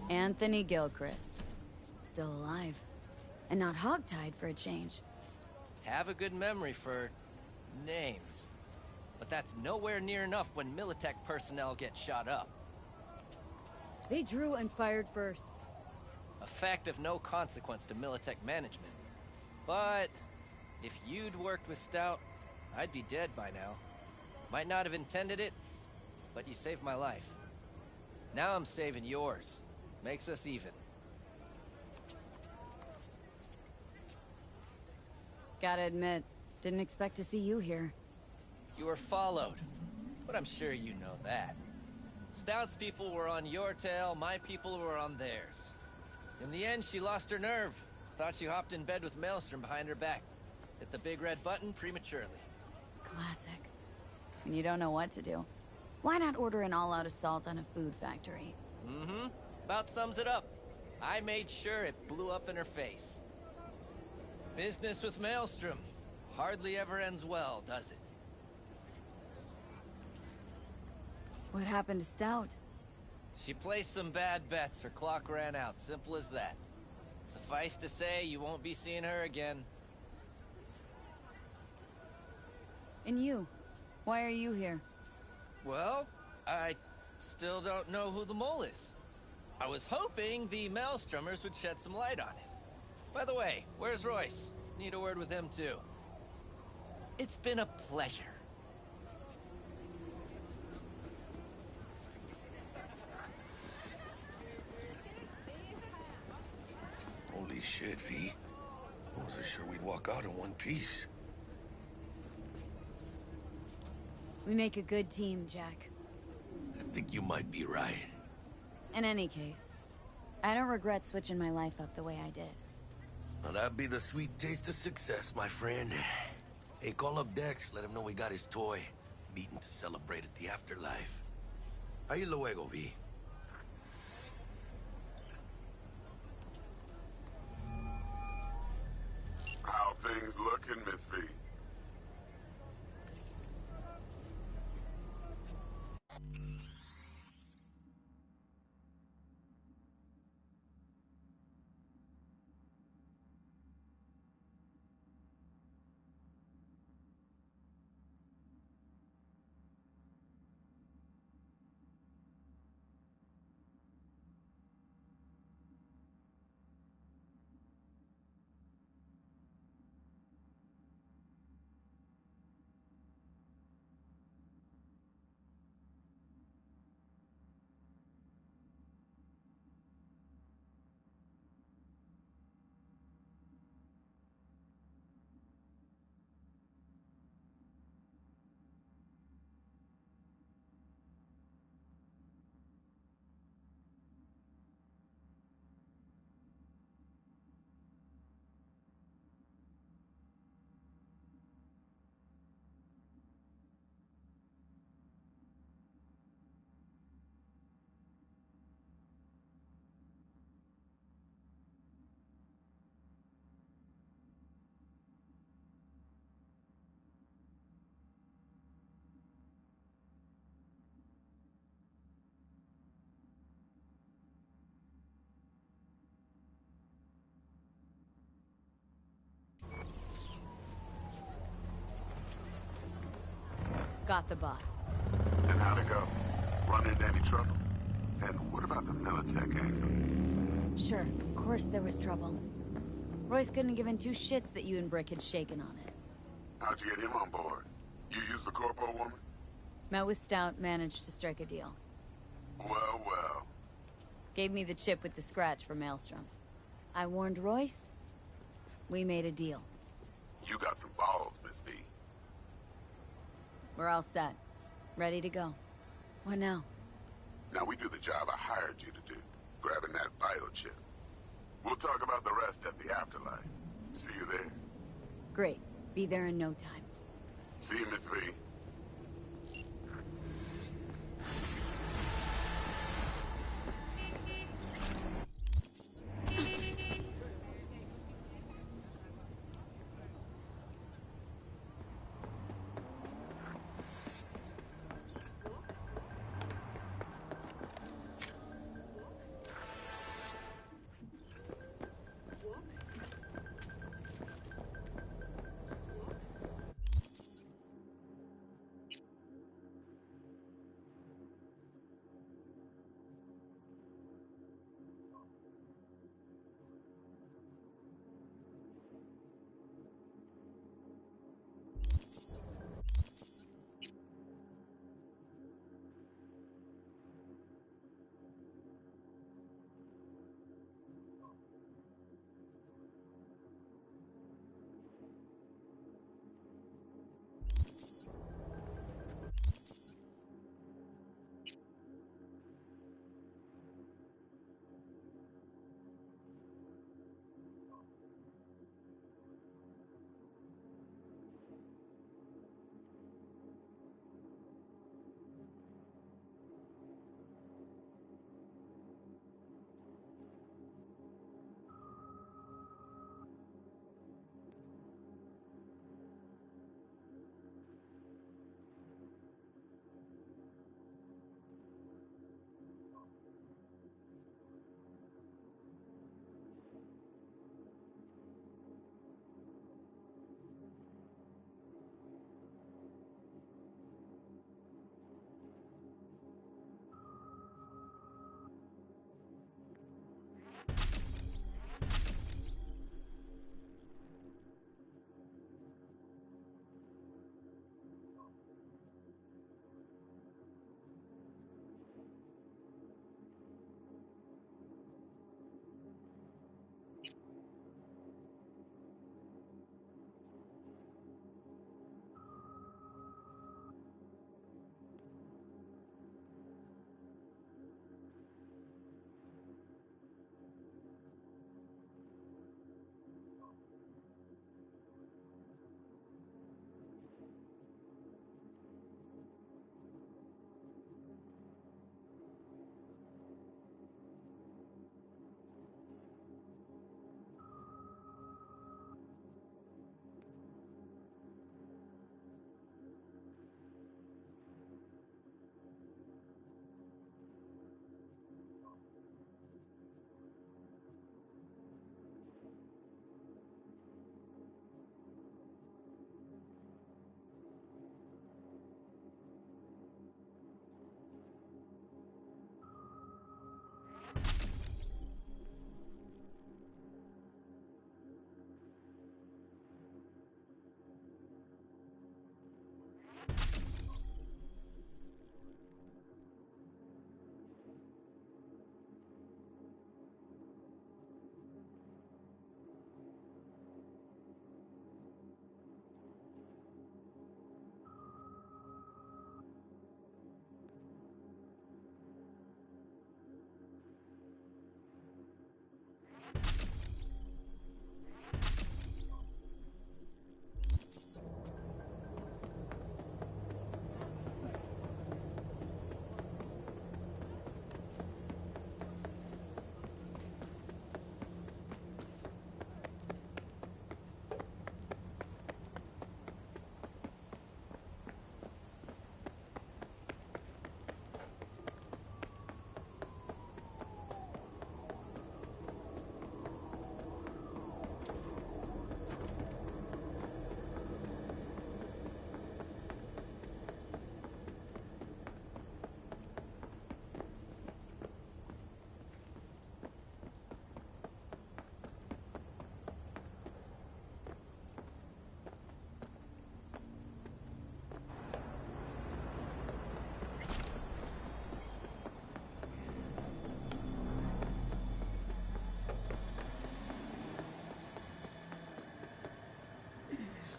Anthony Gilchrist. Still alive. And not hogtied for a change. Have a good memory for names. But that's nowhere near enough when Militech personnel get shot up. They drew and fired first. A fact of no consequence to Militech management. But if you'd worked with Stout, I'd be dead by now. Might not have intended it, but you saved my life. Now I'm saving yours. Makes us even. Gotta admit, didn't expect to see you here. You were followed, but I'm sure you know that. Stout's people were on your tail, my people were on theirs. In the end, she lost her nerve. Thought she hopped in bed with Maelstrom behind her back. Hit the big red button prematurely. Classic. When you don't know what to do, why not order an all-out assault on a food factory? Mm-hmm. About sums it up. I made sure it blew up in her face. Business with Maelstrom hardly ever ends well, does it? What happened to Stout? She placed some bad bets, her clock ran out, simple as that. Suffice to say, you won't be seeing her again. And you? Why are you here? Well, I still don't know who the mole is. I was hoping the Maelstromers would shed some light on it. By the way, where's Royce? Need a word with him too. It's been a pleasure. Holy shit, V. I wasn't sure we'd walk out in one piece. We make a good team, Jack. I think you might be right. In any case, I don't regret switching my life up the way I did. Now that'd be the sweet taste of success, my friend. Hey, call up Dex, let him know we got his toy. Meeting to celebrate at the afterlife. Ahí luego, V. How things looking, Miss V? Got the bot. And how'd it go? Run into any trouble? And what about the Militech angle? Sure, of course there was trouble. Royce couldn't have given two shits that you and Brick had shaken on it. How'd you get him on board? You used the corpo woman? Met with Stout, managed to strike a deal. Well, well. Gave me the chip with the scratch for Maelstrom. I warned Royce. We made a deal. You got some balls, Miss V. We're all set. Ready to go. What now? Now we do the job I hired you to do, grabbing that biochip. We'll talk about the rest at the afterlife. See you there. Great. Be there in no time. See you, Miss V.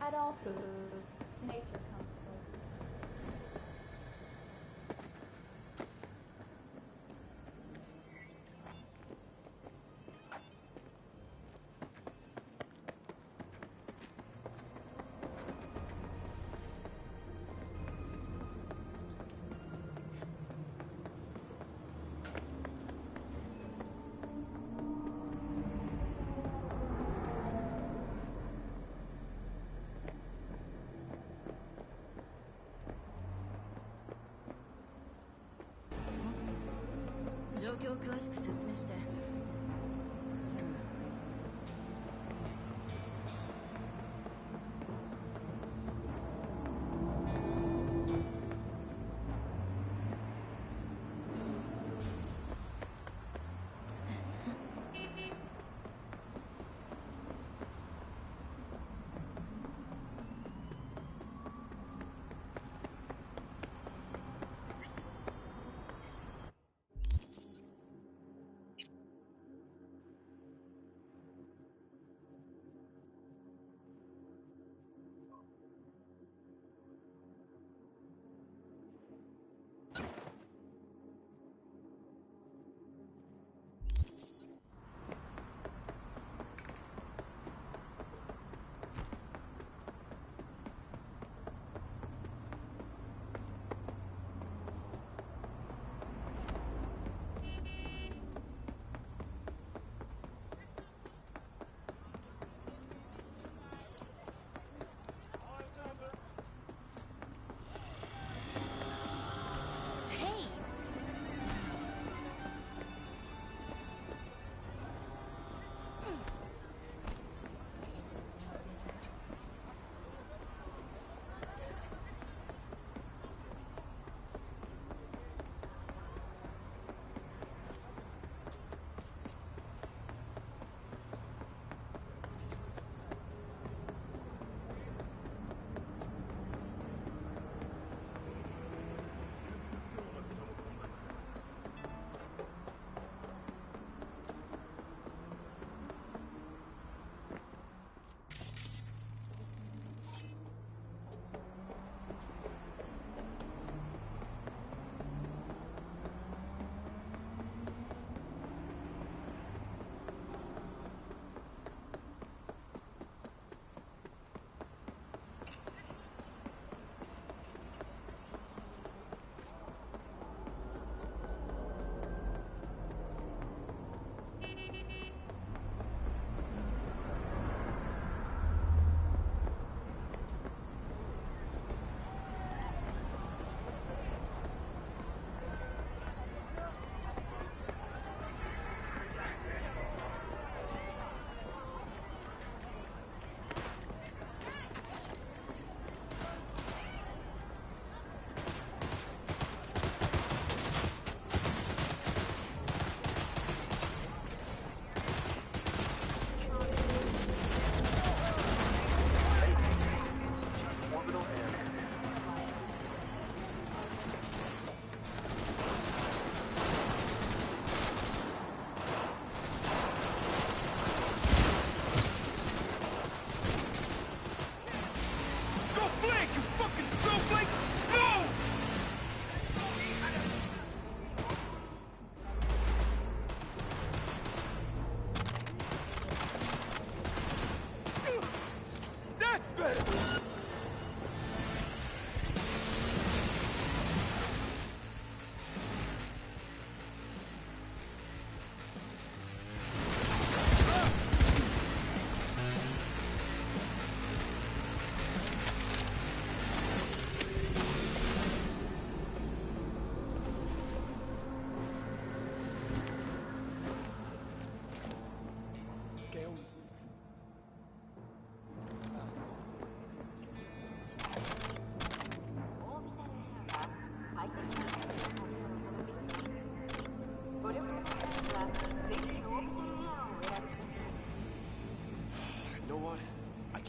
Adolphus. Nature comes first.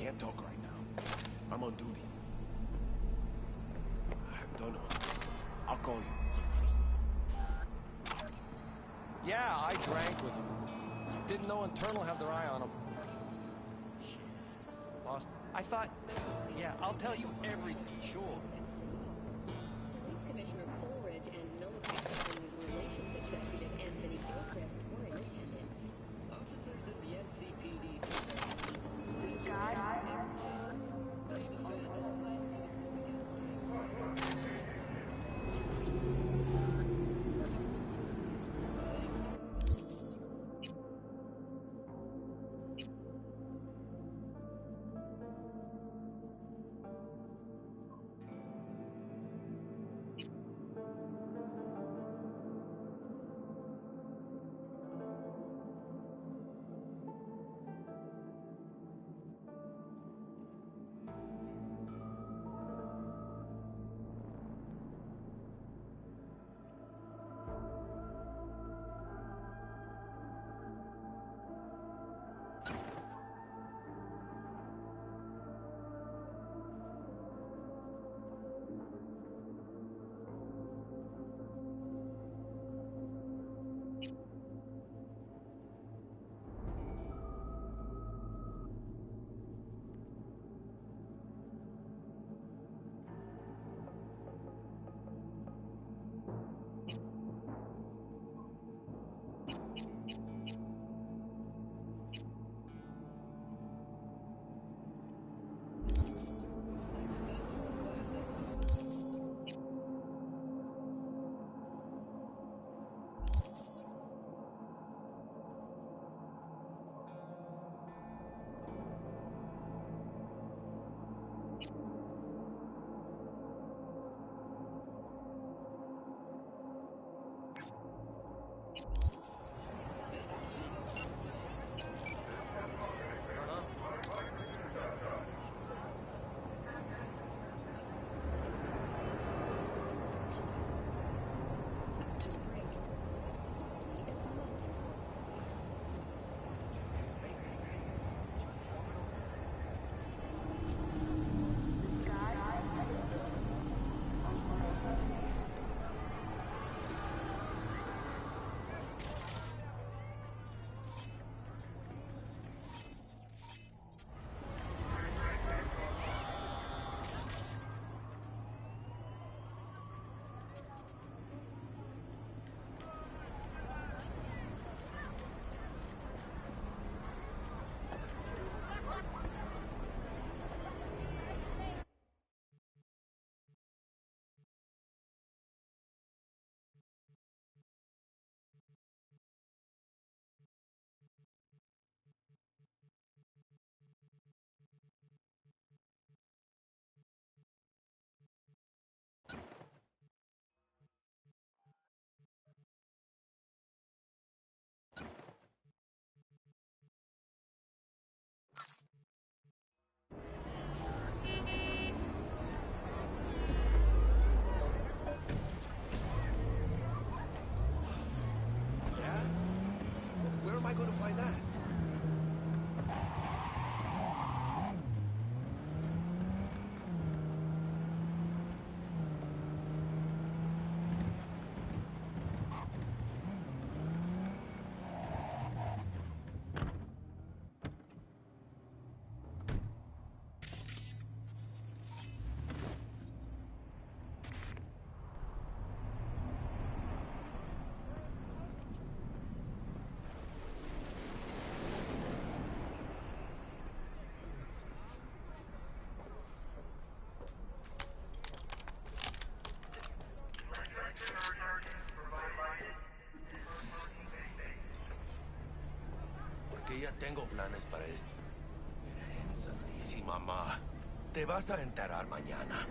can't talk right now. I'm on duty. I don't know. I'll call you. Yeah, I drank with him. Didn't know Internal had their eye on him. Shit. Lost I thought... Yeah, I'll tell you everything, sure. Police Commissioner Coleridge and Military Relations Executive Anthony Gilchrist were in attendance. Officers at the NCPD... Am I going to find that? Porque ya tengo planes para esto. Virgen Santísima, Ma. Te vas a enterar mañana.